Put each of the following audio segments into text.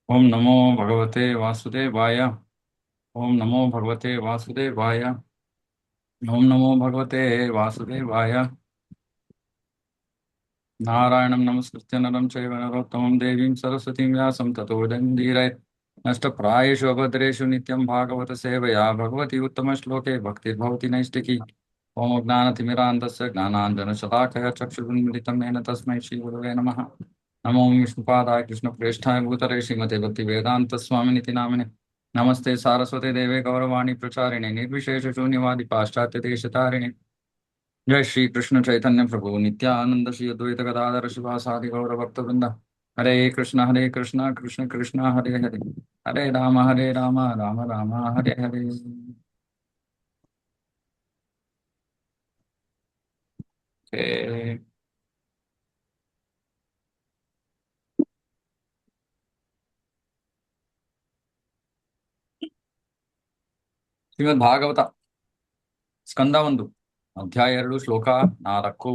ओम नमो भगवते वासुदेवाय। ओम नमो भगवते वासुदेवाय। ओम नमो भगवते वासुदेवाय। नारायणं नमस्कृत्य नरं चैव नरोत्तमं देवीं सरस्वतीं व्यासं ततो जयमुदीरये। नष्टप्रायेषु अभद्रेषु नित्यं भागवत सेवया भगवती उत्तमश्लोके भक्तिर्भवति नैष्टिकी। ओम ज्ञानतिमिरान्धस्य ज्ञानाञ्जनशलाकया चक्षुरुन्मिलितं येन तस्मै श्रीगुरवे नमः। नमो विष्णुपादाय कृष्णप्रेष्ठाय भूतले श्रीमते भक्तिवेदान्तस्वामिनिति नामिने। नमस्ते सारस्वते देवे गौरवाणी प्रचारिणे निर्विशेष शून्यवादी पाश्चात्य देशतारिणे। जय श्री कृष्ण चैतन्य प्रभु नित्यानंद श्री अद्वैत गदाधर शिवासादि गौर भक्त वृंद। हरे कृष्ण कृष्ण कृष्ण हरे हरे। हरे राम राम राम हरे हरे। ಶ್ರೀಮದ್ ಭಾಗವತ ಸ್ಕಂದ 1 ಅಧ್ಯಾಯ 2 ಶ್ಲೋಕ 4.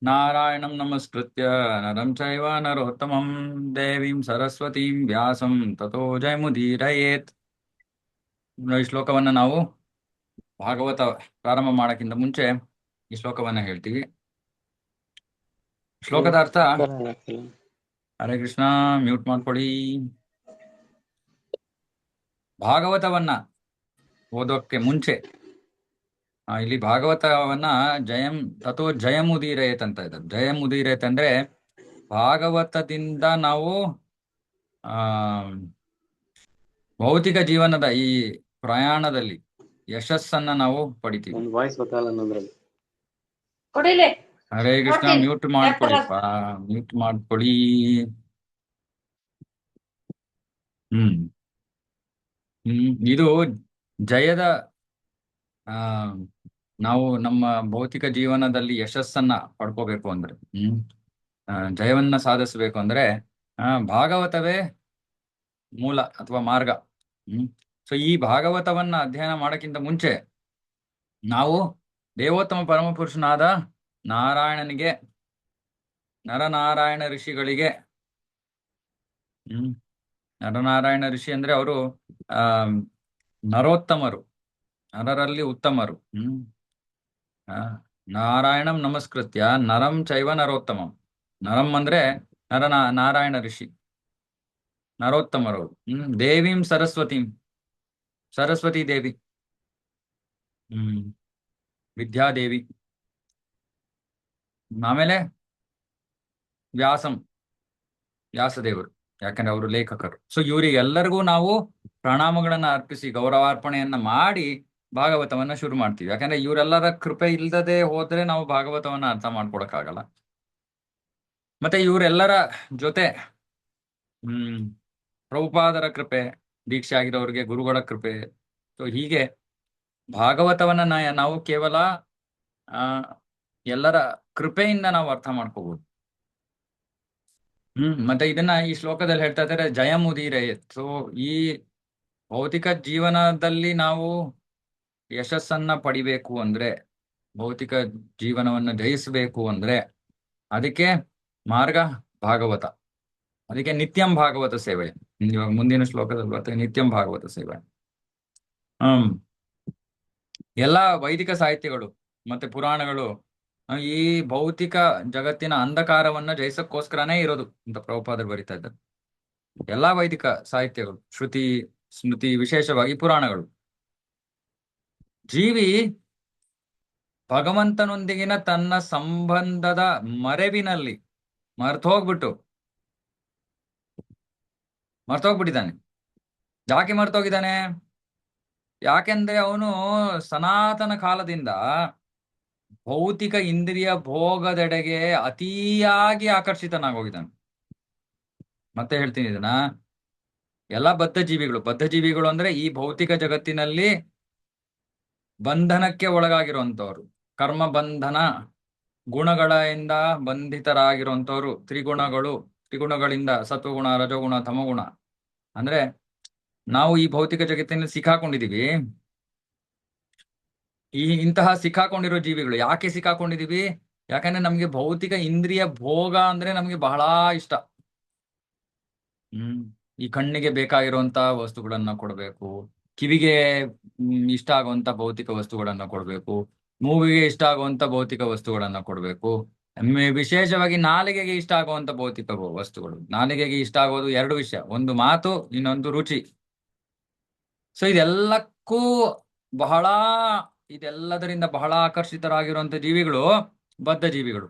ನಾರಾಯಣಂ ನಮಸ್ಕೃತ್ಯ ನರಂ ಚೈವ ನರೋತ್ತಮಂ ದೇವೀಂ ಸರಸ್ವತೀಂ ವ್ಯಾಸಂ ತಥೋ ಜಯಮುದೀರಯೇತ್. ಈ ಶ್ಲೋಕವನ್ನ ನಾವು ಭಾಗವತ ಪ್ರಾರಂಭ ಮಾಡಕ್ಕಿಂತ ಮುಂಚೆ ಈ ಶ್ಲೋಕವನ್ನ ಹೇಳ್ತೀವಿ. ಶ್ಲೋಕದ ಅರ್ಥ. ಹರೇ ಕೃಷ್ಣ, ಮ್ಯೂಟ್ ಮಾಡ್ಕೊಳ್ಳಿ. ಭಾಗವತವನ್ನ ಓದೋಕ್ಕೆ ಮುಂಚೆ ಇಲ್ಲಿ ಭಾಗವತವನ್ನ ತಥೋ ಜಯಮುದೀರಯತ್ ಅಂತ ಇದ್ದಾರೆ. ಜಯಮುದೀರಯತ್ ಅಂದ್ರೆ ಭಾಗವತದಿಂದ ನಾವು ಆ ಭೌತಿಕ ಜೀವನದ ಈ ಪ್ರಯಾಣದಲ್ಲಿ ಯಶಸ್ಸನ್ನ ನಾವು ಪಡಿತೀವಿ. ಹರೇ ಕೃಷ್ಣ, ಮ್ಯೂಟ್ ಮಾಡ್ಕೊಳ್ಳಿಪ್ಪ, ಮ್ಯೂಟ್ ಮಾಡ್ಕೊಳ್ಳಿ. ಇದು ಜಯದ ನಾವು ನಮ್ಮ ಭೌತಿಕ ಜೀವನದಲ್ಲಿ ಯಶಸ್ಸನ್ನ ಪಡ್ಕೋಬೇಕು ಅಂದ್ರೆ ಜಯವನ್ನ ಸಾಧಿಸಬೇಕು ಅಂದ್ರೆ ಭಾಗವತವೇ ಮೂಲ ಅಥವಾ ಮಾರ್ಗ. ಸೊ ಈ ಭಾಗವತವನ್ನ ಅಧ್ಯಯನ ಮಾಡಕ್ಕಿಂತ ಮುಂಚೆ ನಾವು ದೇವೋತ್ತಮ ಪರಮಪುರುಷನಾದ ನಾರಾಯಣನಿಗೆ, ನರನಾರಾಯಣ ಋಷಿಗಳಿಗೆ, ನರನಾರಾಯಣ ಋಷಿ ಅಂದ್ರೆ ಅವರು ನರೋತ್ತಮರು, ನರರಲ್ಲಿ ಉತ್ತಮರು. ನಾರಾಯಣಂ ನಮಸ್ಕೃತ್ಯ ನರಂ ಚೈವ ನರೋತ್ತಮಂ. ನರಂ ಅಂದ್ರೆ ನಾರಾಯಣ ಋಷಿ, ನರೋತ್ತಮರು. ದೇವೀಂ ಸರಸ್ವತೀಂ, ಸರಸ್ವತಿ ದೇವಿ, ವಿದ್ಯಾದೇವಿ. ಆಮೇಲೆ ವ್ಯಾಸದೇವರು, ಯಾಕಂದ್ರೆ ಅವರು ಲೇಖಕರು. ಸೊ ಇವರಿಗೆಲ್ಲರಿಗೂ ನಾವು ಪ್ರಣಾಮಗಳನ್ನ ಅರ್ಪಿಸಿ ಗೌರವಾರ್ಪಣೆಯನ್ನ ಮಾಡಿ ಭಾಗವತವನ್ನ ಶುರು ಮಾಡ್ತೀವಿ. ಯಾಕಂದ್ರೆ ಇವರೆಲ್ಲರ ಕೃಪೆ ಇಲ್ಲದೆ ಹೋದ್ರೆ ನಾವು ಭಾಗವತವನ್ನ ಅರ್ಥ ಮಾಡ್ಕೊಳಕ್ಕಾಗಲ್ಲ. ಮತ್ತೆ ಇವರೆಲ್ಲರ ಜೊತೆ ಪ್ರಭುಪಾದರ ಕೃಪೆ, ದೀಕ್ಷೆ ಆಗಿರೋರಿಗೆ ಗುರುಗಳ ಕೃಪೆ. ಸೊ ಹೀಗೆ ಭಾಗವತವನ್ನ ನಾವು ಕೇವಲ ಎಲ್ಲರ ಕೃಪೆಯಿಂದ ನಾವು ಅರ್ಥ ಮಾಡ್ಕೋಬಹುದು. ಮತ್ತೆ ಇದನ್ನ ಈ ಶ್ಲೋಕದಲ್ಲಿ ಹೇಳ್ತಾ ಇದ್ದಾರೆ ಜಯಮುದೀರಯತ್. ಸೊ ಈ ಭೌತಿಕ ಜೀವನದಲ್ಲಿ ನಾವು ಯಶಸ್ಸನ್ನ ಪಡಿಬೇಕು ಅಂದ್ರೆ, ಭೌತಿಕ ಜೀವನವನ್ನ ಜಯಿಸಬೇಕು ಅಂದ್ರೆ ಅದಕ್ಕೆ ಮಾರ್ಗ ಭಾಗವತ. ಅದಕ್ಕೆ ನಿತ್ಯಂ ಭಾಗವತ ಸೇವೆ. ಇವಾಗ ಮುಂದಿನ ಶ್ಲೋಕದಲ್ಲಿ ಬರ್ತದೆ ನಿತ್ಯಂ ಭಾಗವತ ಸೇವೆ. ಎಲ್ಲಾ ವೈದಿಕ ಸಾಹಿತ್ಯಗಳು ಮತ್ತೆ ಪುರಾಣಗಳು ಈ ಭೌತಿಕ ಜಗತ್ತಿನ ಅಂಧಕಾರವನ್ನ ಜಯಿಸಕ್ಕೋಸ್ಕರನೇ ಇರೋದು ಅಂತ ಪ್ರಭುಪಾದರು ಬರಿತಾ ಇದ್ದಾರೆ. ಎಲ್ಲಾ ವೈದಿಕ ಸಾಹಿತ್ಯಗಳು, ಶ್ರುತಿ ಸ್ಮೃತಿ, ವಿಶೇಷವಾಗಿ ಪುರಾಣಗಳು. ಜೀವಿ ಭಗವಂತನೊಂದಿಗಿನ ತನ್ನ ಸಂಬಂಧದ ಮರೆವಿನಲ್ಲಿ ಮರ್ತೋಗ್ಬಿಟ್ಟಿದ್ದಾನೆ. ಯಾಕೆ ಮರ್ತೋಗಿದ್ದಾನೆ? ಯಾಕೆಂದ್ರೆ ಅವನು ಸನಾತನ ಕಾಲದಿಂದ ಭೌತಿಕ ಇಂದ್ರಿಯ ಭೋಗದೆಡೆಗೆ ಅತಿಯಾಗಿ ಆಕರ್ಷಿತನಾಗೋಗಿದ್ದಾನೆ. ಮತ್ತೆ ಹೇಳ್ತೀನಿ ಇದನ್ನ. ಎಲ್ಲ ಬದ್ಧಜೀವಿಗಳು ಅಂದ್ರೆ ಈ ಭೌತಿಕ ಜಗತ್ತಿನಲ್ಲಿ ಬಂಧನಕ್ಕೆ ಒಳಗಾಗಿರುವಂತವ್ರು, ಕರ್ಮ ಬಂಧನ, ಗುಣಗಳಿಂದ ಬಂಧಿತರಾಗಿರುವಂತವ್ರು, ತ್ರಿಗುಣಗಳಿಂದ ಸತ್ವಗುಣ, ರಜಗುಣ, ತಮಗುಣ. ಅಂದ್ರೆ ನಾವು ಈ ಭೌತಿಕ ಜಗತ್ತಿನಲ್ಲಿ ಸಿಕ್ಕಾಕೊಂಡಿದೀವಿ. ಇಂತಹ ಸಿಕ್ಕಾಕೊಂಡಿರೋ ಜೀವಿಗಳು ಯಾಕೆ ಸಿಕ್ಕಾಕೊಂಡಿದೀವಿ? ಯಾಕಂದ್ರೆ ನಮ್ಗೆ ಭೌತಿಕ ಇಂದ್ರಿಯ ಭೋಗ ಅಂದ್ರೆ ನಮ್ಗೆ ಬಹಳ ಇಷ್ಟ. ಹ್ಮ್ ಈ ಕಣ್ಣಿಗೆ ಬೇಕಾಗಿರುವಂತ ವಸ್ತುಗಳನ್ನ ಕೊಡಬೇಕು, ಕಿವಿಗೆ ಇಷ್ಟ ಆಗುವಂತ ಭೌತಿಕ ವಸ್ತುಗಳನ್ನ ಕೊಡಬೇಕು, ಮೂಗಿಗೆ ಇಷ್ಟ ಆಗುವಂತ ಭೌತಿಕ ವಸ್ತುಗಳನ್ನ ಕೊಡಬೇಕು. ವಿಶೇಷವಾಗಿ ನಾಲಿಗೆಗೆ ಇಷ್ಟ ಆಗುವಂತ ಭೌತಿಕ ವಸ್ತುಗಳು. ನಾಲಿಗೆಗೆ ಇಷ್ಟ ಆಗೋದು ಎರಡು ವಿಷಯ, ಒಂದು ಮಾತು, ಇನ್ನೊಂದು ರುಚಿ. ಸೊ ಇದೆಲ್ಲಕ್ಕೂ ಬಹಳ ಇದೆಲ್ಲದರಿಂದ ಬಹಳ ಆಕರ್ಷಿತರಾಗಿರುವಂತ ಜೀವಿಗಳು ಬದ್ಧ ಜೀವಿಗಳು.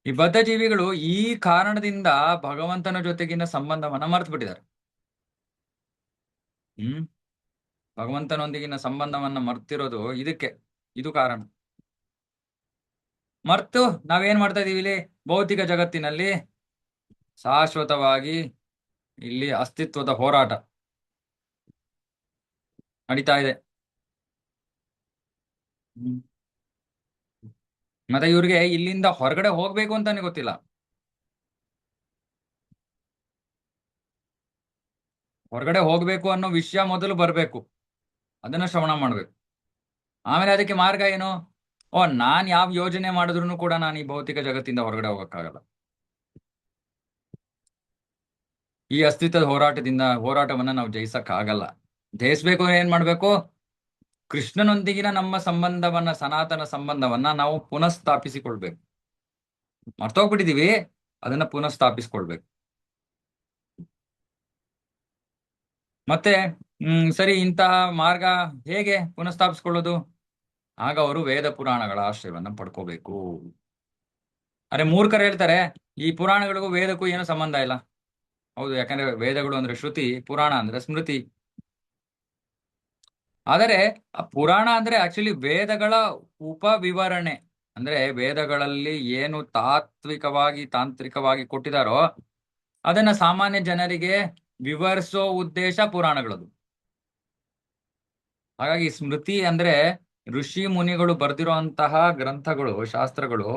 ಈ ಬದ್ಧ ಜೀವಿಗಳು ಈ ಕಾರಣದಿಂದ ಭಗವಂತನ ಜೊತೆಗಿನ ಸಂಬಂಧವನ್ನ ಮರ್ತು ಬಿಟ್ಟಿದ್ದಾರೆ. ಹ್ಮ್ ಭಗವಂತನೊಂದಿಗಿನ ಸಂಬಂಧವನ್ನ ಮರ್ತಿರೋದು ಇದಕ್ಕೆ, ಇದು ಕಾರಣ. ಮರ್ತು ನಾವೇನ್ ಮಾಡ್ತಾ ಇದೀವಿ ಇಲ್ಲಿ ಭೌತಿಕ ಜಗತ್ತಿನಲ್ಲಿ ಶಾಶ್ವತವಾಗಿ ಇಲ್ಲಿ ಅಸ್ತಿತ್ವದ ಹೋರಾಟ ನಡೀತಾ ಇದೆ. ಹ್ಮ್. ಮತ್ತೆ ಇವ್ರಿಗೆ ಇಲ್ಲಿಂದ ಹೊರಗಡೆ ಹೋಗ್ಬೇಕು ಅಂತಾನೆ ಗೊತ್ತಿಲ್ಲ. ಹೊರಗಡೆ ಹೋಗ್ಬೇಕು ಅನ್ನೋ ವಿಷಯ ಮೊದಲು ಬರ್ಬೇಕು, ಅದನ್ನ ಶ್ರವಣ ಮಾಡ್ಬೇಕು. ಆಮೇಲೆ ಅದಕ್ಕೆ ಮಾರ್ಗ ಏನು? ನಾನ್ ಯಾವ ಯೋಜನೆ ಮಾಡಿದ್ರು ಕೂಡ ನಾನು ಈ ಭೌತಿಕ ಜಗತ್ತಿಂದ ಹೊರಗಡೆ ಹೋಗಕ್ಕಾಗಲ್ಲ. ಈ ಅಸ್ತಿತ್ವದ ಹೋರಾಟವನ್ನ ನಾವು ಜಯಿಸಕ್ ಆಗಲ್ಲ. ಜಯಿಸ್ಬೇಕು ಅಂದ್ರೆ ಏನ್ ಮಾಡ್ಬೇಕು? ಕೃಷ್ಣನೊಂದಿಗಿನ ನಮ್ಮ ಸಂಬಂಧವನ್ನ, ಸನಾತನ ಸಂಬಂಧವನ್ನ ನಾವು ಪುನಃಸ್ಥಾಪಿಸಿಕೊಳ್ಬೇಕು. ಮರ್ತೋಗ್ಬಿಟ್ಟಿದೀವಿ, ಅದನ್ನ ಪುನಃಸ್ಥಾಪಿಸ್ಕೊಳ್ಬೇಕು. ಮತ್ತೆ ಸರಿ, ಇಂತಹ ಮಾರ್ಗ ಹೇಗೆ ಪುನಃಸ್ಥಾಪಿಸ್ಕೊಳ್ಳೋದು? ಆಗ ಅವರು ವೇದ ಪುರಾಣಗಳ ಆಶ್ರಯವನ್ನ ಪಡ್ಕೋಬೇಕು. ಅರೆ ಮೂರ್ಖರು ಹೇಳ್ತಾರೆ ಈ ಪುರಾಣಗಳಿಗೂ ವೇದಕ್ಕೂ ಏನು ಸಂಬಂಧ ಇಲ್ಲ. ಹೌದು, ಯಾಕಂದ್ರೆ ವೇದಗಳು ಅಂದ್ರೆ ಶ್ರುತಿ, ಪುರಾಣ ಅಂದ್ರೆ ಸ್ಮೃತಿ. ಆದರೆ ಆ ಪುರಾಣ ಅಂದ್ರೆ ಆಕ್ಚುಲಿ ವೇದಗಳ ಉಪವಿವರಣೆ. ಅಂದ್ರೆ ವೇದಗಳಲ್ಲಿ ಏನು ತಾಂತ್ರಿಕವಾಗಿ ಕೊಟ್ಟಿದಾರೋ ಅದನ್ನ ಸಾಮಾನ್ಯ ಜನರಿಗೆ ವಿವರಿಸೋ ಉದ್ದೇಶ ಪುರಾಣಗಳದು. ಹಾಗಾಗಿ ಸ್ಮೃತಿ ಅಂದ್ರೆ ಋಷಿ ಮುನಿಗಳು ಬರ್ದಿರುವಂತಹ ಗ್ರಂಥಗಳು, ಶಾಸ್ತ್ರಗಳು.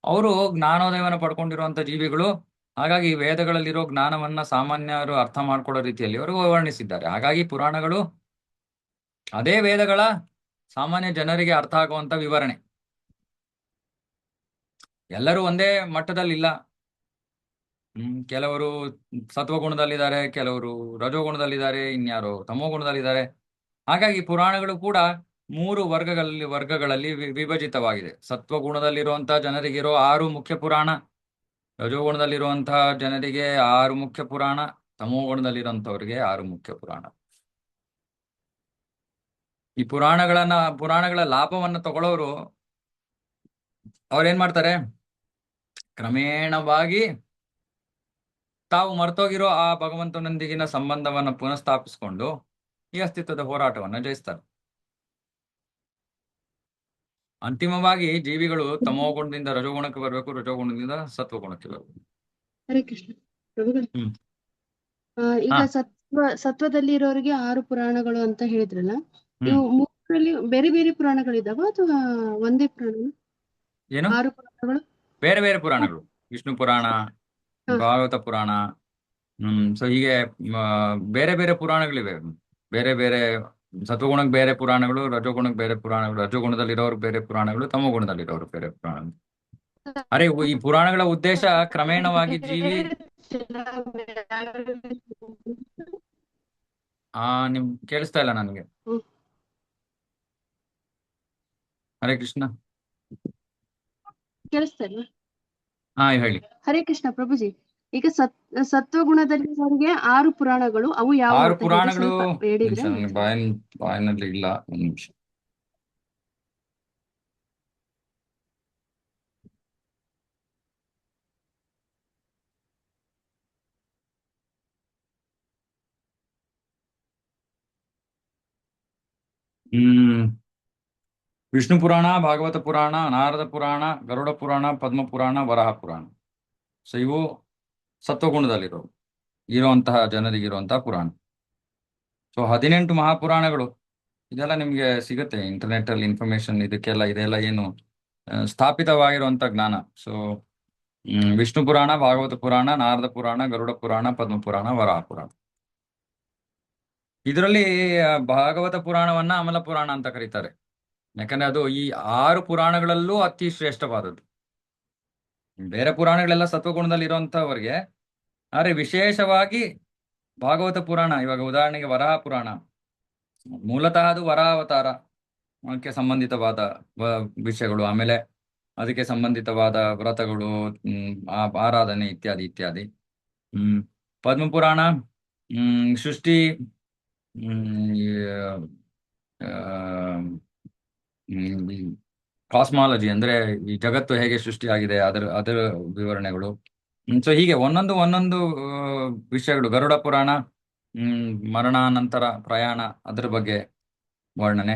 ಅವರು ಜ್ಞಾನೋದಯವನ್ನು ಪಡ್ಕೊಂಡಿರುವಂತ ಜೀವಿಗಳು. ಹಾಗಾಗಿ ವೇದಗಳಲ್ಲಿರೋ ಜ್ಞಾನವನ್ನ ಸಾಮಾನ್ಯರು ಅರ್ಥ ಮಾಡ್ಕೊಳ್ಳೋ ರೀತಿಯಲ್ಲಿ ಅವರು ವರ್ಣಿಸಿದ್ದಾರೆ. ಹಾಗಾಗಿ ಪುರಾಣಗಳು ಅದೇ ವೇದಗಳ ಸಾಮಾನ್ಯ ಜನರಿಗೆ ಅರ್ಥ ಆಗುವಂತ ವಿವರಣೆ. ಎಲ್ಲರೂ ಒಂದೇ ಮಟ್ಟದಲ್ಲಿಲ್ಲ. ಕೆಲವರು ಸತ್ವಗುಣದಲ್ಲಿದ್ದಾರೆ, ಕೆಲವರು ರಜೋಗುಣದಲ್ಲಿದ್ದಾರೆ, ಇನ್ಯಾರು ತಮೋಗುಣದಲ್ಲಿದ್ದಾರೆ. ಹಾಗಾಗಿ ಪುರಾಣಗಳು ಕೂಡ ಮೂರು ವರ್ಗಗಳಲ್ಲಿ ವಿಭಜಿತವಾಗಿದೆ. ಸತ್ವಗುಣದಲ್ಲಿರುವಂತಹ ಜನರಿಗಿರೋ 6 ಮುಖ್ಯ ಪುರಾಣ, ರಜೋಗುಣದಲ್ಲಿರುವಂತಹ ಜನರಿಗೆ 6 ಮುಖ್ಯ ಪುರಾಣ, ತಮೋಗುಣದಲ್ಲಿರುವಂತವ್ರಿಗೆ 6 ಮುಖ್ಯ ಪುರಾಣ. ಈ ಪುರಾಣಗಳ ಲಾಭವನ್ನ ತಗೊಳ್ಳೋರು ಅವ್ರೇನ್ ಮಾಡ್ತಾರೆ? ಕ್ರಮೇಣವಾಗಿ ತಾವು ಮರ್ತೋಗಿರೋ ಆ ಭಗವಂತನೊಂದಿಗಿನ ಸಂಬಂಧವನ್ನ ಪುನಃಸ್ಥಾಪಿಸಿಕೊಂಡು ಈ ಅಸ್ತಿತ್ವದ ಹೋರಾಟವನ್ನ ಜಯಿಸ್ತಾರೆ. ಅಂತಿಮವಾಗಿ ಜೀವಿಗಳು ತಮೋಗುಣದಿಂದ ರಜೋಗುಣಕ್ಕೆ ಬರಬೇಕು, ರಜೋಗುಣದಿಂದ ಸತ್ವಗುಣಕ್ಕೆ ಬರಬೇಕು. ಹರೇ ಕೃಷ್ಣ ಪ್ರಭುಗಳು. ಈಗ ಹಾ. ಸತ್ವದಲ್ಲಿ ಇರೋರಿಗೆ 6 ಪುರಾಣಗಳು ಅಂತ ಹೇಳಿದ್ರಲ್ಲ, ಇವು ಮೂರಲ್ಲಿ ಬೇರೆ ಬೇರೆ ಪುರಾಣಗಳಿದಾವ ಅಥವಾ ಒಂದೇ ಪುರಾಣ? ಏನು 6 ಪುರಾಣಗಳು ಬೇರೆ ಬೇರೆ ಪುರಾಣಗಳು? ವಿಷ್ಣು ಪುರಾಣ, ಭಾಗವತ ಪುರಾಣ. ಸೊ ಹೀಗೆ ಬೇರೆ ಬೇರೆ ಪುರಾಣಗಳಿವೆ. ಬೇರೆ ಬೇರೆ ಸತ್ವಗುಣಕ್ಕೆ ಬೇರೆ ಪುರಾಣಗಳು, ರಜೋಗುಣಕ್ಕೆ ಬೇರೆ ಪುರಾಣಗಳು, ರಜೋಗುಣದಲ್ಲಿರೋರು ಬೇರೆ ಪುರಾಣಗಳು, ತಮೋಗುಣದಲ್ಲಿರೋರು ಬೇರೆ ಪುರಾಣಗಳು. ಅರೆ ಈ ಪುರಾಣಗಳ ಉದ್ದೇಶ ಕ್ರಮೇಣವಾಗಿ ನಿಮ್ ಕೇಳಿಸ್ತಾ ಇಲ್ಲ ನನಗೆ. ಹರೇ ಕೃಷ್ಣ. ಕೇಳಿಸ್ತಾ ಇಲ್ವಾ? ಹೇಳಿ. ಹರೇ ಕೃಷ್ಣ ಪ್ರಭುಜಿ. ಈಗ ಸತ್ವಗುಣದಲ್ಲಿರೋರಿಗೆ 6 ಪುರಾಣಗಳು, ಅವು ಯಾವ 6 ಪುರಾಣಗಳು ಹೇಳಿದ್ರೆ ಬಾಯಿನಲ್ಲಿ ಇಲ್ಲ, ಒಂದು ನಿಮಿಷ. ವಿಷ್ಣು ಪುರಾಣ, ಭಾಗವತ ಪುರಾಣ, ನಾರದ ಪುರಾಣ, ಗರುಡ ಪುರಾಣ, ಪದ್ಮ ಪುರಾಣ, ವರಾಹ ಪುರಾಣ. ಸೊ ಇವು ಇರುವಂತಹ ಜನರಿಗಿರುವಂತಹ ಪುರಾಣ. ಸೊ 18 ಮಹಾಪುರಾಣಗಳು. ಇದೆಲ್ಲ ನಿಮ್ಗೆ ಸಿಗುತ್ತೆ ಇಂಟರ್ನೆಟ್ ಅಲ್ಲಿ ಇನ್ಫಾರ್ಮೇಶನ್. ಇದೆಲ್ಲ ಏನು ಸ್ಥಾಪಿತವಾಗಿರುವಂತ ಜ್ಞಾನ. ಸೊ ವಿಷ್ಣು ಪುರಾಣ, ಭಾಗವತ ಪುರಾಣ, ನಾರದ ಪುರಾಣ, ಗರುಡ ಪುರಾಣ, ಪದ್ಮ ಪುರಾಣ, ವರಾಹ ಪುರಾಣ. ಇದರಲ್ಲಿ ಭಾಗವತ ಪುರಾಣವನ್ನ ಅಮಲ ಪುರಾಣ ಅಂತ ಕರೀತಾರೆ. ಯಾಕಂದ್ರೆ ಅದು ಈ 6 ಪುರಾಣಗಳಲ್ಲೂ ಅತಿ ಶ್ರೇಷ್ಠವಾದದ್ದು. ಬೇರೆ ಪುರಾಣಗಳೆಲ್ಲ ಸತ್ವಗುಣದಲ್ಲಿ ಇರುವಂತವರಿಗೆ ಆದರೆ ವಿಶೇಷವಾಗಿ ಭಾಗವತ ಪುರಾಣ, ಇವಾಗ ಉದಾಹರಣೆಗೆ ವರಾಹ ಪುರಾಣ, ಮೂಲತಃ ಅದು ವರಾವತಾರ ಕ್ಕೆ ಸಂಬಂಧಿತವಾದ ವಿಷಯಗಳು, ಆಮೇಲೆ ಅದಕ್ಕೆ ಸಂಬಂಧಿತವಾದ ವ್ರತಗಳು, ಆರಾಧನೆ ಇತ್ಯಾದಿ ಇತ್ಯಾದಿ. ಪದ್ಮಪುರಾಣ ಸೃಷ್ಟಿ, ಕಾಸ್ಮಾಲಜಿ ಅಂದ್ರೆ ಈ ಜಗತ್ತು ಹೇಗೆ ಸೃಷ್ಟಿಯಾಗಿದೆ ಅದರ ವಿವರಣೆಗಳು. ಸೊ ಹೀಗೆ ಒಂದೊಂದು ಒಂದೊಂದು ವಿಷಯಗಳು. ಗರುಡ ಪುರಾಣ ಮರಣಾನಂತರ ಪ್ರಯಾಣ, ಅದರ ಬಗ್ಗೆ ವರ್ಣನೆ.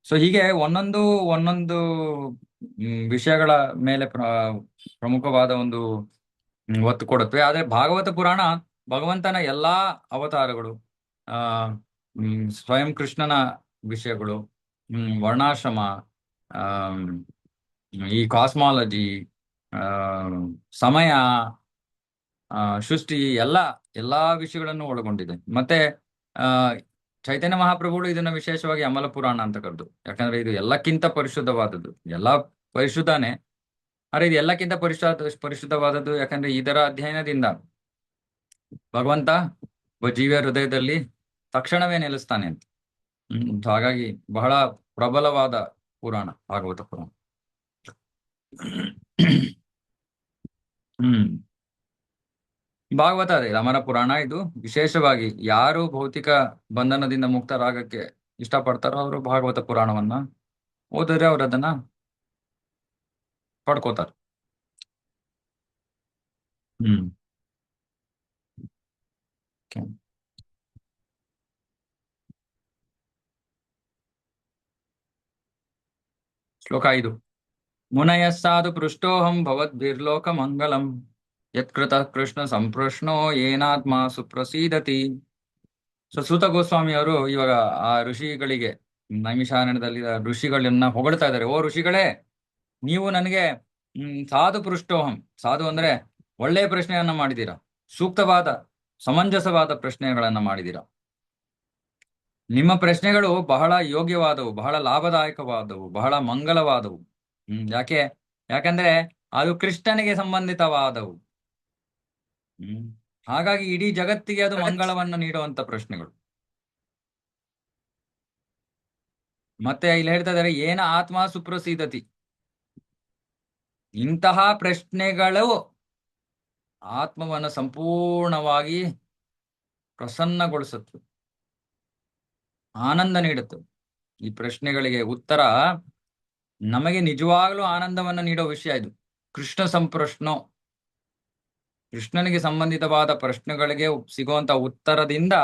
ಸೊ ಹೀಗೆ ಒಂದೊಂದು ಒಂದೊಂದು ವಿಷಯಗಳ ಮೇಲೆ ಪ್ರಮುಖವಾದ ಒಂದು ಒತ್ತು ಕೊಡುತ್ತವೆ. ಆದರೆ ಭಾಗವತ ಪುರಾಣ ಭಗವಂತನ ಎಲ್ಲಾ ಅವತಾರಗಳು, ಆ ಸ್ವಯಂ ಕೃಷ್ಣನ ವಿಷಯಗಳು, ವರ್ಣಾಶ್ರಮ, ಆ ಈ ಕಾಸ್ಮಾಲಜಿ, ಸಮಯ, ಸೃಷ್ಟಿ, ಎಲ್ಲಾ ವಿಷಯಗಳನ್ನು ಒಳಗೊಂಡಿದೆ. ಮತ್ತೆ ಆ ಚೈತನ್ಯ ಮಹಾಪ್ರಭುಗಳು ಇದನ್ನ ವಿಶೇಷವಾಗಿ ಅಮಲ ಪುರಾಣ ಅಂತ ಕರೆದು, ಯಾಕಂದ್ರೆ ಇದು ಎಲ್ಲಕ್ಕಿಂತ ಪರಿಶುದ್ಧವಾದದ್ದು. ಎಲ್ಲಾ ಪರಿಶುದ್ಧನೇ, ಆದರೆ ಇದು ಎಲ್ಲಕ್ಕಿಂತ ಪರಿಶುದ್ಧವಾದದ್ದು. ಯಾಕಂದ್ರೆ ಇದರ ಅಧ್ಯಯನದಿಂದ ಭಗವಂತ ಜೀವಿಯ ಹೃದಯದಲ್ಲಿ ತಕ್ಷಣವೇ ನೆಲೆಸ್ತಾನೆ ಅಂತ. ಹಾಗಾಗಿ ಬಹಳ ಪ್ರಬಲವಾದ ಪುರಾಣ ಭಾಗವತ ಪುರಾಣ. ಭಾಗವತ ಅದೇ ಅಮರ ಪುರಾಣ. ಇದು ವಿಶೇಷವಾಗಿ ಯಾರು ಭೌತಿಕ ಬಂಧನದಿಂದ ಮುಕ್ತರಾಗಕ್ಕೆ ಇಷ್ಟಪಡ್ತಾರೋ ಅವರು ಭಾಗವತ ಪುರಾಣವನ್ನ ಓದಿದ್ರೆ ಅವ್ರು ಅದನ್ನ ಪಡ್ಕೋತಾರೆ. ಶ್ಲೋಕ 5. ಮುನಯಸ್ಸಾದು ಪೃಷ್ಟೋಹಂ ಭವದ್ಭಿರ್ಲೋಕ ಮಂಗಲಂ ಯತ್ಕೃತ ಕೃಷ್ಣ ಸಂಪ್ರಶ್ನೋ ಏನಾತ್ಮ ಸುಪ್ರಸೀದತಿ. ಸೊ ಸೂತ ಗೋಸ್ವಾಮಿ ಅವರು ಇವಾಗ ಆ ಋಷಿಗಳಿಗೆ, ನೈಮಿಷಾರಣ್ಯದಲ್ಲಿ ಋಷಿಗಳನ್ನ ಹೊಗಳ್ತಾ ಇದ್ದಾರೆ. ಓ ಋಷಿಗಳೇ, ನೀವು ನನಗೆ ಸಾಧು ಪೃಷ್ಟೋಹಂ, ಸಾಧು ಅಂದ್ರೆ ಒಳ್ಳೆಯ ಪ್ರಶ್ನೆಯನ್ನ ಮಾಡಿದ್ದೀರಾ, ಸೂಕ್ತವಾದ ಸಮಂಜಸವಾದ ಪ್ರಶ್ನೆಗಳನ್ನ ಮಾಡಿದ್ದೀರಾ. ನಿಮ್ಮ ಪ್ರಶ್ನೆಗಳು ಬಹಳ ಯೋಗ್ಯವಾದವು, ಬಹಳ ಲಾಭದಾಯಕವಾದವು, ಬಹಳ ಮಂಗಲವಾದವು. ಯಾಕಂದ್ರೆ ಅದು ಕೃಷ್ಣನಿಗೆ ಸಂಬಂಧಿತವಾದವು. ಹಾಗಾಗಿ ಇಡೀ ಜಗತ್ತಿಗೆ ಅದು ಮಂಗಳವನ್ನು ನೀಡುವಂತ ಪ್ರಶ್ನೆಗಳು. ಮತ್ತೆ ಇಲ್ಲಿ ಹೇಳ್ತಾ ಇದ್ದಾರೆ, ಏನ ಆತ್ಮ ಸುಪ್ರಸೀದತಿ. ಇಂತಹ ಪ್ರಶ್ನೆಗಳು ಆತ್ಮವನ್ನು ಸಂಪೂರ್ಣವಾಗಿ ಪ್ರಸನ್ನಗೊಳಿಸುತ್ತೆ, ಆನಂದ ನೀಡುತ್ತೆ. ಈ ಪ್ರಶ್ನೆಗಳಿಗೆ ಉತ್ತರ ನಮಗೆ ನಿಜವಾಗ್ಲೂ ಆನಂದವನ್ನು ನೀಡೋ ವಿಷಯ ಇದು. ಕೃಷ್ಣ ಸಂಪ್ರಶ್ನೋ, ಕೃಷ್ಣನಿಗೆ ಸಂಬಂಧಿತವಾದ ಪ್ರಶ್ನೆಗಳಿಗೆ ಸಿಗುವಂತ ಉತ್ತರದಿಂದ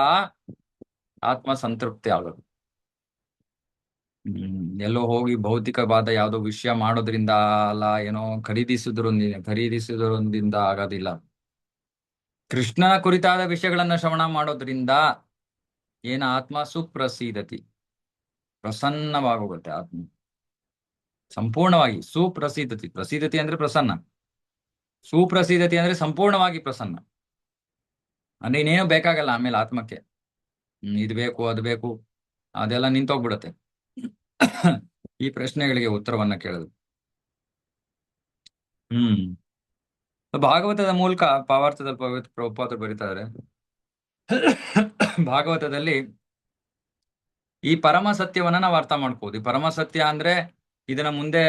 ಆತ್ಮ ಸಂತೃಪ್ತಿ ಆಗೋದು. ಎಲ್ಲೋ ಹೋಗಿ ಭೌತಿಕವಾದ ಯಾವುದೋ ವಿಷಯ ಮಾಡೋದ್ರಿಂದ ಅಲ್ಲ, ಏನೋ ಖರೀದಿಸುವುದರಿಂದ ಆಗೋದಿಲ್ಲ. ಕೃಷ್ಣನ ಕುರಿತಾದ ವಿಷಯಗಳನ್ನ ಶ್ರವಣ ಮಾಡೋದ್ರಿಂದ ಏನ ಆತ್ಮ ಸುಪ್ರಸೀದತಿ, ಪ್ರಸನ್ನವಾಗೋಗುತ್ತೆ ಆತ್ಮ ಸಂಪೂರ್ಣವಾಗಿ. ಸುಪ್ರಸೀದತಿ, ಪ್ರಸೀದತಿ ಅಂದ್ರೆ ಪ್ರಸನ್ನ, ಸುಪ್ರಸೀದತಿ ಅಂದ್ರೆ ಸಂಪೂರ್ಣವಾಗಿ ಪ್ರಸನ್ನ. ಅಂದ್ರೆ ಇನ್ನೇನು ಬೇಕಾಗಲ್ಲ ಆಮೇಲೆ ಆತ್ಮಕ್ಕೆ. ಇದು ಬೇಕು ಅದು ಬೇಕು ಅದೆಲ್ಲ ನಿಂತೋಗ್ಬಿಡತ್ತೆ ಈ ಪ್ರಶ್ನೆಗಳಿಗೆ ಉತ್ತರವನ್ನ ಕೇಳೋದು. ಭಾಗವತದ ಮೂಲಕ ಪಾವಾರ್ಥದಲ್ಲಿ ಪ್ರಭುಪಾದರು ಬರೀತಾ ಇದ್ದಾರೆ, ಭಾಗವತದಲ್ಲಿ ಈ ಪರಮ ಸತ್ಯವನ್ನ ನಾವು ಅರ್ಥ ಮಾಡ್ಕೋದು. ಈ ಪರಮ ಸತ್ಯ ಅಂದ್ರೆ ಇದನ್ನ ಮುಂದೆ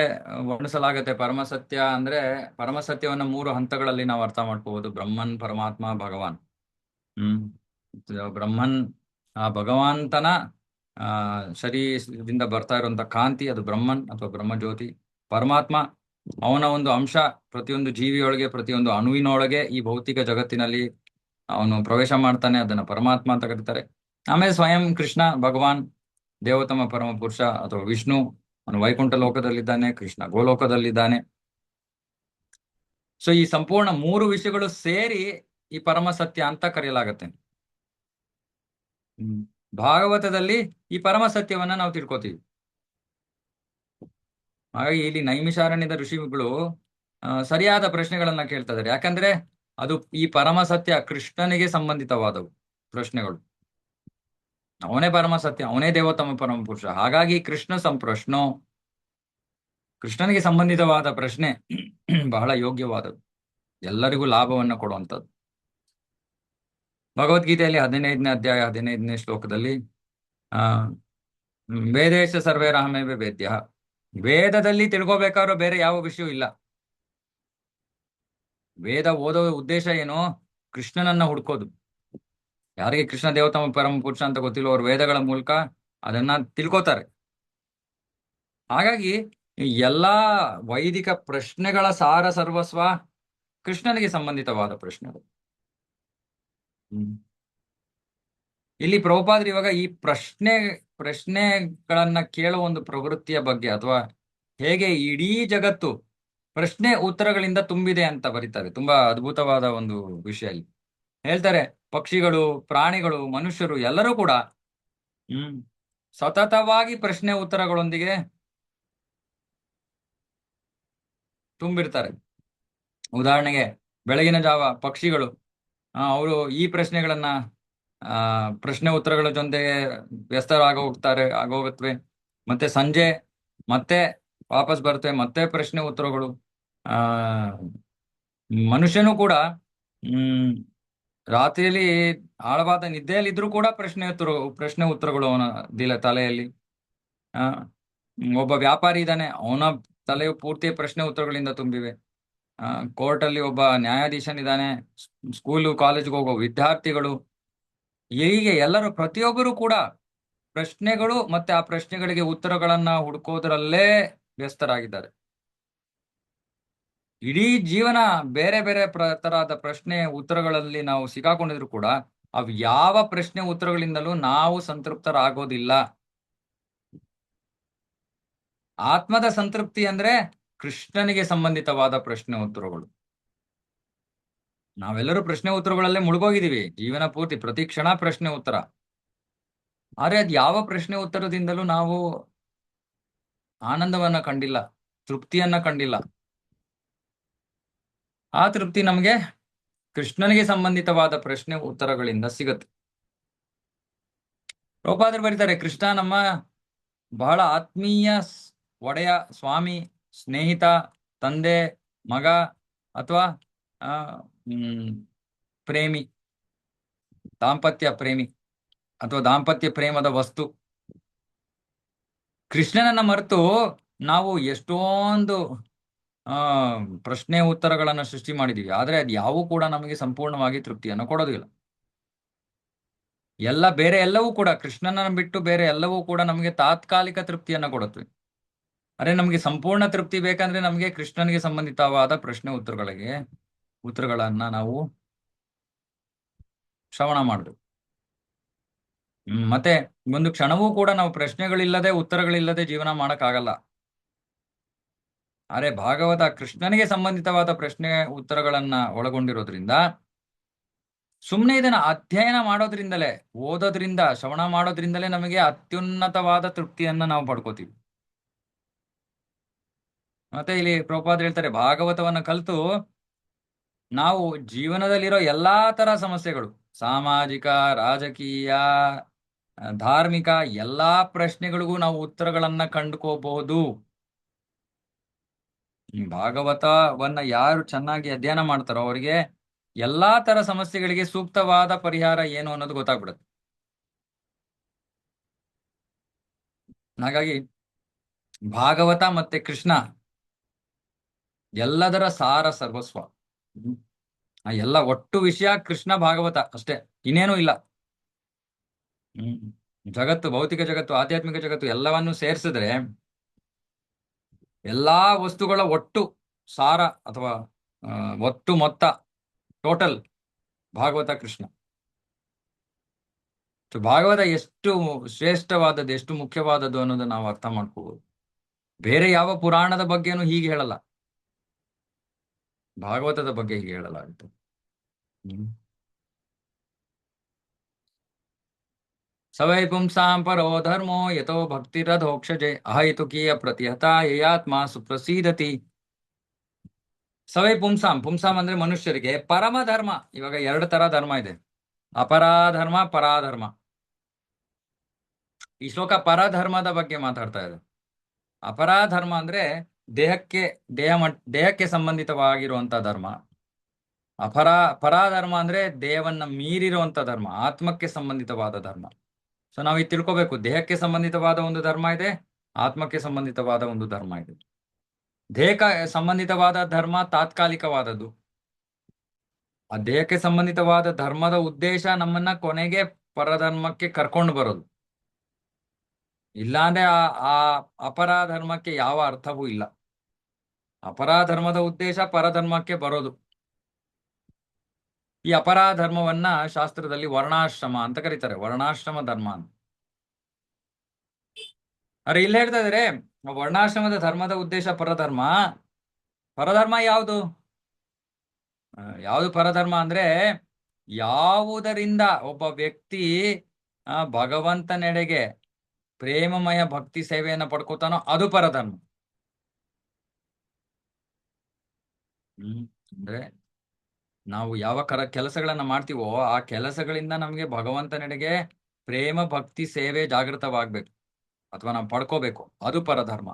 ವರ್ಣಿಸಲಾಗತ್ತೆ. ಪರಮಸತ್ಯ ಅಂದ್ರೆ, ಪರಮಸತ್ಯವನ್ನ 3 ಹಂತಗಳಲ್ಲಿ ನಾವು ಅರ್ಥ ಮಾಡ್ಕೋಬಹುದು. ಬ್ರಹ್ಮನ್, ಪರಮಾತ್ಮ, ಭಗವಾನ್. ಬ್ರಹ್ಮನ್ ಆ ಭಗವಂತನ ಶರೀರದಿಂದ ಬರ್ತಾ ಇರುವಂತ ಕಾಂತಿ, ಅದು ಬ್ರಹ್ಮನ್ ಅಥವಾ ಬ್ರಹ್ಮಜ್ಯೋತಿ. ಪರಮಾತ್ಮ ಅವನ ಒಂದು ಅಂಶ ಪ್ರತಿಯೊಂದು ಜೀವಿಯೊಳಗೆ, ಪ್ರತಿಯೊಂದು ಅಣುವಿನೊಳಗೆ ಈ ಭೌತಿಕ ಜಗತ್ತಿನಲ್ಲಿ ಅವನು ಪ್ರವೇಶ ಮಾಡ್ತಾನೆ, ಅದನ್ನ ಪರಮಾತ್ಮ ಅಂತ ಕರೀತಾರೆ. ಆಮೇಲೆ ಸ್ವಯಂ ಕೃಷ್ಣ ಭಗವಾನ್, ದೇವೋತ್ತಮ ಪರಮ ಪುರುಷ ಅಥವಾ ವಿಷ್ಣು, ಅವನು ವೈಕುಂಠ ಲೋಕದಲ್ಲಿದ್ದಾನೆ, ಕೃಷ್ಣ ಗೋಲೋಕದಲ್ಲಿದ್ದಾನೆ. ಸೊ ಈ ಸಂಪೂರ್ಣ 3 ವಿಷಯಗಳು ಸೇರಿ ಈ ಪರಮ ಸತ್ಯ ಅಂತ ಕರೆಯಲಾಗತ್ತೆ. ಭಾಗವತದಲ್ಲಿ ಈ ಪರಮ ಸತ್ಯವನ್ನ ನಾವು ತಿಳ್ಕೊತೀವಿ. ಹಾಗಾಗಿ ಇಲ್ಲಿ ನೈಮಿಷಾರಣ್ಯದ ಋಷಿಗಳು ಸರಿಯಾದ ಪ್ರಶ್ನೆಗಳನ್ನ ಕೇಳ್ತಾ ಇದ್ದಾರೆ. ಯಾಕಂದ್ರೆ ಅದು ಈ ಪರಮ ಸತ್ಯ ಕೃಷ್ಣನಿಗೆ ಸಂಬಂಧಿತವಾದವು ಪ್ರಶ್ನೆಗಳು. ಅವನೇ ಪರಮ ಸತ್ಯ, ಅವನೇ ದೇವೋತ್ತಮ ಪರಮ ಪುರುಷ. ಹಾಗಾಗಿ ಕೃಷ್ಣ ಸಂಪ್ರಶ್ನೋ, ಕೃಷ್ಣನಿಗೆ ಸಂಬಂಧಿತವಾದ ಪ್ರಶ್ನೆ ಬಹಳ ಯೋಗ್ಯವಾದದ್ದು, ಎಲ್ಲರಿಗೂ ಲಾಭವನ್ನ ಕೊಡುವಂಥದ್ದು. ಭಗವದ್ಗೀತೆಯಲ್ಲಿ 15ನೇ ಅಧ್ಯಾಯ 15ನೇ ಶ್ಲೋಕದಲ್ಲಿ ಆ ವೇದೇಶ ಸರ್ವೇ ರಾಮೇವ ವೇದ್ಯ. ವೇದದಲ್ಲಿ ತಿಳ್ಕೋಬೇಕಾದ್ರೂ ಬೇರೆ ಯಾವ ವಿಷಯ ಇಲ್ಲ. ವೇದ ಓದೋ ಉದ್ದೇಶ ಏನು? ಕೃಷ್ಣನನ್ನ ಹುಡ್ಕೋದು. ಯಾರಿಗೆ ಕೃಷ್ಣ ದೇವತಮ ಪರಮ ಪುರುಷ ಅಂತ ಗೊತ್ತಿಲ್ಲ, ಅವ್ರು ವೇದಗಳ ಮೂಲಕ ಅದನ್ನ ತಿಳ್ಕೋತಾರೆ. ಹಾಗಾಗಿ ಈ ಎಲ್ಲಾ ವೈದಿಕ ಪ್ರಶ್ನೆಗಳ ಸಾರ ಸರ್ವಸ್ವ ಕೃಷ್ಣನಿಗೆ ಸಂಬಂಧಿತವಾದ ಪ್ರಶ್ನೆಗಳು. ಇಲ್ಲಿ ಪ್ರಭುಪಾದರು ಇವಾಗ ಈ ಪ್ರಶ್ನೆಗಳನ್ನ ಕೇಳುವ ಒಂದು ಪ್ರವೃತ್ತಿಯ ಬಗ್ಗೆ, ಅಥವಾ ಹೇಗೆ ಇಡೀ ಜಗತ್ತು ಪ್ರಶ್ನೆ ಉತ್ತರಗಳಿಂದ ತುಂಬಿದೆ ಅಂತ ಬರೀತಾರೆ. ತುಂಬಾ ಅದ್ಭುತವಾದ ಒಂದು ವಿಷಯ ಇಲ್ಲಿ ಹೇಳ್ತಾರೆ. ಪಕ್ಷಿಗಳು, ಪ್ರಾಣಿಗಳು, ಮನುಷ್ಯರು ಎಲ್ಲರೂ ಕೂಡ ಸತತವಾಗಿ ಪ್ರಶ್ನೆ ಉತ್ತರಗಳೊಂದಿಗೆ ತುಂಬಿರ್ತಾರೆ. ಉದಾಹರಣೆಗೆ ಬೆಳಗಿನ ಜಾವ ಪಕ್ಷಿಗಳು ಅವರು ಈ ಪ್ರಶ್ನೆಗಳನ್ನ ಪ್ರಶ್ನೆ ಉತ್ತರಗಳ ಜೊತೆಗೆ ಆಗೋಗುತ್ತವೆ. ಮತ್ತೆ ಸಂಜೆ ಮತ್ತೆ ವಾಪಸ್ ಬರ್ತವೆ, ಮತ್ತೆ ಪ್ರಶ್ನೆ ಉತ್ತರಗಳು. ಮನುಷ್ಯನು ಕೂಡ ರಾತ್ರಿಯಲ್ಲಿ ಆಳವಾದ ನಿದ್ದೆಯಲ್ಲಿ ಇದ್ರೂ ಕೂಡ ಪ್ರಶ್ನೆ ಉತ್ತರಗಳು ಅವನ ತಲೆಯಲ್ಲಿ. ಒಬ್ಬ ವ್ಯಾಪಾರಿ ಇದ್ದಾನೆ, ಅವನ ತಲೆಯು ಪೂರ್ತಿ ಪ್ರಶ್ನೆ ಉತ್ತರಗಳಿಂದ ತುಂಬಿವೆ. ಕೋರ್ಟಲ್ಲಿ ಒಬ್ಬ ನ್ಯಾಯಾಧೀಶನಿದ್ದಾನೆ, ಸ್ಕೂಲು ಕಾಲೇಜ್ಗೆ ಹೋಗೋ ವಿದ್ಯಾರ್ಥಿಗಳು, ಹೀಗೆ ಎಲ್ಲರೂ ಪ್ರತಿಯೊಬ್ಬರು ಕೂಡ ಪ್ರಶ್ನೆಗಳು ಮತ್ತೆ ಆ ಪ್ರಶ್ನೆಗಳಿಗೆ ಉತ್ತರಗಳನ್ನ ಹುಡುಕೋದ್ರಲ್ಲೇ ವ್ಯಸ್ತರಾಗಿದ್ದಾರೆ. ಇಡೀ ಜೀವನ ಬೇರೆ ಬೇರೆ ತರಹದ ಪ್ರಶ್ನೆ ಉತ್ತರಗಳಲ್ಲಿ ನಾವು ಸಿಕ್ಕಾಕೊಂಡಿದ್ರು ಕೂಡ ಅವ್ ಯಾವ ಪ್ರಶ್ನೆ ಉತ್ತರಗಳಿಂದಲೂ ನಾವು ಸಂತೃಪ್ತರಾಗೋದಿಲ್ಲ. ಆತ್ಮದ ಸಂತೃಪ್ತಿ ಅಂದ್ರೆ ಕೃಷ್ಣನಿಗೆ ಸಂಬಂಧಿತವಾದ ಪ್ರಶ್ನೆ ಉತ್ತರಗಳು. ನಾವೆಲ್ಲರೂ ಪ್ರಶ್ನೆ ಉತ್ತರಗಳಲ್ಲೇ ಮುಳುಗೋಗಿದ್ದೀವಿ ಜೀವನ ಪೂರ್ತಿ, ಪ್ರತಿ ಕ್ಷಣ ಪ್ರಶ್ನೆ ಉತ್ತರ. ಆದ್ರೆ ಅದ್ ಯಾವ ಪ್ರಶ್ನೆ ಉತ್ತರದಿಂದಲೂ ನಾವು ಆನಂದವನ್ನ ಕಂಡಿಲ್ಲ, ತೃಪ್ತಿಯನ್ನ ಕಂಡಿಲ್ಲ. ಆ ತೃಪ್ತಿ ನಮಗೆ ಕೃಷ್ಣನಿಗೆ ಸಂಬಂಧಿತವಾದ ಪ್ರಶ್ನೆ ಉತ್ತರಗಳಿಂದ ಸಿಗುತ್ತೆ. ಪ್ರಭುಪಾದರು ಬರೀತಾರೆ, ಕೃಷ್ಣ ನಮ್ಮ ಬಹಳ ಆತ್ಮೀಯ ಒಡೆಯ, ಸ್ವಾಮಿ, ಸ್ನೇಹಿತ, ತಂದೆ, ಮಗ ಅಥವಾ ಪ್ರೇಮಿ, ದಾಂಪತ್ಯ ಪ್ರೇಮಿ ಅಥವಾ ದಾಂಪತ್ಯ ಪ್ರೇಮದ ವಸ್ತು. ಕೃಷ್ಣನನ್ನ ಮರೆತು ನಾವು ಎಷ್ಟೊಂದು ಪ್ರಶ್ನೆ ಉತ್ತರಗಳನ್ನ ಸೃಷ್ಟಿ ಮಾಡಿದೀವಿ. ಆದ್ರೆ ಅದು ಯಾವೂ ಕೂಡ ನಮಗೆ ಸಂಪೂರ್ಣವಾಗಿ ತೃಪ್ತಿಯನ್ನು ಕೊಡೋದಿಲ್ಲ. ಬೇರೆ ಎಲ್ಲವೂ ಕೂಡ ಕೃಷ್ಣನನ್ನ ಬಿಟ್ಟು ಬೇರೆ ಎಲ್ಲವೂ ಕೂಡ ನಮಗೆ ತಾತ್ಕಾಲಿಕ ತೃಪ್ತಿಯನ್ನ ಕೊಡುತ್ತವೆ. ಅರೆ ನಮಗೆ ಸಂಪೂರ್ಣ ತೃಪ್ತಿ ಬೇಕಂದ್ರೆ ನಮಗೆ ಕೃಷ್ಣನಿಗೆ ಸಂಬಂಧಿತವಾದ ಪ್ರಶ್ನೆ ಉತ್ತರಗಳನ್ನ ನಾವು ಶ್ರವಣ ಮಾಡಬೇಕು. ಮತ್ತೆ ಒಂದು ಕ್ಷಣವೂ ಕೂಡ ನಾವು ಪ್ರಶ್ನೆಗಳಿಲ್ಲದೆ ಉತ್ತರಗಳಿಲ್ಲದೆ ಜೀವನ ಮಾಡಕ್ಕಾಗಲ್ಲ. ಅರೆ ಭಾಗವತ ಕೃಷ್ಣನಿಗೆ ಸಂಬಂಧಿತವಾದ ಪ್ರಶ್ನೆ ಉತ್ತರಗಳನ್ನ ಒಳಗೊಂಡಿರೋದ್ರಿಂದ ಸುಮ್ಮನೆ ಇದನ್ನ ಅಧ್ಯಯನ ಮಾಡೋದ್ರಿಂದಲೇ, ಓದೋದ್ರಿಂದ, ಶ್ರವಣ ಮಾಡೋದ್ರಿಂದಲೇ ನಮಗೆ ಅತ್ಯುನ್ನತವಾದ ತೃಪ್ತಿಯನ್ನ ನಾವು ಪಡ್ಕೋತೀವಿ. ಮತ್ತೆ ಇಲ್ಲಿ ಪ್ರಭುಪಾದರು ಹೇಳ್ತಾರೆ, ಭಾಗವತವನ್ನ ಕಲಿತು ನಾವು ಜೀವನದಲ್ಲಿರೋ ಎಲ್ಲಾ ತರ ಸಮಸ್ಯೆಗಳು, ಸಾಮಾಜಿಕ, ರಾಜಕೀಯ, ಧಾರ್ಮಿಕ ಎಲ್ಲಾ ಪ್ರಶ್ನೆಗಳಿಗೂ ನಾವು ಉತ್ತರಗಳನ್ನ ಕಂಡುಕೋಬಹುದು. ಭಾಗವತವನ್ನ ಯಾರು ಚೆನ್ನಾಗಿ ಅಧ್ಯಯನ ಮಾಡ್ತಾರೋ ಅವರಿಗೆ ಎಲ್ಲಾ ತರ ಸಮಸ್ಯೆಗಳಿಗೆ ಸೂಕ್ತವಾದ ಪರಿಹಾರ ಏನು ಅನ್ನೋದು ಗೊತ್ತಾಗ್ಬಿಡುತ್ತೆ. ಹಾಗಾಗಿ ಭಾಗವತ ಮತ್ತೆ ಕೃಷ್ಣ ಎಲ್ಲದರ ಸಾರ ಸರ್ವಸ್ವ. ಎಲ್ಲ ಒಟ್ಟು ವಿಷಯ ಕೃಷ್ಣ ಭಾಗವತ ಅಷ್ಟೇ, ಇನ್ನೇನೂ ಇಲ್ಲ. ಜಗತ್ತು, ಭೌತಿಕ ಜಗತ್ತು, ಆಧ್ಯಾತ್ಮಿಕ ಜಗತ್ತು ಎಲ್ಲವನ್ನು ಸೇರಿಸಿದ್ರೆ ಎಲ್ಲಾ ವಸ್ತುಗಳ ಒಟ್ಟು ಸಾರ ಅಥವಾ ಒಟ್ಟು ಮೊತ್ತ, ಟೋಟಲ್ ಭಾಗವತ ಕೃಷ್ಣ. ಭಾಗವತ ಎಷ್ಟು ಶ್ರೇಷ್ಠವಾದದ್ದು, ಎಷ್ಟು ಮುಖ್ಯವಾದದ್ದು ಅನ್ನೋದನ್ನ ನಾವು ಅರ್ಥ ಮಾಡ್ಕೋಬಹುದು. ಬೇರೆ ಯಾವ ಪುರಾಣದ ಬಗ್ಗೆನೂ ಹೀಗೆ ಹೇಳಲ್ಲ, ಭಾಗವತದ ಬಗ್ಗೆ ಹೀಗೆ ಹೇಳಲಾಗುತ್ತೆ. ಸವೈ ಪುಂಸಾಂ ಪರೋ ಧರ್ಮೋ ಯಥೋ ಭಕ್ತಿರಧೋಕ್ಷಜೆ ಅಹೈತುಕೀಯ ಪ್ರತಿಹತ ಯಯಾತ್ಮ ಸುಪ್ರಸೀದತಿ. ಸವೈ ಪುಂಸಾಂ ಅಂದ್ರೆ ಮನುಷ್ಯರಿಗೆ ಪರಮ ಧರ್ಮ. ಇವಾಗ 2 ತರ ಧರ್ಮ ಇದೆ, ಅಪರಾಧರ್ಮ, ಪರಾಧರ್ಮ. ಈ ಶ್ಲೋಕ ಪರಧರ್ಮದ ಬಗ್ಗೆ ಮಾತಾಡ್ತಾ ಇದೆ. ಅಪರಾಧರ್ಮ ಅಂದ್ರೆ ದೇಹಕ್ಕೆ ಸಂಬಂಧಿತವಾಗಿರುವಂತ ಧರ್ಮ. ಪರಾಧರ್ಮ ಅಂದ್ರೆ ದೇವನ್ನ ಮೀರಿರುವಂತ ಧರ್ಮ, ಆತ್ಮಕ್ಕೆ ಸಂಬಂಧಿತವಾದ ಧರ್ಮ. ಸೊ ನಾವು ಇದು ತಿಳ್ಕೋಬೇಕು, ದೇಹಕ್ಕೆ ಸಂಬಂಧಿತವಾದ ಒಂದು ಧರ್ಮ ಇದೆ, ಆತ್ಮಕ್ಕೆ ಸಂಬಂಧಿತವಾದ ಒಂದು ಧರ್ಮ ಇದೆ. ದೇಹಕ್ಕೆ ಸಂಬಂಧಿತವಾದ ಧರ್ಮ ತಾತ್ಕಾಲಿಕವಾದದ್ದು. ಆ ದೇಹಕ್ಕೆ ಸಂಬಂಧಿತವಾದ ಧರ್ಮದ ಉದ್ದೇಶ ನಮ್ಮನ್ನ ಕೊನೆಗೆ ಪರಧರ್ಮಕ್ಕೆ ಕರ್ಕೊಂಡು ಬರೋದು. ಇಲ್ಲಾಂದ್ರೆ ಆ ಅಪರಾಧರ್ಮಕ್ಕೆ ಯಾವ ಅರ್ಥವೂ ಇಲ್ಲ. ಅಪರಾಧರ್ಮದ ಉದ್ದೇಶ ಪರಧರ್ಮಕ್ಕೆ ಬರೋದು. ಈ ಅಪರಾಧರ್ಮವನ್ನ ಶಾಸ್ತ್ರದಲ್ಲಿ ವರ್ಣಾಶ್ರಮ ಅಂತ ಕರೀತಾರೆ, ವರ್ಣಾಶ್ರಮ ಧರ್ಮ ಅಂತ. ಅರೆ ಇಲ್ಲಿ ಹೇಳ್ತಾ ಇದಾರೆ, ವರ್ಣಾಶ್ರಮದ ಧರ್ಮದ ಉದ್ದೇಶ ಪರಧರ್ಮ. ಪರಧರ್ಮ ಯಾವುದು? ಯಾವುದು ಪರಧರ್ಮ ಅಂದ್ರೆ, ಯಾವುದರಿಂದ ಒಬ್ಬ ವ್ಯಕ್ತಿ ಭಗವಂತನೆಡೆಗೆ ಪ್ರೇಮಮಯ ಭಕ್ತಿ ಸೇವೆಯನ್ನು ಪಡ್ಕೋತಾನೋ ಅದು ಪರಧರ್ಮ. ಅಂದ್ರೆ ನಾವು ಯಾವ ಕೆಲಸಗಳನ್ನ ಮಾಡ್ತೀವೋ ಆ ಕೆಲಸಗಳಿಂದ ನಮಗೆ ಭಗವಂತನೆಡೆಗೆ ಪ್ರೇಮ ಭಕ್ತಿ ಸೇವೆ ಜಾಗೃತವಾಗ್ಬೇಕು ಅಥವಾ ನಾವು ಪಡ್ಕೋಬೇಕು, ಅದು ಪರಧರ್ಮ.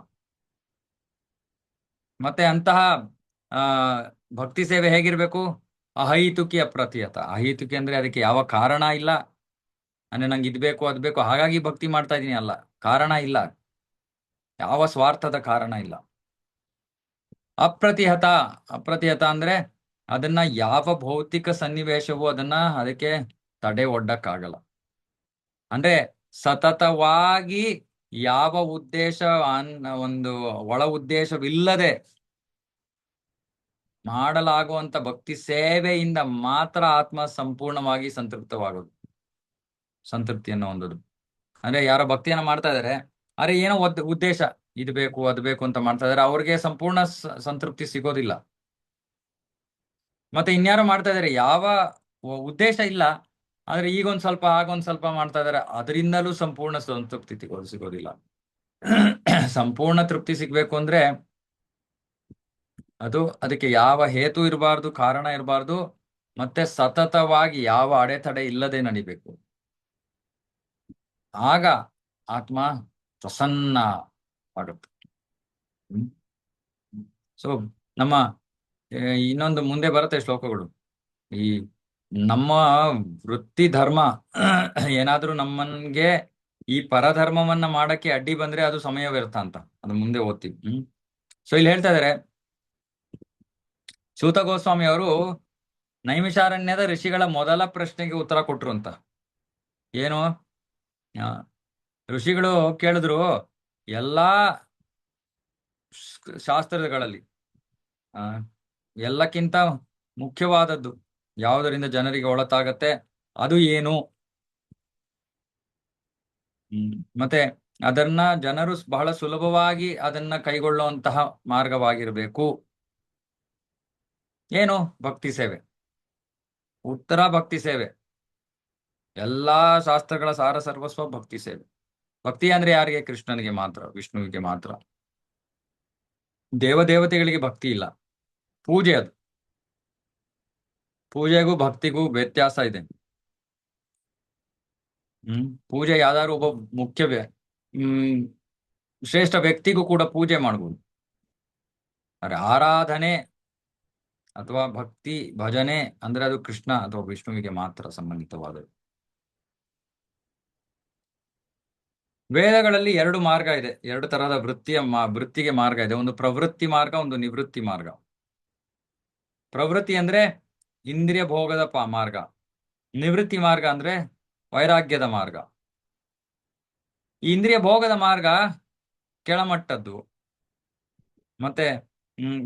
ಮತ್ತೆ ಅಂತಹ ಭಕ್ತಿ ಸೇವೆ ಹೇಗಿರ್ಬೇಕು? ಅಹೈತುಕಿ ಅಪ್ರತಿಹತ. ಅಹೈತುಕಿ ಅಂದ್ರೆ ಅದಕ್ಕೆ ಯಾವ ಕಾರಣ ಇಲ್ಲ, ಅಂದ್ರೆ ನಂಗೆ ಇದ್ ಬೇಕು ಅದ್ ಬೇಕು ಹಾಗಾಗಿ ಭಕ್ತಿ ಮಾಡ್ತಾ ಇದೀನಿ ಅಲ್ಲ, ಕಾರಣ ಇಲ್ಲ, ಯಾವ ಸ್ವಾರ್ಥದ ಕಾರಣ ಇಲ್ಲ. ಅಪ್ರತಿಹತ. ಅಪ್ರತಿಹತ ಅಂದ್ರೆ ಅದನ್ನ ಯಾವ ಭೌತಿಕ ಸನ್ನಿವೇಶವೂ ಅದಕ್ಕೆ ತಡೆ ಒಡ್ಡಕ್ಕಾಗಲ್ಲ. ಅಂದ್ರೆ ಸತತವಾಗಿ ಯಾವ ಉದ್ದೇಶ ಒಂದು ಒಳ ಉದ್ದೇಶವಿಲ್ಲದೆ ಮಾಡಲಾಗುವಂತ ಭಕ್ತಿ ಸೇವೆಯಿಂದ ಮಾತ್ರ ಆತ್ಮ ಸಂಪೂರ್ಣವಾಗಿ ಸಂತೃಪ್ತವಾಗೋದು, ಸಂತೃಪ್ತಿಯನ್ನು ಹೊಂದೋದು. ಅಂದ್ರೆ ಯಾರೋ ಭಕ್ತಿಯನ್ನ ಮಾಡ್ತಾ ಇದಾರೆ, ಅರೆ ಏನೋ ಉದ್ದೇಶ, ಇದು ಬೇಕು ಅದು ಬೇಕು ಅಂತ ಮಾಡ್ತಾ ಇದಾರೆ, ಅವ್ರಿಗೆ ಸಂಪೂರ್ಣ ಸಂತೃಪ್ತಿ ಸಿಗೋದಿಲ್ಲ. ಮತ್ತೆ ಇನ್ಯಾರೋ ಮಾಡ್ತಾ ಇದಾರೆ, ಯಾವ ಉದ್ದೇಶ ಇಲ್ಲ, ಆದ್ರೆ ಈಗೊಂದ್ ಸ್ವಲ್ಪ ಆಗೊಂದ್ ಸ್ವಲ್ಪ ಮಾಡ್ತಾ ಇದಾರೆ, ಅದರಿಂದಲೂ ಸಂಪೂರ್ಣ ಸಂತೃಪ್ತಿ ಸಿಗೋದಿಲ್ಲ. ಸಂಪೂರ್ಣ ತೃಪ್ತಿ ಸಿಗ್ಬೇಕು ಅಂದ್ರೆ ಅದಕ್ಕೆ ಯಾವ ಹೇತು ಇರಬಾರ್ದು, ಕಾರಣ ಇರಬಾರ್ದು, ಮತ್ತೆ ಸತತವಾಗಿ ಯಾವ ಅಡೆತಡೆ ಇಲ್ಲದೆ ನಡಿಬೇಕು. ಆಗ ಆತ್ಮ ಪ್ರಸನ್ನ ಆಗುತ್ತೆ. ಸೊ ನಮ್ಮ ಇನ್ನೊಂದು ಮುಂದೆ ಬರುತ್ತೆ ಶ್ಲೋಕಗಳು. ಈ ನಮ್ಮ ವೃತ್ತಿ ಧರ್ಮ ಏನಾದ್ರೂ ನಮ್ಮನ್ಗೆ ಈ ಪರಧರ್ಮವನ್ನ ಮಾಡಕ್ಕೆ ಅಡ್ಡಿ ಬಂದ್ರೆ ಅದು ಸಮಯ ವ್ಯರ್ಥ ಅಂತ, ಅದು ಮುಂದೆ ಓದ್ತೀವಿ. ಸೊ ಇಲ್ಲಿ ಹೇಳ್ತಾ ಇದಾರೆ, ಸೂತ ಗೋಸ್ವಾಮಿ ಅವರು ನೈಮಿಷಾರಣ್ಯದ ಋಷಿಗಳ ಮೊದಲ ಪ್ರಶ್ನೆಗೆ ಉತ್ತರ ಕೊಟ್ರು ಅಂತ. ಏನು? ಋಷಿಗಳು ಕೇಳಿದ್ರು, ಎಲ್ಲಾ ಶಾಸ್ತ್ರಗಳಲ್ಲಿ ಎಲ್ಲಕ್ಕಿಂತ ಮುಖ್ಯವಾದದ್ದು ಯಾವುದರಿಂದ ಜನರಿಗೆ ಒಳತಾಗತ್ತೆ, ಅದು ಏನು? ಮತ್ತೆ ಅದನ್ನ ಜನರು ಬಹಳ ಸುಲಭವಾಗಿ ಅದನ್ನ ಕೈಗೊಳ್ಳುವಂತಹ ಮಾರ್ಗವಾಗಿರ್ಬೇಕು. ಏನು? ಭಕ್ತಿ ಸೇವೆ. ಉತ್ತರ ಭಕ್ತಿ ಸೇವೆ. ಎಲ್ಲಾ ಶಾಸ್ತ್ರಗಳ ಸಾರ ಸರ್ವಸ್ವ ಭಕ್ತಿ ಸೇವೆ. ಭಕ್ತಿ ಅಂದ್ರೆ ಯಾರಿಗೆ? ಕೃಷ್ಣನಿಗೆ ಮಾತ್ರ, ವಿಷ್ಣುವಿಗೆ ಮಾತ್ರ. ದೇವತೆಗಳಿಗೆ ಭಕ್ತಿ ಇಲ್ಲ, ಪೂಜೆ ಅದು. ಪೂಜೆಗೂ ಭಕ್ತಿಗೂ ವ್ಯತ್ಯಾಸ ಇದೆ. ಪೂಜೆ ಯಾವ್ದಾದ್ರು ಒಬ್ಬ ಮುಖ್ಯ ಶ್ರೇಷ್ಠ ವ್ಯಕ್ತಿಗೂ ಕೂಡ ಪೂಜೆ ಮಾಡ್ಬೋದು. ಅರೆ ಆರಾಧನೆ ಅಥವಾ ಭಕ್ತಿ ಭಜನೆ ಅಂದ್ರೆ ಅದು ಕೃಷ್ಣ ಅಥವಾ ವಿಷ್ಣುವಿಗೆ ಮಾತ್ರ ಸಂಬಂಧಿತವಾದದ್ದು. ವೇದಗಳಲ್ಲಿ ಎರಡು ಮಾರ್ಗ ಇದೆ, ಎರಡು ತರಹದ ವೃತ್ತಿಗೆ ಮಾರ್ಗ ಇದೆ. ಒಂದು ಪ್ರವೃತ್ತಿ ಮಾರ್ಗ, ಒಂದು ನಿವೃತ್ತಿ ಮಾರ್ಗ. ಪ್ರವೃತ್ತಿ ಅಂದ್ರೆ ಇಂದ್ರಿಯ ಭೋಗದ ಮಾರ್ಗ. ನಿವೃತ್ತಿ ಮಾರ್ಗ ಅಂದ್ರೆ ವೈರಾಗ್ಯದ ಮಾರ್ಗ. ಈ ಇಂದ್ರಿಯ ಭೋಗದ ಮಾರ್ಗ ಕೆಳಮಟ್ಟದ್ದು, ಮತ್ತೆ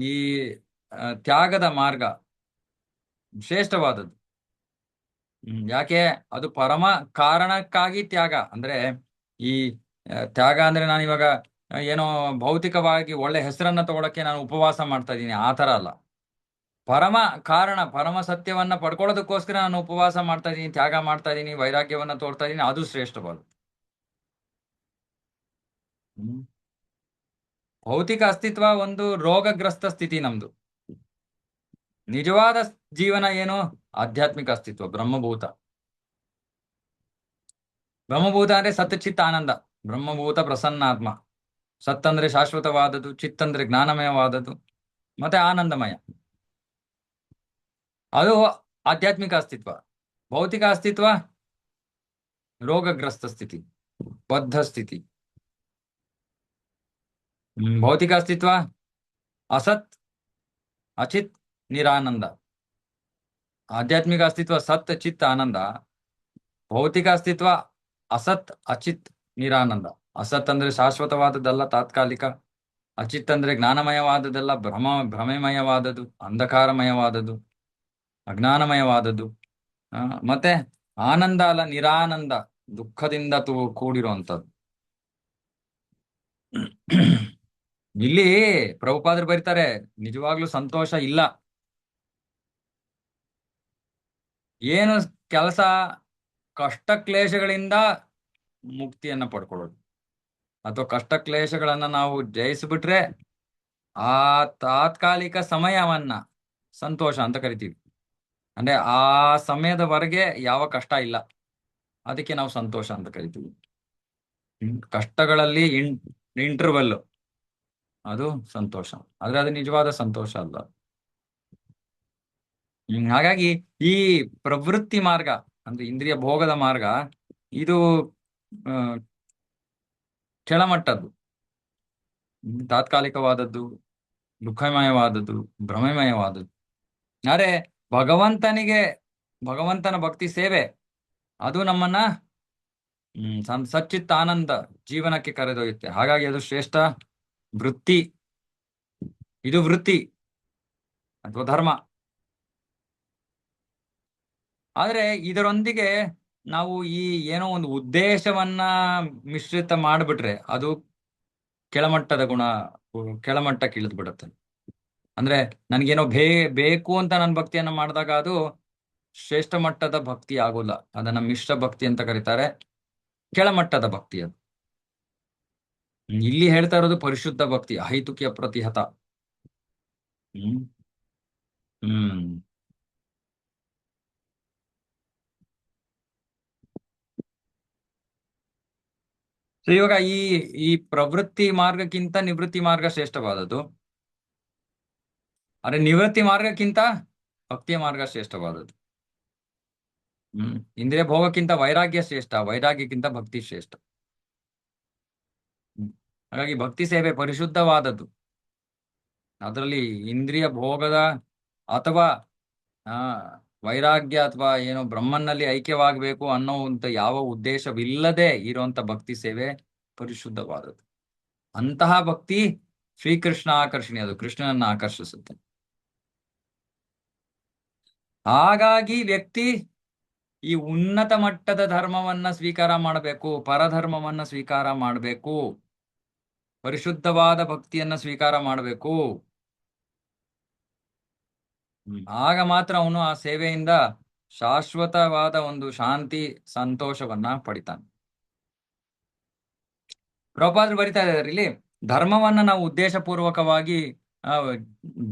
ಈ ತ್ಯಾಗದ ಮಾರ್ಗ ಶ್ರೇಷ್ಠವಾದದ್ದು. ಯಾಕೆ? ಅದು ಪರಮ ಕಾರಣಕ್ಕಾಗಿ ತ್ಯಾಗ. ಅಂದ್ರೆ ಈ ತ್ಯಾಗ ಅಂದ್ರೆ ನಾನು ಇವಾಗ ಏನೋ ಭೌತಿಕವಾಗಿ ಒಳ್ಳೆ ಹೆಸರನ್ನ ತಗೊಳಕ್ಕೆ ನಾನು ಉಪವಾಸ ಮಾಡ್ತಾ ಇದ್ದೀನಿ, ಆ ತರ ಅಲ್ಲ. ಪರಮ ಕಾರಣ, ಪರಮ ಸತ್ಯವನ್ನ ಪಡ್ಕೊಳ್ಳೋದಕ್ಕೋಸ್ಕರ ನಾನು ಉಪವಾಸ ಮಾಡ್ತಾ ಇದ್ದೀನಿ, ತ್ಯಾಗ ಮಾಡ್ತಾ ಇದ್ದೀನಿ, ವೈರಾಗ್ಯವನ್ನ ತೋರ್ತಾ ಇದ್ದೀನಿ, ಅದು ಶ್ರೇಷ್ಠವಾದ. ಭೌತಿಕ ಅಸ್ತಿತ್ವ ಒಂದು ರೋಗಗ್ರಸ್ತ ಸ್ಥಿತಿ ನಮ್ದು. ನಿಜವಾದ ಜೀವನ ಏನು? ಆಧ್ಯಾತ್ಮಿಕ ಅಸ್ತಿತ್ವ, ಬ್ರಹ್ಮಭೂತ. ಬ್ರಹ್ಮಭೂತ ಅಂದ್ರೆ ಸತ್ ಚಿತ್ತ ಆನಂದ, ಬ್ರಹ್ಮಭೂತ ಪ್ರಸನ್ನಾತ್ಮ. ಸತ್ ಅಂದ್ರೆ ಶಾಶ್ವತವಾದದ್ದು, ಚಿತ್ ಅಂದ್ರೆ ಜ್ಞಾನಮಯವಾದದ್ದು, ಮತ್ತೆ ಆನಂದಮಯ. ಅದು ಆಧ್ಯಾತ್ಮಿಕ ಅಸ್ತಿತ್ವ. ಭೌತಿಕ ಅಸ್ತಿತ್ವ ರೋಗಗ್ರಸ್ತ ಸ್ಥಿತಿ, ಬದ್ಧ ಸ್ಥಿತಿ. ಭೌತಿಕ ಅಸ್ತಿತ್ವ ಅಸತ್, ಅಚಿತ್, ನಿರಾನಂದ. ಆಧ್ಯಾತ್ಮಿಕ ಅಸ್ತಿತ್ವ ಸತ್, ಚಿತ್, ಆನಂದ. ಭೌತಿಕ ಅಸ್ತಿತ್ವ ಅಸತ್, ಅಚಿತ್, ನಿರಾನಂದ. ಅಸತ್ ಅಂದ್ರೆ ಶಾಶ್ವತವಾದದ್ದಲ್ಲ, ತಾತ್ಕಾಲಿಕ. ಅಚಿತ್ ಅಂದ್ರೆ ಜ್ಞಾನಮಯವಾದದ್ದಲ್ಲ, ಭ್ರಮೆಮಯವಾದದ್ದು, ಅಂಧಕಾರಮಯವಾದದ್ದು, ಅಜ್ಞಾನಮಯವಾದದ್ದು. ಮತ್ತೆ ಆನಂದ ಅಲ್ಲ, ನಿರಾನಂದ, ದುಃಖದಿಂದ ಕೂಡಿರುವಂಥದ್ದು. ಇಲ್ಲಿ ಪ್ರಭುಪಾದರು ಬರೀತಾರೆ, ನಿಜವಾಗ್ಲೂ ಸಂತೋಷ ಇಲ್ಲ. ಏನು ಕೆಲಸ? ಕಷ್ಟ ಕ್ಲೇಶಗಳಿಂದ ಮುಕ್ತಿಯನ್ನ ಪಡ್ಕೊಳ್ಳೋದು, ಅಥವಾ ಕಷ್ಟ ಕ್ಲೇಶಗಳನ್ನ ನಾವು ಜಯಿಸ್ಬಿಟ್ರೆ ಆ ತಾತ್ಕಾಲಿಕ ಸಮಯವನ್ನ ಸಂತೋಷ ಅಂತ ಕರಿತೀವಿ. ಅಂದ್ರೆ ಆ ಸಮಯದವರೆಗೆ ಯಾವ ಕಷ್ಟ ಇಲ್ಲ, ಅದಕ್ಕೆ ನಾವು ಸಂತೋಷ ಅಂತ ಕರಿತೀವಿ. ಕಷ್ಟಗಳಲ್ಲಿ ಇಂಟರ್ವಲ್, ಅದು ಸಂತೋಷ. ಆದ್ರೆ ಅದು ನಿಜವಾದ ಸಂತೋಷ ಅಲ್ಲ. ಹಾಗಾಗಿ ಈ ಪ್ರವೃತ್ತಿ ಮಾರ್ಗ ಅಂದ್ರೆ ಇಂದ್ರಿಯ ಭೋಗದ ಮಾರ್ಗ, ಇದು ಆ, ಕೆಳಮಟ್ಟದ್ದು, ತಾತ್ಕಾಲಿಕವಾದದ್ದು, ದುಃಖಮಯವಾದದ್ದು, ಭ್ರಮೆಮಯವಾದದ್ದು. ಆದರೆ ಭಗವಂತನ ಭಕ್ತಿ ಸೇವೆ, ಅದು ನಮ್ಮನ್ನ ಸಚ್ಚಿತ್ ಆನಂದ ಜೀವನಕ್ಕೆ ಕರೆದೊಯ್ಯುತ್ತೆ. ಹಾಗಾಗಿ ಅದು ಶ್ರೇಷ್ಠ ವೃತ್ತಿ. ಇದು ವೃತ್ತಿ ಅಥವಾ ಧರ್ಮ. ಆದ್ರೆ ಇದರೊಂದಿಗೆ ನಾವು ಈ ಏನೋ ಒಂದು ಉದ್ದೇಶವನ್ನ ಮಿಶ್ರಿತ ಮಾಡಿಬಿಟ್ರೆ ಅದು ಕೆಳಮಟ್ಟದ ಗುಣ, ಕೆಳಮಟ್ಟಕ್ಕೆ ಇಳಿದು ಬಿಡುತ್ತೆ. ಅಂದ್ರೆ ನನಗೇನೋ ಬೇಕು ಅಂತ ನನ್ನ ಭಕ್ತಿಯನ್ನ ಮಾಡಿದಾಗ ಅದು ಶ್ರೇಷ್ಠ ಮಟ್ಟದ ಭಕ್ತಿ ಆಗೋಲ್ಲ. ಅದನ್ನ ಮಿಶ್ರ ಭಕ್ತಿ ಅಂತ ಕರೀತಾರೆ, ಕೆಳಮಟ್ಟದ ಭಕ್ತಿ ಅದು. ಇಲ್ಲಿ ಹೇಳ್ತಾ ಇರೋದು ಪರಿಶುದ್ಧ ಭಕ್ತಿ, ಅಹೈತುಕ್ಯ ಪ್ರತಿಹತ. ಹ್ಮ್ ಹ್ಮ್ ಸೊ ಇವಾಗ ಈ ಈ ಪ್ರವೃತ್ತಿ ಮಾರ್ಗಕ್ಕಿಂತ ನಿವೃತ್ತಿ ಮಾರ್ಗ ಶ್ರೇಷ್ಠವಾದದ್ದು. ಆದ್ರೆ ನಿವೃತ್ತಿ ಮಾರ್ಗಕ್ಕಿಂತ ಭಕ್ತಿಯ ಮಾರ್ಗ ಶ್ರೇಷ್ಠವಾದದ್ದು. ಇಂದ್ರಿಯ ಭೋಗಕ್ಕಿಂತ ವೈರಾಗ್ಯ ಶ್ರೇಷ್ಠ, ವೈರಾಗ್ಯಕ್ಕಿಂತ ಭಕ್ತಿ ಶ್ರೇಷ್ಠ. ಹಾಗಾಗಿ ಭಕ್ತಿ ಸೇವೆ ಪರಿಶುದ್ಧವಾದದ್ದು. ಅದರಲ್ಲಿ ಇಂದ್ರಿಯ ಭೋಗದ ಅಥವಾ ಆ ವೈರಾಗ್ಯ ಅಥವಾ ಏನೋ ಬ್ರಹ್ಮನಲ್ಲಿ ಐಕ್ಯವಾಗಬೇಕು ಅನ್ನೋಂಥ ಯಾವ ಉದ್ದೇಶವಿಲ್ಲದೆ ಇರುವಂತ ಭಕ್ತಿ ಸೇವೆ ಪರಿಶುದ್ಧವಾದದ್ದು. ಅಂತಹ ಭಕ್ತಿ ಶ್ರೀಕೃಷ್ಣ ಆಕರ್ಷಣೆ, ಅದು ಕೃಷ್ಣನನ್ನ ಆಕರ್ಷಿಸುತ್ತೆ. ಹಾಗಾಗಿ ವ್ಯಕ್ತಿ ಈ ಉನ್ನತ ಮಟ್ಟದ ಧರ್ಮವನ್ನ ಸ್ವೀಕಾರ ಮಾಡಬೇಕು, ಪರಧರ್ಮವನ್ನ ಸ್ವೀಕಾರ ಮಾಡಬೇಕು, ಪರಿಶುದ್ಧವಾದ ಭಕ್ತಿಯನ್ನ ಸ್ವೀಕಾರ ಮಾಡಬೇಕು. ಆಗ ಮಾತ್ರ ಅವನು ಆ ಸೇವೆಯಿಂದ ಶಾಶ್ವತವಾದ ಒಂದು ಶಾಂತಿ, ಸಂತೋಷವನ್ನ ಪಡಿತಾನೆ. ಪ್ರಭುಪಾದರು ಬರಿತಾ ಇದ್ದಾರೆ ಇಲ್ಲಿ, ಧರ್ಮವನ್ನ ನಾವು ಉದ್ದೇಶಪೂರ್ವಕವಾಗಿ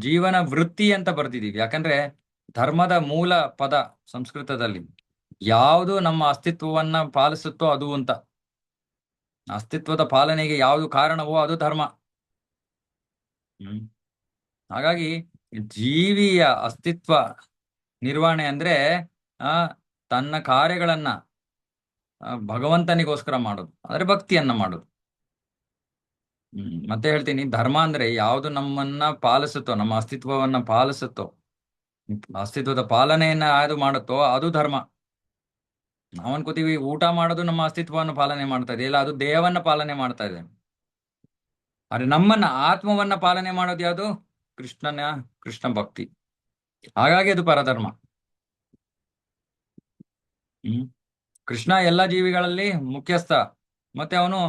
ಜೀವನ ವೃತ್ತಿ ಅಂತ ಬರ್ತಿದೀವಿ. ಯಾಕಂದ್ರೆ ಧರ್ಮದ ಮೂಲ ಪದ ಸಂಸ್ಕೃತದಲ್ಲಿ ಯಾವುದು ನಮ್ಮ ಅಸ್ತಿತ್ವವನ್ನ ಪಾಲಿಸುತ್ತೋ ಅದು ಅಂತ. ಅಸ್ತಿತ್ವದ ಪಾಲನೆಗೆ ಯಾವುದು ಕಾರಣವೋ ಅದು ಧರ್ಮ. ಹಾಗಾಗಿ ಜೀವಿಯ ಅಸ್ತಿತ್ವ ನಿರ್ವಹಣೆ ಅಂದ್ರೆ ತನ್ನ ಕಾರ್ಯಗಳನ್ನ ಭಗವಂತನಿಗೋಸ್ಕರ ಮಾಡೋದು, ಅಂದ್ರೆ ಭಕ್ತಿಯನ್ನ ಮಾಡೋದು. ಮತ್ತೆ ಹೇಳ್ತೀನಿ, ಧರ್ಮ ಅಂದ್ರೆ ಯಾವುದು ನಮ್ಮನ್ನ ಪಾಲಿಸುತ್ತೋ, ನಮ್ಮ ಅಸ್ತಿತ್ವವನ್ನ ಪಾಲಿಸುತ್ತೋ, ಅಸ್ತಿತ್ವದ ಪಾಲನೆಯನ್ನ ಯಾವುದು ಮಾಡುತ್ತೋ ಅದು ಧರ್ಮ. ನಾವು ಅನ್ಕೋತೀವಿ ಊಟ ಮಾಡೋದು ನಮ್ಮ ಅಸ್ತಿತ್ವವನ್ನು ಪಾಲನೆ ಮಾಡ್ತಾ ಇದೆ, ಇಲ್ಲ ಅದು ದೇಹವನ್ನ ಪಾಲನೆ ಮಾಡ್ತಾ ಇದೆ. ಆದ್ರೆ ನಮ್ಮನ್ನ, ಆತ್ಮವನ್ನ ಪಾಲನೆ ಮಾಡೋದು ಯಾವುದು? ಕೃಷ್ಣ ಭಕ್ತಿ. ಹಾಗಾಗಿ ಅದು ಪರಧರ್ಮ. ಕೃಷ್ಣ ಎಲ್ಲ ಜೀವಿಗಳಲ್ಲಿ ಮುಖ್ಯಸ್ಥ, ಮತ್ತೆ ಅವನು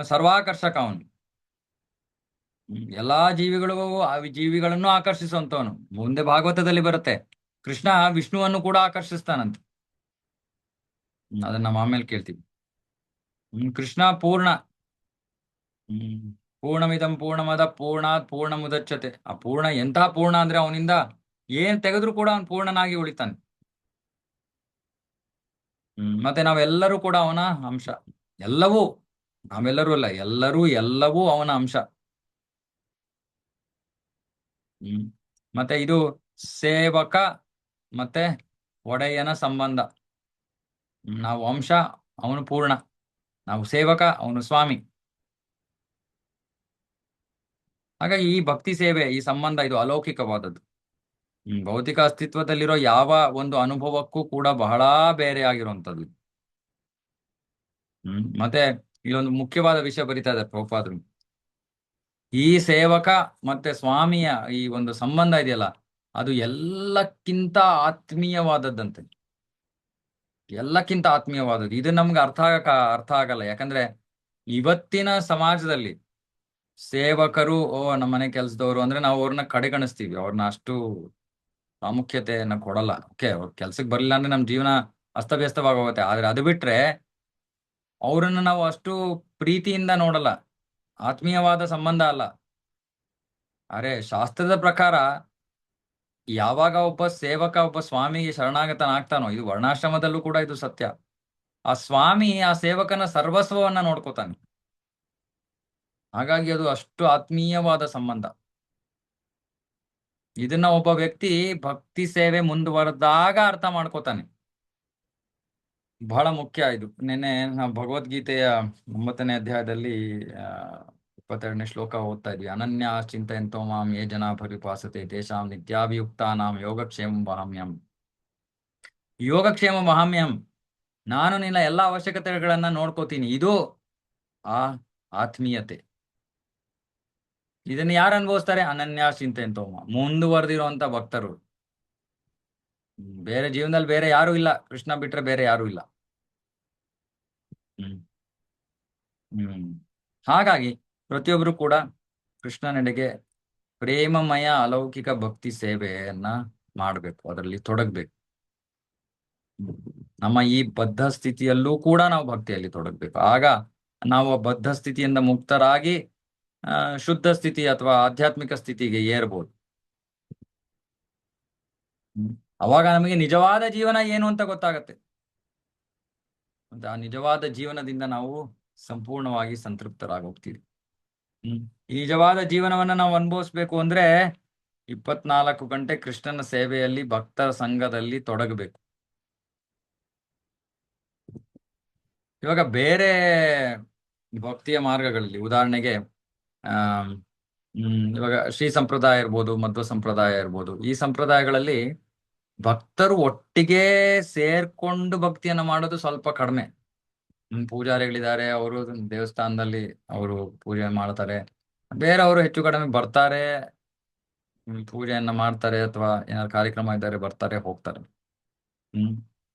ಸರ್ವಾಕರ್ಷಕ. ಅವನು ಎಲ್ಲಾ ಜೀವಿಗಳಿಗೂ ಆ ಜೀವಿಗಳನ್ನು ಆಕರ್ಷಿಸುವಂತವನು. ಮುಂದೆ ಭಾಗವತದಲ್ಲಿ ಬರುತ್ತೆ, ಕೃಷ್ಣ ವಿಷ್ಣುವನ್ನು ಕೂಡ ಆಕರ್ಷಿಸ್ತಾನಂತೆ. ಅದನ್ನ ನಮ್ಮ ಆಮೇಲೆ ಕೇಳ್ತೀವಿ. ಕೃಷ್ಣ ಪೂರ್ಣ. ಪೂರ್ಣಮಿದಂ ಪೂರ್ಣಮದ ಪೂರ್ಣಾತ್ ಪೂರ್ಣ ಮುದಚ್ಚತೆ. ಆ ಪೂರ್ಣ ಎಂತಹ ಪೂರ್ಣ ಅಂದ್ರೆ ಅವನಿಂದ ಏನ್ ತೆಗೆದ್ರು ಕೂಡ ಅವನು ಪೂರ್ಣನಾಗಿ ಉಳಿತಾನೆ. ಮತ್ತೆ ನಾವೆಲ್ಲರೂ ಕೂಡ ಅವನ ಅಂಶ. ಎಲ್ಲವೂ, ನಾವೆಲ್ಲರೂ ಅಲ್ಲ, ಎಲ್ಲವೂ ಅವನ ಅಂಶ. ಮತ್ತೆ ಇದು ಸೇವಕ ಮತ್ತೆ ಒಡೆಯನ ಸಂಬಂಧ. ನಾವು ವಂಶ, ಅವನು ಪೂರ್ಣ. ನಾವು ಸೇವಕ, ಅವನು ಸ್ವಾಮಿ. ಹಾಗಾಗಿ ಈ ಭಕ್ತಿ ಸೇವೆ, ಈ ಸಂಬಂಧ ಇದು ಅಲೌಕಿಕವಾದದ್ದು. ಭೌತಿಕ ಅಸ್ತಿತ್ವದಲ್ಲಿರೋ ಯಾವ ಒಂದು ಅನುಭವಕ್ಕೂ ಕೂಡ ಬಹಳ ಬೇರೆ ಆಗಿರುವಂಥದ್ದು. ಮತ್ತೆ ಇಲ್ಲೊಂದು ಮುಖ್ಯವಾದ ವಿಷಯ ಬರೀತಾ ಇದ್ದಾರೆ ಪ್ರಭುಪಾದರು. ಈ ಸೇವಕ ಮತ್ತೆ ಸ್ವಾಮಿಯ ಈ ಒಂದು ಸಂಬಂಧ ಇದೆಯಲ್ಲ, ಅದು ಎಲ್ಲಕ್ಕಿಂತ ಆತ್ಮೀಯವಾದದ್ದಂತೆ. ಎಲ್ಲಕ್ಕಿಂತ ಆತ್ಮೀಯವಾದದ್ದು. ಇದು ನಮ್ಗೆ ಅರ್ಥ ಆಗಲ್ಲ. ಯಾಕಂದ್ರೆ ಇವತ್ತಿನ ಸಮಾಜದಲ್ಲಿ ಸೇವಕರು, ನಮ್ಮ ಮನೆ ಕೆಲಸದವರು ಅಂದ್ರೆ ನಾವು ಅವ್ರನ್ನ ಕಡೆಗಣಿಸ್ತೀವಿ. ಅವ್ರನ್ನ ಅಷ್ಟು ಪ್ರಾಮುಖ್ಯತೆಯನ್ನ ಕೊಡಲ್ಲ. ಓಕೆ, ಅವ್ರ ಕೆಲ್ಸಕ್ಕೆ ಬರ್ಲಿಲ್ಲ ಅಂದ್ರೆ ನಮ್ ಜೀವನ ಅಸ್ತವ್ಯಸ್ತವಾಗೋಗುತ್ತೆ. ಆದ್ರೆ ಅದು ಬಿಟ್ರೆ ಅವರನ್ನು ನಾವು ಅಷ್ಟು ಪ್ರೀತಿಯಿಂದ ನೋಡಲ್ಲ. ಆತ್ಮೀಯವಾದ ಸಂಬಂಧ ಅಲ್ಲ. ಅರೆ, ಶಾಸ್ತ್ರದ ಪ್ರಕಾರ ಯಾವಾಗ ಒಬ್ಬ ಸೇವಕ ಒಬ್ಬ ಸ್ವಾಮಿಗೆ ಶರಣಾಗತನಾಗ್ತಾನೋ, ಇದು ವರ್ಣಾಶ್ರಮದಲ್ಲೂ ಕೂಡ ಇದು ಸತ್ಯ, ಆ ಸ್ವಾಮಿ ಆ ಸೇವಕನ ಸರ್ವಸ್ವವನ್ನ ನೋಡ್ಕೋತಾನೆ. ಹಾಗಾಗಿ ಅದು ಅಷ್ಟು ಆತ್ಮೀಯವಾದ ಸಂಬಂಧ. ಇದನ್ನ ಒಬ್ಬ ವ್ಯಕ್ತಿ ಭಕ್ತಿ ಸೇವೆ ಮುಂದುವರೆದಾಗ ಅರ್ಥ ಮಾಡ್ಕೋತಾನೆ. ಬಹಳ ಮುಖ್ಯ ಇದು. ನಿನ್ನೆ ನಾವು ಭಗವದ್ಗೀತೆಯ 9ನೇ ಅಧ್ಯಾಯದಲ್ಲಿ 22ನೇ ಶ್ಲೋಕ ಓದ್ತಾ ಇದ್ವಿ. ಅನನ್ಯ ಚಿಂತೆಯಂತೋ ಮಾಂ ಯೇ ಜನ ಪರಿಪಾಸತೆ ತೇಷಾಂ ನಿತ್ಯಾಭಿಯುಕ್ತಾನಾಂ ಯೋಗಕ್ಷೇಮ ಮಹಾಮ್ಯಂ. ಯೋಗಕ್ಷೇಮ ಮಹಾಮ್ಯಂ, ನಾನು ನಿನ್ನ ಎಲ್ಲಾ ಅವಶ್ಯಕತೆಗಳನ್ನ ನೋಡ್ಕೋತೀನಿ. ಇದು ಆ ಆತ್ಮೀಯತೆ. ಇದನ್ನ ಯಾರು ಅನುಭವಿಸ್ತಾರೆ? ಅನನ್ಯ ಚಿಂತೆಯಂತೋ ಮಾಂ, ಮುಂದುವರೆದಿರುವಂತ ಭಕ್ತರು. ಬೇರೆ ಜೀವನದಲ್ಲಿ ಬೇರೆ ಯಾರು ಇಲ್ಲ, ಕೃಷ್ಣ ಬಿಟ್ರೆ ಬೇರೆ ಯಾರು ಇಲ್ಲ. ಹ್ಮ್ ಹ್ಮ್ ಹಾಗಾಗಿ ಪ್ರತಿಯೊಬ್ರು ಕೂಡ ಕೃಷ್ಣನೆಡೆಗೆ ಪ್ರೇಮಮಯ ಅಲೌಕಿಕ ಭಕ್ತಿ ಸೇವೆಯನ್ನ ಮಾಡಬೇಕು, ಅದರಲ್ಲಿ ತೊಡಗ್ಬೇಕು. ನಮ್ಮ ಈ ಬದ್ಧ ಸ್ಥಿತಿಯಲ್ಲೂ ಕೂಡ ನಾವು ಭಕ್ತಿಯಲ್ಲಿ ತೊಡಗ್ಬೇಕು. ಆಗ ನಾವು ಆ ಬದ್ಧ ಸ್ಥಿತಿಯಿಂದ ಮುಕ್ತರಾಗಿ ಶುದ್ಧ ಸ್ಥಿತಿ ಅಥವಾ ಆಧ್ಯಾತ್ಮಿಕ ಸ್ಥಿತಿಗೆ ಏರ್ಬೋದು. ಅವಾಗ ನಮಗೆ ನಿಜವಾದ ಜೀವನ ಏನು ಅಂತ ಗೊತ್ತಾಗತ್ತೆ. ಮತ್ತೆ ಆ ನಿಜವಾದ ಜೀವನದಿಂದ ನಾವು ಸಂಪೂರ್ಣವಾಗಿ ಸಂತೃಪ್ತರಾಗೋಗ್ತೀವಿ. ಈ ನಿಜವಾದ ಜೀವನವನ್ನ ನಾವು ಅನುಭವಿಸ್ಬೇಕು ಅಂದ್ರೆ 24 ಗಂಟೆ ಕೃಷ್ಣನ ಸೇವೆಯಲ್ಲಿ, ಭಕ್ತರ ಸಂಘದಲ್ಲಿ ತೊಡಗಬೇಕು. ಇವಾಗ ಬೇರೆ ಭಕ್ತಿಯ ಮಾರ್ಗಗಳಲ್ಲಿ ಉದಾಹರಣೆಗೆ ಆ ಇವಾಗ ಶ್ರೀ ಸಂಪ್ರದಾಯ ಇರ್ಬೋದು, ಮಧ್ವ ಸಂಪ್ರದಾಯ ಇರ್ಬೋದು. ಈ ಸಂಪ್ರದಾಯಗಳಲ್ಲಿ ಭಕ್ತರು ಒಟ್ಟಿಗೆ ಸೇರ್ಕೊಂಡು ಭಕ್ತಿಯನ್ನ ಮಾಡೋದು ಸ್ವಲ್ಪ ಕಡಿಮೆ. ಪೂಜಾರಿಗಳಿದ್ದಾರೆ, ಅವರು ದೇವಸ್ಥಾನದಲ್ಲಿ ಅವರು ಪೂಜೆ ಮಾಡ್ತಾರೆ. ಬೇರೆಯವರು ಹೆಚ್ಚು ಕಡಿಮೆ ಬರ್ತಾರೆ, ಪೂಜೆಯನ್ನ ಮಾಡ್ತಾರೆ, ಅಥವಾ ಏನಾದ್ರು ಕಾರ್ಯಕ್ರಮ ಇದ್ದಾರೆ ಬರ್ತಾರೆ ಹೋಗ್ತಾರೆ.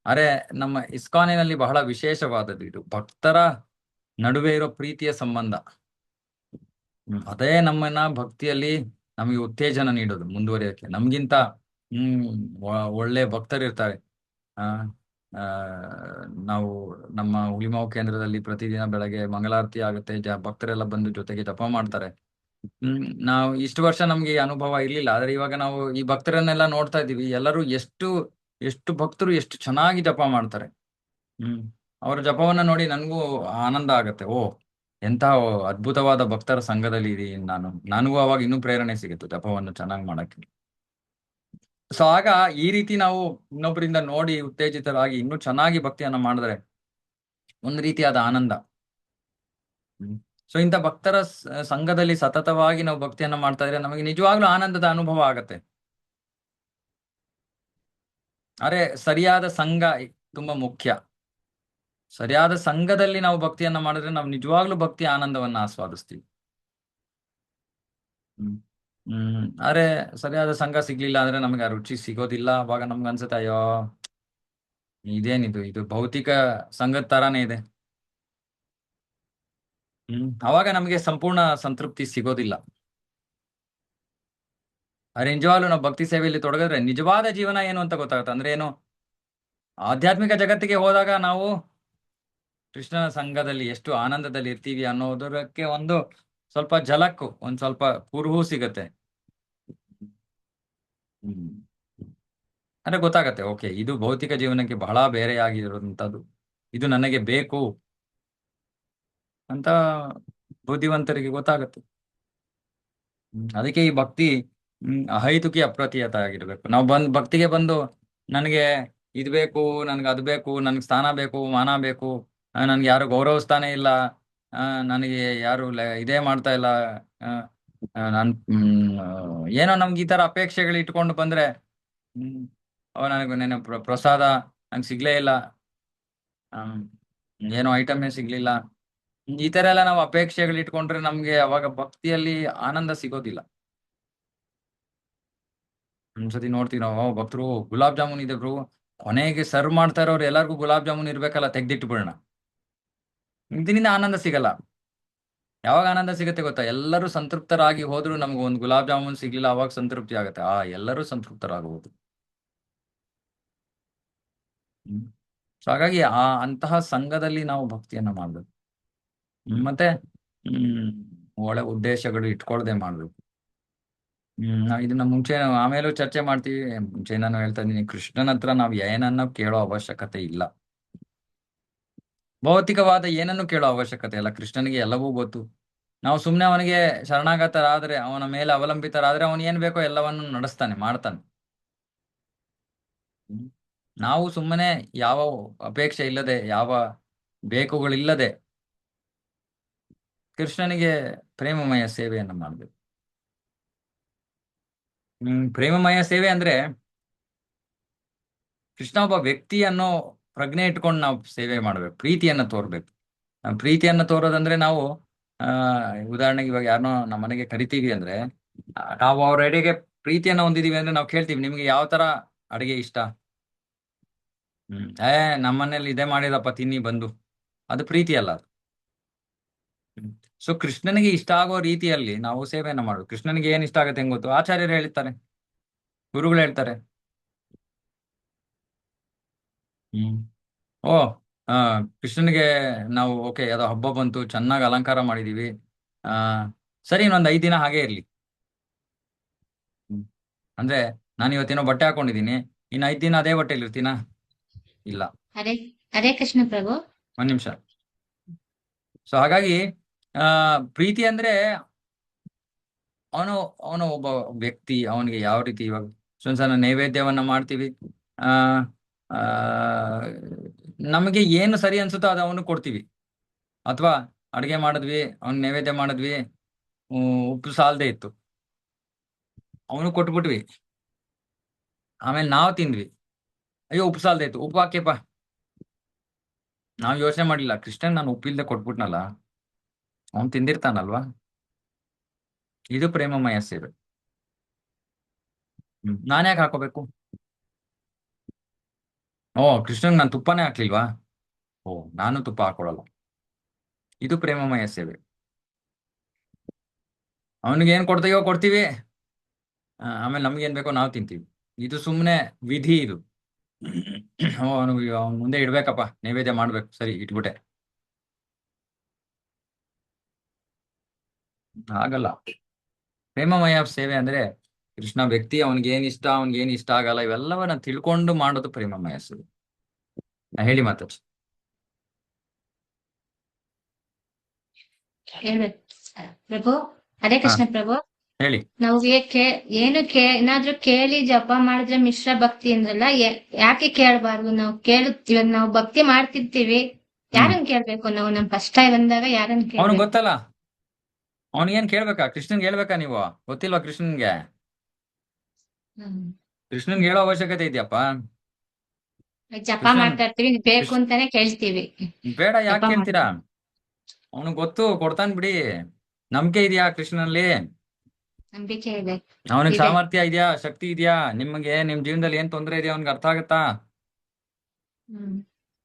ಅರೆ, ನಮ್ಮ ಇಸ್ಕಾನಿನಲ್ಲಿ ಬಹಳ ವಿಶೇಷವಾದದ್ದು ಇದು. ಭಕ್ತರ ನಡುವೆ ಇರೋ ಪ್ರೀತಿಯ ಸಂಬಂಧ, ಅದೇ ನಮ್ಮನ್ನ ಭಕ್ತಿಯಲ್ಲಿ ನಮಗೆ ಉತ್ತೇಜನ ನೀಡೋದು ಮುಂದುವರಿಯೋಕೆ. ನಮ್ಗಿಂತ ಒಳ್ಳೆ ಭಕ್ತರಿರ್ತಾರೆ. ನಾವು ನಮ್ಮ ಹುಳಿಮಾವು ಕೇಂದ್ರದಲ್ಲಿ ಪ್ರತಿದಿನ ಬೆಳಗ್ಗೆ ಮಂಗಳಾರತಿ ಆಗುತ್ತೆ. ಭಕ್ತರೆಲ್ಲ ಬಂದು ಜೊತೆಗೆ ಜಪ ಮಾಡ್ತಾರೆ. ನಾವು ಇಷ್ಟು ವರ್ಷ ನಮ್ಗೆ ಈ ಅನುಭವ ಇರ್ಲಿಲ್ಲ. ಆದ್ರೆ ಇವಾಗ ನಾವು ಈ ಭಕ್ತರನ್ನೆಲ್ಲ ನೋಡ್ತಾ ಇದೀವಿ. ಎಲ್ಲರೂ ಎಷ್ಟು ಭಕ್ತರು ಎಷ್ಟು ಚೆನ್ನಾಗಿ ಜಪ ಮಾಡ್ತಾರೆ. ಅವರ ಜಪವನ್ನ ನೋಡಿ ನನ್ಗೂ ಆನಂದ ಆಗತ್ತೆ. ಓ, ಎಂತ ಅದ್ಭುತವಾದ ಭಕ್ತರ ಸಂಘದಲ್ಲಿ ಇದೀನಿ ನನಗೂ ಅವಾಗ ಇನ್ನೂ ಪ್ರೇರಣೆ ಸಿಗುತ್ತೆ ಜಪವನ್ನು ಚೆನ್ನಾಗಿ ಮಾಡಕ್ಕೆ. ಸೊ ಆಗ ಈ ರೀತಿ ನಾವು ಇನ್ನೊಬ್ಬರಿಂದ ನೋಡಿ ಉತ್ತೇಜಿತರಾಗಿ ಇನ್ನೂ ಚೆನ್ನಾಗಿ ಭಕ್ತಿಯನ್ನ ಮಾಡಿದ್ರೆ ಒಂದು ರೀತಿಯಾದ ಆನಂದ. ಸೊ ಇಂಥ ಭಕ್ತರ ಸಂಘದಲ್ಲಿ ಸತತವಾಗಿ ನಾವು ಭಕ್ತಿಯನ್ನ ಮಾಡ್ತಾ ಇದ್ರೆ ನಮಗೆ ನಿಜವಾಗ್ಲೂ ಆನಂದದ ಅನುಭವ ಆಗತ್ತೆ. ಅರೆ, ಸರಿಯಾದ ಸಂಘ ತುಂಬಾ ಮುಖ್ಯ. ಸರಿಯಾದ ಸಂಘದಲ್ಲಿ ನಾವು ಭಕ್ತಿಯನ್ನ ಮಾಡಿದ್ರೆ ನಾವು ನಿಜವಾಗ್ಲೂ ಭಕ್ತಿ ಆನಂದವನ್ನ ಆಸ್ವಾದಿಸ್ತೀವಿ. ಅರೆ, ಸರಿಯಾದ ಸಂಘ ಸಿಗ್ಲಿಲ್ಲ ಅಂದ್ರೆ ನಮ್ಗೆ ಆ ರುಚಿ ಸಿಗೋದಿಲ್ಲ. ಅವಾಗ ನಮ್ಗೆ ಅನ್ಸುತ್ತೆ, ಅಯ್ಯೋ ಇದು ಭೌತಿಕ ಸಂಘದ ತರಾನೇ ಇದೆ. ಅವಾಗ ನಮಗೆ ಸಂಪೂರ್ಣ ಸಂತೃಪ್ತಿ ಸಿಗೋದಿಲ್ಲ. ಅರೆ, ನಿಜವಾಗ್ಲೂ ನಾವು ಭಕ್ತಿ ಸೇವೆಯಲ್ಲಿ ತೊಡಗಿದ್ರೆ ನಿಜವಾದ ಜೀವನ ಏನು ಅಂತ ಗೊತ್ತಾಗುತ್ತೆ. ಅಂದ್ರೆ ಏನು, ಆಧ್ಯಾತ್ಮಿಕ ಜಗತ್ತಿಗೆ ಹೋದಾಗ ನಾವು ಕೃಷ್ಣನ ಸಂಘದಲ್ಲಿ ಎಷ್ಟು ಆನಂದದಲ್ಲಿ ಇರ್ತೀವಿ ಅನ್ನೋದಕ್ಕೆ ಒಂದು ಸ್ವಲ್ಪ ಝಲಕ್ಕು, ಒಂದ್ ಸ್ವಲ್ಪ ಕುರುಹು ಸಿಗತ್ತೆ. ಅಂದ್ರೆ ಗೊತ್ತಾಗತ್ತೆ, ಓಕೆ, ಇದು ಭೌತಿಕ ಜೀವನಕ್ಕೆ ಬಹಳ ಬೇರೆಯಾಗಿರುವಂತದ್ದು, ಇದು ನನಗೆ ಬೇಕು ಅಂತ ಬುದ್ಧಿವಂತರಿಗೆ ಗೊತ್ತಾಗತ್ತೆ. ಅದಕ್ಕೆ ಈ ಭಕ್ತಿ ಅಹೈತುಕಿ ಅಪ್ರತಿಹತ ಆಗಿರ್ಬೇಕು. ನಾವು ಭಕ್ತಿಗೆ ಬಂದು ನನಗೆ ಇದು ಬೇಕು, ನನ್ಗೆ ಅದು ಬೇಕು, ನನ್ಗೆ ಸ್ಥಾನ ಬೇಕು, ಮಾನ ಬೇಕು, ನನ್ಗೆ ಯಾರು ಗೌರವಿಸ್ತಾನೆ ಇಲ್ಲ, ನನಗೆ ಯಾರು ಇದೇ ಮಾಡ್ತಾ ಇಲ್ಲ, ನನ್ ಏನೋ ನಮ್ಗೆ ಈ ತರ ಅಪೇಕ್ಷೆಗಳು ಇಟ್ಕೊಂಡು ಬಂದ್ರೆ, ಹ್ಮ್ ನನಗೆ ನೆನೆ ಪ್ರಸಾದ ನಂಗೆ ಸಿಗ್ಲೇ ಇಲ್ಲ, ಹ್ಮ್, ಏನೋ ಐಟಮೇ ಸಿಗ್ಲಿಲ್ಲ, ಈ ತರ ಎಲ್ಲ ನಾವು ಅಪೇಕ್ಷೆಗಳು ಇಟ್ಕೊಂಡ್ರೆ ನಮ್ಗೆ ಅವಾಗ ಭಕ್ತಿಯಲ್ಲಿ ಆನಂದ ಸಿಗೋದಿಲ್ಲ. ಒಂದ್ಸತಿ ನೋಡ್ತೀವಿ ನಾವು, ಭಕ್ತರು ಗುಲಾಬ್ ಜಾಮೂನ್ ಇದೆ ಬ್ರು, ಕೊನೆಗೆ ಸರ್ವ್ ಮಾಡ್ತಾ ಇರೋರು ಎಲ್ಲರಿಗೂ ಗುಲಾಬ್ ಜಾಮೂನ್ ಇರ್ಬೇಕಲ್ಲ, ತೆಗ್ದಿಟ್ಟು ಬಿಡೋಣ, ಇದರಿಂದ ಆನಂದ ಸಿಗಲ್ಲ. ಯಾವಾಗ ಆನಂದ ಸಿಗುತ್ತೆ ಗೊತ್ತಾ? ಎಲ್ಲರೂ ಸಂತೃಪ್ತರಾಗಿ ಹೋದ್ರು ನಮ್ಗೆ ಒಂದು ಗುಲಾಬ್ ಜಾಮೂನ್ ಸಿಗ್ಲಿಲ್ಲ, ಅವಾಗ ಸಂತೃಪ್ತಿ ಆಗುತ್ತೆ. ಎಲ್ಲರೂ ಸಂತೃಪ್ತರಾಗಬಹುದು. ಹ್ಮ್ ಸೊ ಹಾಗಾಗಿ ಅಂತಹ ಸಂಘದಲ್ಲಿ ನಾವು ಭಕ್ತಿಯನ್ನ ಮಾಡ್ಬೇಕು. ಮತ್ತೆ ಹ್ಮ್ ಒಳ್ಳೆ ಉದ್ದೇಶಗಳು ಇಟ್ಕೊಳ್ದೆ ಮಾಡ್ಬೇಕು. ನಾವು ಇದನ್ನ ಮುಂಚೆ ಆಮೇಲೂ ಚರ್ಚೆ ಮಾಡ್ತೀವಿ. ಮುಂಚೆ ನಾನು ಹೇಳ್ತಾ ಇದ್ದೀನಿ, ಕೃಷ್ಣನ ಹತ್ರ ನಾವ್ ಏನನ್ನ ಕೇಳೋ ಅವಶ್ಯಕತೆ ಇಲ್ಲ. ಭೌತಿಕವಾದ ಏನನ್ನು ಕೇಳೋ ಅವಶ್ಯಕತೆ ಇಲ್ಲ. ಕೃಷ್ಣನಿಗೆ ಎಲ್ಲವೂ ಗೊತ್ತು. ನಾವು ಸುಮ್ನೆ ಅವನಿಗೆ ಶರಣಾಗತರಾದ್ರೆ, ಅವನ ಮೇಲೆ ಅವಲಂಬಿತರಾದ್ರೆ, ಅವನು ಏನ್ ಬೇಕೋ ಎಲ್ಲವನ್ನು ನಡೆಸ್ತಾನೆ, ಮಾಡ್ತಾನೆ. ಹ್ಮ್. ನಾವು ಸುಮ್ಮನೆ ಯಾವ ಅಪೇಕ್ಷೆ ಇಲ್ಲದೆ, ಯಾವ ಬೇಕುಗಳಿಲ್ಲದೆ ಕೃಷ್ಣನಿಗೆ ಪ್ರೇಮಮಯ ಸೇವೆಯನ್ನು ಮಾಡ್ಬೇಕು. ಪ್ರೇಮಮಯ ಸೇವೆ ಅಂದ್ರೆ ಕೃಷ್ಣ ಒಬ್ಬ ವ್ಯಕ್ತಿ ಅನ್ನೋ ಪ್ರಜ್ಞೆ ಇಟ್ಕೊಂಡು ನಾವು ಸೇವೆ ಮಾಡ್ಬೇಕು, ಪ್ರೀತಿಯನ್ನ ತೋರ್ಬೇಕು. ಪ್ರೀತಿಯನ್ನ ತೋರೋದಂದ್ರೆ ನಾವು ಆ ಉದಾಹರಣೆಗೆ ಇವಾಗ ಯಾರನ್ನೋ ನಮ್ಮ ಮನೆಗೆ ಕರಿತೀವಿ ಅಂದ್ರೆ, ನಾವು ಅವ್ರ ಅಡಿಗೆ ಪ್ರೀತಿಯನ್ನ ಹೊಂದಿದೀವಿ ಅಂದ್ರೆ ನಾವು ಕೇಳ್ತೀವಿ, ನಿಮ್ಗೆ ಯಾವ ತರ ಅಡಿಗೆ ಇಷ್ಟ? ನಮ್ಮನೇಲಿ ಇದೇ ಮಾಡಿದಪ್ಪ, ತಿನ್ನಿ ಬಂದು. ಅದು ಪ್ರೀತಿ ಅಲ್ಲ ಅದು. ಸೊ ಕೃಷ್ಣನಿಗೆ ಇಷ್ಟ ಆಗೋ ರೀತಿಯಲ್ಲಿ ನಾವು ಸೇವೆಯನ್ನ ಮಾಡೋದು. ಕೃಷ್ಣನಿಗೆ ಏನ್ ಇಷ್ಟ ಆಗುತ್ತೆ ಹೆಂಗ್ ಗೊತ್ತು? ಆಚಾರ್ಯರು ಹೇಳ್ತಾರೆ, ಗುರುಗಳು ಹೇಳ್ತಾರೆ. ಹ್ಮ್ ಓ ಆ ಕೃಷ್ಣನಿಗೆ ನಾವು ಓಕೆ, ಯಾವುದೋ ಹಬ್ಬ ಬಂತು, ಚೆನ್ನಾಗಿ ಅಲಂಕಾರ ಮಾಡಿದೀವಿ, ಆ ಸರಿ, ಇನ್ನೊಂದ್ 5 ದಿನ ಹಾಗೆ ಇರ್ಲಿ. ಹ್ಮ್. ಅಂದ್ರೆ ನಾನು ಇವತ್ತೇನೋ ಬಟ್ಟೆ ಹಾಕೊಂಡಿದೀನಿ, ಇನ್ನು 5 ದಿನ ಅದೇ ಬಟ್ಟೆಲಿ ಇರ್ತೀನಾ? ಇಲ್ಲ. ಹರೇ ಹರೇ ಕೃಷ್ಣ ಪ್ರಭು. ಒಂದ್ ನಿಮಿಷ. ಸೊ ಹಾಗಾಗಿ ಆ ಪ್ರೀತಿ ಅಂದ್ರೆ ಅವನು ಅವನು ಒಬ್ಬ ವ್ಯಕ್ತಿ, ಅವನಿಗೆ ಯಾವ ರೀತಿ ಇವಾಗ ಸಣ್ಣ ನೈವೇದ್ಯವನ್ನ ಮಾಡ್ತೀವಿ, ಆ ಆ ನಮಗೆ ಏನು ಸರಿ ಅನ್ಸುತ್ತೋ ಅದು ಅವನು ಕೊಡ್ತೀವಿ. ಅಥವಾ ಅಡುಗೆ ಮಾಡಿದ್ವಿ, ಅವ್ನ್ ನೈವೇದ್ಯ ಮಾಡಿದ್ವಿ, ಉಪ್ಪು ಸಾಲದೆ ಇತ್ತು, ಅವನು ಕೊಟ್ಬಿಟ್ವಿ. ಆಮೇಲೆ ನಾವು ತಿಂದ್ವಿ, ಅಯ್ಯೋ ಉಪ್ಪು ಸಾಲದೆ ಇತ್ತು, ಉಪ್ಪು ಹಾಕ್ಯಪ್ಪ. ನಾವು ಯೋಚನೆ ಮಾಡಿಲ್ಲ, ಕೃಷ್ಣನ್ ನಾನು ಉಪ್ಪಿಲ್ದೆ ಕೊಟ್ಬಿಟ್ನಲ್ಲ, ಅವನ್ ತಿಂದಿರ್ತಾನಲ್ವಾ. ಇದು ಪ್ರೇಮಮಯ ಸೇವೆ. ನಾನ್ ಯಾಕೆ ಹಾಕೋಬೇಕು? ಓ, ಕೃಷ್ಣನ್ ನಾನು ತುಪ್ಪನೇ ಹಾಕ್ಲಿಲ್ವಾ? ಓ, ನಾನು ತುಪ್ಪ ಹಾಕೊಳಲ್ಲ. ಇದು ಪ್ರೇಮಮಯ ಸೇವೆ. ಅವನಿಗೆ ಏನ್ ಕೊಡ್ತೀವೋ ಕೊಡ್ತೀವಿ, ಆಮೇಲೆ ನಮ್ಗೆ ಏನ್ ಬೇಕೋ ನಾವು ತಿಂತೀವಿ. ಇದು ಸುಮ್ಮನೆ ವಿಧಿ ಇದು. ಅವನಿಗೆ ಅವ್ನ ಮುಂದೆ ಇಡ್ಬೇಕಪ್ಪ, ನೈವೇದ್ಯ ಮಾಡ್ಬೇಕು, ಸರಿ ಇಟ್ಬಿಟ್ಟೆ. ಆಗಲ್ಲ. ಪ್ರೇಮಮಯ ಸೇವೆ ಅಂದ್ರೆ ಕೃಷ್ಣ ವ್ಯಕ್ತಿ, ಅವನಿಗೆ ಏನ್ ಇಷ್ಟ, ಅವನಿಗೆ ಏನ್ ಇಷ್ಟ ಆಗಲ್ಲ, ಇವೆಲ್ಲವನ್ನ ತಿಳ್ಕೊಂಡು ಮಾಡೋದು ಪ್ರೇಮಮಯ ಸೇವೆ. ಹೇಳಿ ಮಾತಾಡ್ಸಿ. ಹೇಳ್ಬೇಕು ಪ್ರಭು. ಹರೇ ಕೃಷ್ಣ ಪ್ರಭು. ಹೇಳಿ. ನಾವು ಏನಾದ್ರೂ ಕೇಳಿ ಜಪ ಮಾಡಿದ್ರೆ ಮಿಶ್ರ ಭಕ್ತಿ ಅಂದ್ರಲ್ಲ, ಯಾಕೆ ಕೇಳಬಾರ್ದು? ನಾವು ಇವಾಗ ನಾವು ಭಕ್ತಿ ಮಾಡ್ತಿರ್ತೀವಿ, ಯಾರನ್ನ ಕೇಳ್ಬೇಕು? ನಾವು ನಮ್ ಕಷ್ಟ ಬಂದಾಗ ಯಾರನ್ನ ಅವನಿಗೆ ಕೇಳ್ಬೇಕು? ಗೊತ್ತಲ್ಲ, ಅವನಿಗೇನ್ ಕೇಳ್ಬೇಕಾ? ಕೃಷ್ಣನ್ಗೆ ಹೇಳ್ಬೇಕಾ? ನೀವು ಗೊತ್ತಿಲ್ವಾ ಕೃಷ್ಣನ್ಗೆ? ಕೃಷ್ಣನ್ಗೆ ಹೇಳೋ ಅವಶ್ಯಕತೆ ಇದೆಯಪ್ಪ? ಜಪ ಕೃಷ್ಣನ್ ಮಾಡ್ತಾ ಇರ್ತೀವಿ, ಬೇಕು ಅಂತಾನೆ ಕೇಳ್ತೀವಿ. ಬೇಡ, ಜಪ ಯಾಕೆ ಕೇಳ್ತೀರಾ? ಮಾಡ್ತೀವಿ. ಅವನಿಗೆ ಗೊತ್ತು, ಕೊಡ್ತಾನ್ ಬಿಡಿ. ನಂಬಿಕೆ ಇದೆಯಾ ಕೃಷ್ಣನಲ್ಲಿ? ನಂಬಿಕೆ ಇದೆ. ಅವನಿಗೆ ಇದೆ. ಸಾಮರ್ಥ್ಯ ಇದೆಯಾ, ಶಕ್ತಿ ಇದೆಯಾ? ನಿಮ್ಗೆ ನಿಮ್ ಜೀವನದಲ್ಲಿ ಏನ್ ತೊಂದರೆ ಇದೆಯಾ ಅವ್ನಿಗೆ ಅರ್ಥ ಆಗತ್ತಾ? ಹ್ಮ್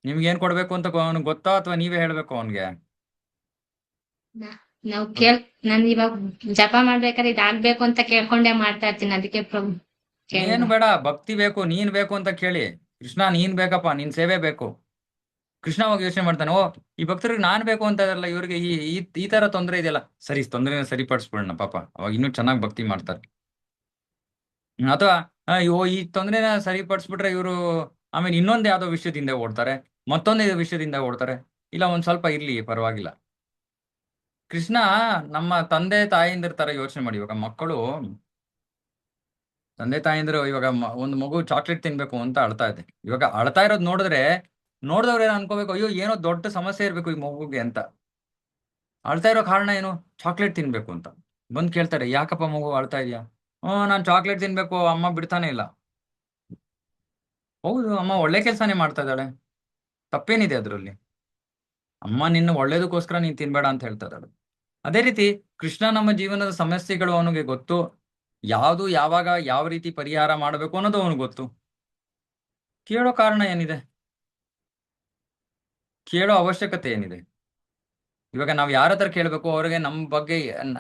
ನಿಮ್ಗೆ ಏನ್ ಕೊಡ್ಬೇಕು ಅಂತ ಅವ್ನಿಗೆ ಗೊತ್ತಾ, ಅಥವಾ ನೀವೇ ಹೇಳ್ಬೇಕು ಅವನ್ಗೆ? ನಾವು ನಾನು ಇವಾಗ ಜಪ ಮಾಡ್ಬೇಕಾದ್ರೆ ಇದಾಗ್ಬೇಕು ಅಂತ ಕೇಳ್ಕೊಂಡೇ ಮಾಡ್ತಾ ಇರ್ತೀನಿ, ಅದಕ್ಕೆ ಪ್ರಭು ಏನು ಕೇಳಿದೆ. ಬೇಡ, ಭಕ್ತಿ ಬೇಕು, ನೀನ್ ಬೇಕು ಅಂತ ಕೇಳಿ. ಕೃಷ್ಣ ನೀನ್ ಬೇಕಪ್ಪ, ನಿನ್ ಸೇವೆ ಬೇಕು. ಕೃಷ್ಣ ಅವಾಗ ಯೋಚನೆ ಮಾಡ್ತಾನೆ, ಓ, ಈ ಭಕ್ತರಿಗೆ ನಾನ್ ಬೇಕು ಅಂತ ಇರಲ್ಲ, ಇವ್ರಿಗೆ ಈ ಈ ಈ ತರ ತೊಂದರೆ ಇದೆಯಲ್ಲ, ಸರಿ ತೊಂದರೆನ ಸರಿಪಡಿಸ್ಬಿಡೋಣ ಪಾಪ, ಅವಾಗ ಇನ್ನೂ ಚೆನ್ನಾಗಿ ಭಕ್ತಿ ಮಾಡ್ತಾರೆ. ಅಥವಾ ಈ ತೊಂದರೆನ ಸರಿಪಡಿಸ್ಬಿಟ್ರೆ ಇವರು ಆಮೇಲೆ ಇನ್ನೊಂದು ಯಾವ್ದೋ ವಿಷಯದಿಂದ ಓಡ್ತಾರೆ, ಮತ್ತೊಂದು ವಿಷಯದಿಂದ ಓಡ್ತಾರೆ. ಇಲ್ಲ, ಒಂದ್ ಸ್ವಲ್ಪ ಇರ್ಲಿ, ಪರವಾಗಿಲ್ಲ. ಕೃಷ್ಣ ನಮ್ಮ ತಂದೆ ತಾಯಿಯಿಂದ ತರ ಯೋಚನೆ ಮಾಡಿ. ಇವಾಗ ಮಕ್ಕಳು ತಂದೆ ತಾಯಿಂದ್ರು ಇವಾಗ ಒಂದು ಮಗು ಚಾಕ್ಲೇಟ್ ತಿನ್ಬೇಕು ಅಂತ ಅಳ್ತಾ ಇದೆ. ಇವಾಗ ಅಳ್ತಾ ಇರೋದು ನೋಡಿದವ್ರು ಏನೋ ಅನ್ಕೋಬೇಕು, ಅಯ್ಯೋ ಏನೋ ದೊಡ್ಡ ಸಮಸ್ಯೆ ಇರ್ಬೇಕು ಈ ಮಗುಗೆ ಅಂತ. ಅಳ್ತಾ ಇರೋ ಕಾರಣ ಏನು? ಚಾಕ್ಲೇಟ್ ತಿನ್ಬೇಕು ಅಂತ. ಬಂದ್ ಕೇಳ್ತಾರೆ, ಯಾಕಪ್ಪ ಮಗು ಅಳ್ತಾ ಇದೆಯಾ? ನಾನು ಚಾಕ್ಲೇಟ್ ತಿನ್ಬೇಕು, ಅಮ್ಮ ಬಿಡ್ತಾನೆ ಇಲ್ಲ. ಹೌದು, ಅಮ್ಮ ಒಳ್ಳೆ ಕೆಲಸನೇ ಮಾಡ್ತಾ ಇದ್ದಾಳೆ, ತಪ್ಪೇನಿದೆ ಅದರಲ್ಲಿ? ಅಮ್ಮ ನಿನ್ನ ಒಳ್ಳೇದಕ್ಕೋಸ್ಕರ ನೀನ್ ತಿನ್ಬೇಡ ಅಂತ ಹೇಳ್ತಾ ಇದ್ದಾಳೆ. ಅದೇ ರೀತಿ ಕೃಷ್ಣ ನಮ್ಮ ಜೀವನದ ಸಮಸ್ಯೆಗಳು ಅವನಿಗೆ ಗೊತ್ತು, ಯಾವುದು ಯಾವಾಗ ಯಾವ ರೀತಿ ಪರಿಹಾರ ಮಾಡಬೇಕು ಅನ್ನೋದು ಅವನಿಗೆ ಗೊತ್ತು. ಕೇಳೋ ಕಾರಣ ಏನಿದೆ? ಕೇಳೋ ಅವಶ್ಯಕತೆ ಏನಿದೆ? ಇವಾಗ ನಾವು ಯಾರ ಹತ್ರ ಕೇಳಬೇಕು? ಅವ್ರಿಗೆ ನಮ್ಮ ಬಗ್ಗೆ,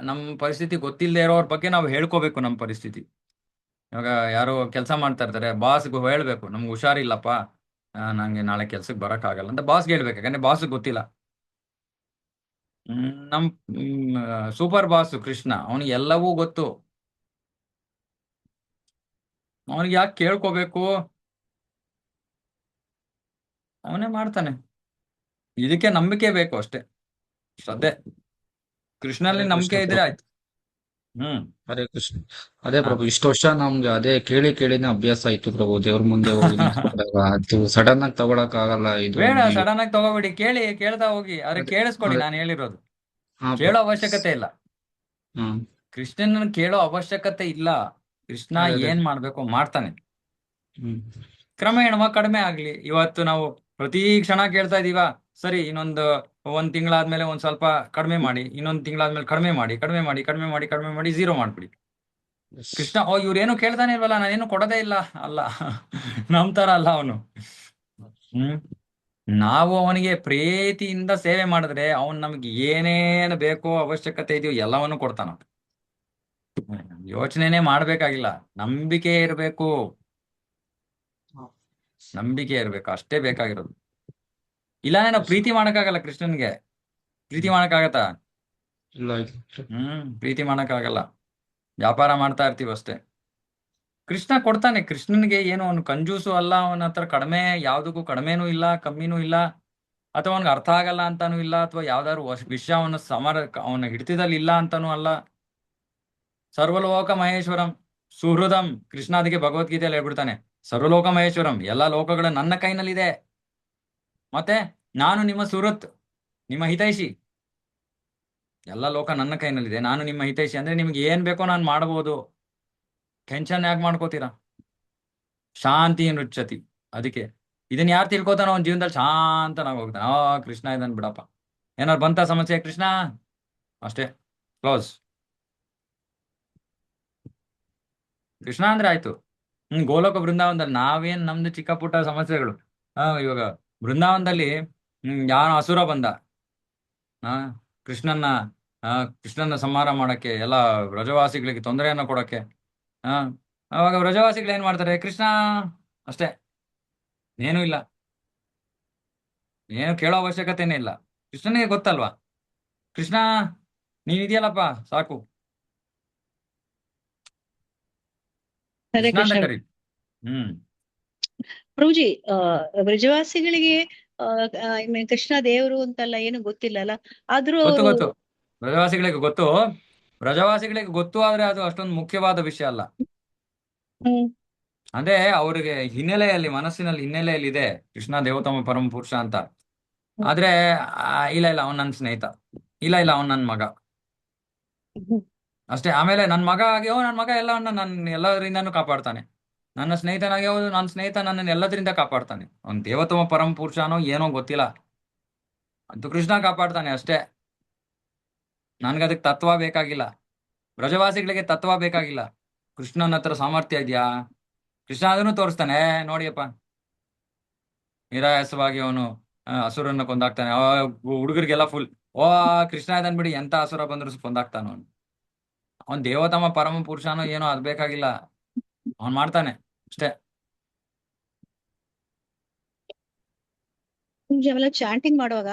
ನಮ್ಮ ಪರಿಸ್ಥಿತಿ ಗೊತ್ತಿಲ್ಲದೆ ಇರೋವ್ರ ಬಗ್ಗೆ ನಾವು ಹೇಳ್ಕೋಬೇಕು ನಮ್ಮ ಪರಿಸ್ಥಿತಿ. ಇವಾಗ ಯಾರು ಕೆಲಸ ಮಾಡ್ತಾ ಇರ್ತಾರೆ, ಬಾಸ್ಗೂ ಹೇಳ್ಬೇಕು ನಮ್ಗೆ ಹುಷಾರಿಲ್ಲಪ್ಪ, ನಂಗೆ ನಾಳೆ ಕೆಲ್ಸಕ್ಕೆ ಬರೋಕ್ಕಾಗಲ್ಲ ಅಂತ ಬಾಸ್ಗೆ ಹೇಳ್ಬೇಕು, ಯಾಕಂದ್ರೆ ಬಾಸ್ಗೆ ಗೊತ್ತಿಲ್ಲ. ನಮ್ ಸೂಪರ್ ಬಾಸ್ ಕೃಷ್ಣ, ಅವನಿಗೆ ಎಲ್ಲವೂ ಗೊತ್ತು. ಅವನಿಗೆ ಯಾಕೆ ಕೇಳ್ಕೋಬೇಕು? ಅವನೇ ಮಾಡ್ತಾನೆ. ಇದಕ್ಕೆ ನಂಬಿಕೆ ಬೇಕು ಅಷ್ಟೇ, ಶ್ರದ್ಧೆ. ಕೃಷ್ಣನಲ್ಲಿ ಹರೇ ನಂಬಿಕೆ ಕೃಷ್ಣ ಇದ್ರೆ ಪ್ರಭು. ಆಯ್ತು. ಹ್ಮ್ ಹರೇ ಕೃಷ್ಣ. ಅದೇ ಹಾ. ಪ್ರಭು, ಇಷ್ಟು ವರ್ಷ ನಮ್ಗೆ ಅದೇ ಕೇಳಿ ಕೇಳಿನೇ ಅಭ್ಯಾಸ ಆಯ್ತು ಪ್ರಭು. ದೇವ್ರ ಮುಂದೆ ಹೋಗಿ ನಿಂತ್ಕೊಂಡಾಗ ಅದು ಸಡನ್ ಆಗಿ ತಗೊಳಕ್ ಆಗಲ್ಲ ಇದು. ಬೇಡ, ಸಡನ್ ಆಗಿ ತಗೋಬೇಡಿ, ಕೇಳ್ತಾ ಹೋಗಿ. ಆದ್ರೆ ಅದೇ ಕೇಳಿಸ್ಕೊಳ್ಳಿ ಅದೇ ನಾನು ಹೇಳಿರೋದು. ಹಾ ಕೇಳೋ ಅವಶ್ಯಕತೆ ಇಲ್ಲ. ಹ್ಮ್ ಕೃಷ್ಣನ ಕೇಳೋ ಅವಶ್ಯಕತೆ ಇಲ್ಲ. ಕೃಷ್ಣ ಅದೇ ಅದೇ ಏನ್ ಮಾಡ್ಬೇಕು ಮಾಡ್ತಾನೆ. ಹ್ಮ್ ಕ್ರಮೇಣವಾಗಿ ಕಡಿಮೆ ಆಗ್ಲಿ. ಇವತ್ತು ನಾವು ಪ್ರತಿ ಕ್ಷಣ ಕೇಳ್ತಾ ಇದೀವ, ಸರಿ ಒಂದ್ ತಿಂಗಳಾದ್ಮೇಲೆ ಒಂದ್ ಸ್ವಲ್ಪ ಕಡಿಮೆ ಮಾಡಿ, ಇನ್ನೊಂದ್ ತಿಂಗಳಾದ್ಮೇಲೆ ಕಡಿಮೆ ಮಾಡಿ, ಕಡಿಮೆ ಮಾಡಿ, ಕಡಿಮೆ ಮಾಡಿ, ಕಡಿಮೆ ಮಾಡಿ, ಝೀರೋ ಮಾಡ್ಬಿಡಿ. Yes. ಕೃಷ್ಣ ಇವ್ರೇನು ಕೇಳ್ತಾನೆ ಇಲ್ವಲ್ಲ, ನಾನೇನು ಕೊಡೋದೇ ಇಲ್ಲ ಅಲ್ಲ. ನಮ್ ತರ ಅಲ್ಲ ಅವನು. ಹ್ಮ್ ನಾವು ಅವನಿಗೆ ಪ್ರೀತಿಯಿಂದ ಸೇವೆ ಮಾಡಿದ್ರೆ ಅವನ್ ನಮ್ಗೆ ಏನೇನು ಬೇಕೋ ಅವಶ್ಯಕತೆ ಇದೆಯೋ ಎಲ್ಲವನ್ನು ಕೊಡ್ತಾನ. ಯೋಚನೆನೇ ಮಾಡ್ಬೇಕಾಗಿಲ್ಲ, ನಂಬಿಕೆ ಇರಬೇಕು. ನಂಬಿಕೆ ಇರ್ಬೇಕು, ಅಷ್ಟೇ ಬೇಕಾಗಿರೋದು. ಇಲ್ಲಾಂದ್ರೆ ನಾವು ಪ್ರೀತಿ ಮಾಡಕ್ಕಾಗಲ್ಲ. ಕೃಷ್ಣನ್ಗೆ ಪ್ರೀತಿ ಮಾಡಕ್ಕಾಗತ್ತಾ? ಇಲ್ಲ ಇಲ್ಲ. ಪ್ರೀತಿ ಮಾಡಕ್ಕಾಗಲ್ಲ. ವ್ಯಾಪಾರ ಮಾಡ್ತಾ ಇರ್ತೀವಿ ಅಷ್ಟೇ. ಕೃಷ್ಣ ಕೊಡ್ತಾನೆ. ಕೃಷ್ಣನ್ಗೆ ಏನು ಅವನು ಕಂಜೂಸು ಅಲ್ಲ, ಅವನ ಹತ್ರ ಕಡಿಮೆ ಯಾವ್ದಕ್ಕೂ ಕಡಿಮೆನೂ ಇಲ್ಲ, ಕಮ್ಮಿನೂ ಇಲ್ಲ, ಅಥವಾ ಅವನ್ಗೆ ಅರ್ಥ ಆಗಲ್ಲ ಅಂತಾನೂ ಇಲ್ಲ, ಅಥವಾ ಯಾವ್ದಾದ್ರು ವಿಷಯ ಅವನ ಹಿಡಿತದಲ್ಲಿ ಇಲ್ಲ ಅಂತಾನೂ ಅಲ್ಲ. ಸರ್ವಲೋಕ ಮಹೇಶ್ವರಂ ಸುಹೃದಂ. ಕೃಷ್ಣ ಅದಕ್ಕೆ ಭಗವದ್ಗೀತೆಯಲ್ಲಿ ಹೇಳ್ಬಿಡ್ತಾನೆ, ಸರ್ವಲೋಕ ಮಹೇಶ್ವರಂ, ಎಲ್ಲಾ ಲೋಕಗಳು ನನ್ನ ಕೈನಲ್ಲಿದೆ. ಮತ್ತೆ ನಾನು ನಿಮ್ಮ ಸುಹೃತ್, ನಿಮ್ಮ ಹಿತೈಷಿ. ಎಲ್ಲ ಲೋಕ ನನ್ನ ಕೈನಲ್ಲಿದೆ, ನಾನು ನಿಮ್ಮ ಹಿತೈಷಿ. ಅಂದ್ರೆ ನಿಮ್ಗೆ ಏನ್ ಬೇಕೋ ನಾನು ಮಾಡಬಹುದು. ಟೆನ್ಷನ್ ಯಾಕೆ ಮಾಡ್ಕೋತೀರಾ? ಶಾಂತಿ ನೃಚ್ಯತಿ. ಅದಕ್ಕೆ ಇದನ್ನ ಯಾರು ತಿಳ್ಕೊತಾನೋ ಅವನ ಜೀವನದಲ್ಲಿ ಶಾಂತನಾಗಿ ಹೋಗ್ತಾನೆ. ಕೃಷ್ಣ ಇದನ್ ಬಿಡಪ್ಪ, ಏನಾರು ಬಂತ ಸಮಸ್ಯೆ, ಕೃಷ್ಣ ಅಷ್ಟೇ, ಕ್ಲೋಸ್. ಕೃಷ್ಣ ಅಂದ್ರೆ ಆಯ್ತು. ಗೋಲೋಕ ಬೃಂದಾವನದಲ್ಲಿ ನಾವೇನ್ ನಮ್ದು ಚಿಕ್ಕ ಪುಟ್ಟ ಸಮಸ್ಯೆಗಳು. ಇವಾಗ ಬೃಂದಾವನದಲ್ಲಿ ಯಾವನ ಅಸುರ ಬಂದ, ಕೃಷ್ಣನ ಕೃಷ್ಣನ ಸಂಹಾರ ಮಾಡಕ್ಕೆ, ಎಲ್ಲ ವ್ರಜವಾಸಿಗಳಿಗೆ ತೊಂದರೆಯನ್ನ ಕೊಡಕ್ಕೆ. ಅವಾಗ ವ್ರಜವಾಸಿಗಳು ಏನ್ ಮಾಡ್ತಾರೆ? ಕೃಷ್ಣ ಅಷ್ಟೇ, ಏನೂ ಇಲ್ಲ, ಏನು ಕೇಳೋ ಅವಶ್ಯಕತೆನೇ ಇಲ್ಲ. ಕೃಷ್ಣನಿಗೆ ಗೊತ್ತಲ್ವಾ, ಕೃಷ್ಣ ನೀನ್ ಇದೆಯಲ್ಲಪ್ಪ ಸಾಕು, ಹರೇ ಕೃಷ್ಣ ಅಂತ ಕೃಷ್ಣ ಕರಿ. ಪ್ರಭುಜಿ. ಬ್ರಜವಾಸಿಗಳಿಗೆ ಕೃಷ್ಣ ದೇವರು ಅಂತೆಲ್ಲ ಏನು ಗೊತ್ತಿಲ್ಲಲ್ಲ, ಆದ್ರೂ ಗೊತ್ತು ಅವರು ಗೊತ್ತು, ವ್ರಜವಾಸಿಗಳಿಗೆ ಗೊತ್ತು. ವ್ರಜವಾಸಿಗಳಿಗೆ ಗೊತ್ತು, ಆದ್ರೆ ಅದು ಅಷ್ಟೊಂದು ಮುಖ್ಯವಾದ ವಿಷಯ ಅಲ್ಲ. ಅಂದ್ರೆ ಅವ್ರಿಗೆ ಮನಸ್ಸಿನಲ್ಲಿ ಹಿನ್ನೆಲೆಯಲ್ಲಿ ಇದೆ ಕೃಷ್ಣ ದೇವೋತ್ತಮ ಪರಮ ಪುರುಷ ಅಂತ. ಆದ್ರೆ ಇಲ್ಲ ಅವನ್ ನನ್ನ ಸ್ನೇಹಿತ, ಇಲ್ಲ ಅವನ್ ನನ್ ಮಗ ಅಷ್ಟೇ. ಆಮೇಲೆ ನನ್ ಮಗ ಆಗಿ ನನ್ ಮಗ ಎಲ್ಲವನ್ನ ನನ್ನ ಎಲ್ಲರಿಂದನೂ ಕಾಪಾಡ್ತಾನೆ. ನನ್ನ ಸ್ನೇಹಿತನಾಗಿ ನನ್ನ ಸ್ನೇಹಿತ ನನ್ನನ್ನು ಎಲ್ಲದರಿಂದ ಕಾಪಾಡ್ತಾನೆ. ಅವ್ನ್ ದೇವೋತ್ತಮ ಪರಮ ಪುರುಷನೋ ಏನೋ ಗೊತ್ತಿಲ್ಲ, ಅಂತೂ ಕೃಷ್ಣ ಕಾಪಾಡ್ತಾನೆ ಅಷ್ಟೇ. ನನ್ಗದಕ್ಕೆ ತತ್ವ ಬೇಕಾಗಿಲ್ಲ, ಬ್ರಜವಾಸಿಗಳಿಗೆ ತತ್ವ ಬೇಕಾಗಿಲ್ಲ. ಕೃಷ್ಣನ ಹತ್ರ ಸಾಮರ್ಥ್ಯ ಇದೆಯಾ? ಕೃಷ್ಣ ಅದನ್ನು ತೋರಿಸ್ತಾನೆ, ನೋಡಿಯಪ್ಪ, ನಿರಾಯಾಸವಾಗಿ ಅವನು ಅಸುರನ್ನ ಕೊಂದಾಕ್ತಾನೆ. ಹುಡುಗರಿಗೆಲ್ಲ ಫುಲ್ ಕೃಷ್ಣ ಇದನ್ ಬಿಡಿ, ಎಂತ ಅಸುರ ಬಂದ್ರು ಕೊಂದಾಕ್ತಾನ ಅವನು. ಅವನ್ ದೇವೋತ್ತಮ ಪರಮ ಪುರುಷನೋ ಏನೋ ಅದ್ ಬೇಕಾಗಿಲ್ಲ, ಅವನ್ ಮಾಡ್ತಾನೆ ಅಷ್ಟೇ. ಅವೆಲ್ಲ ಚಾಂಟಿಂಗ್ ಮಾಡುವಾಗ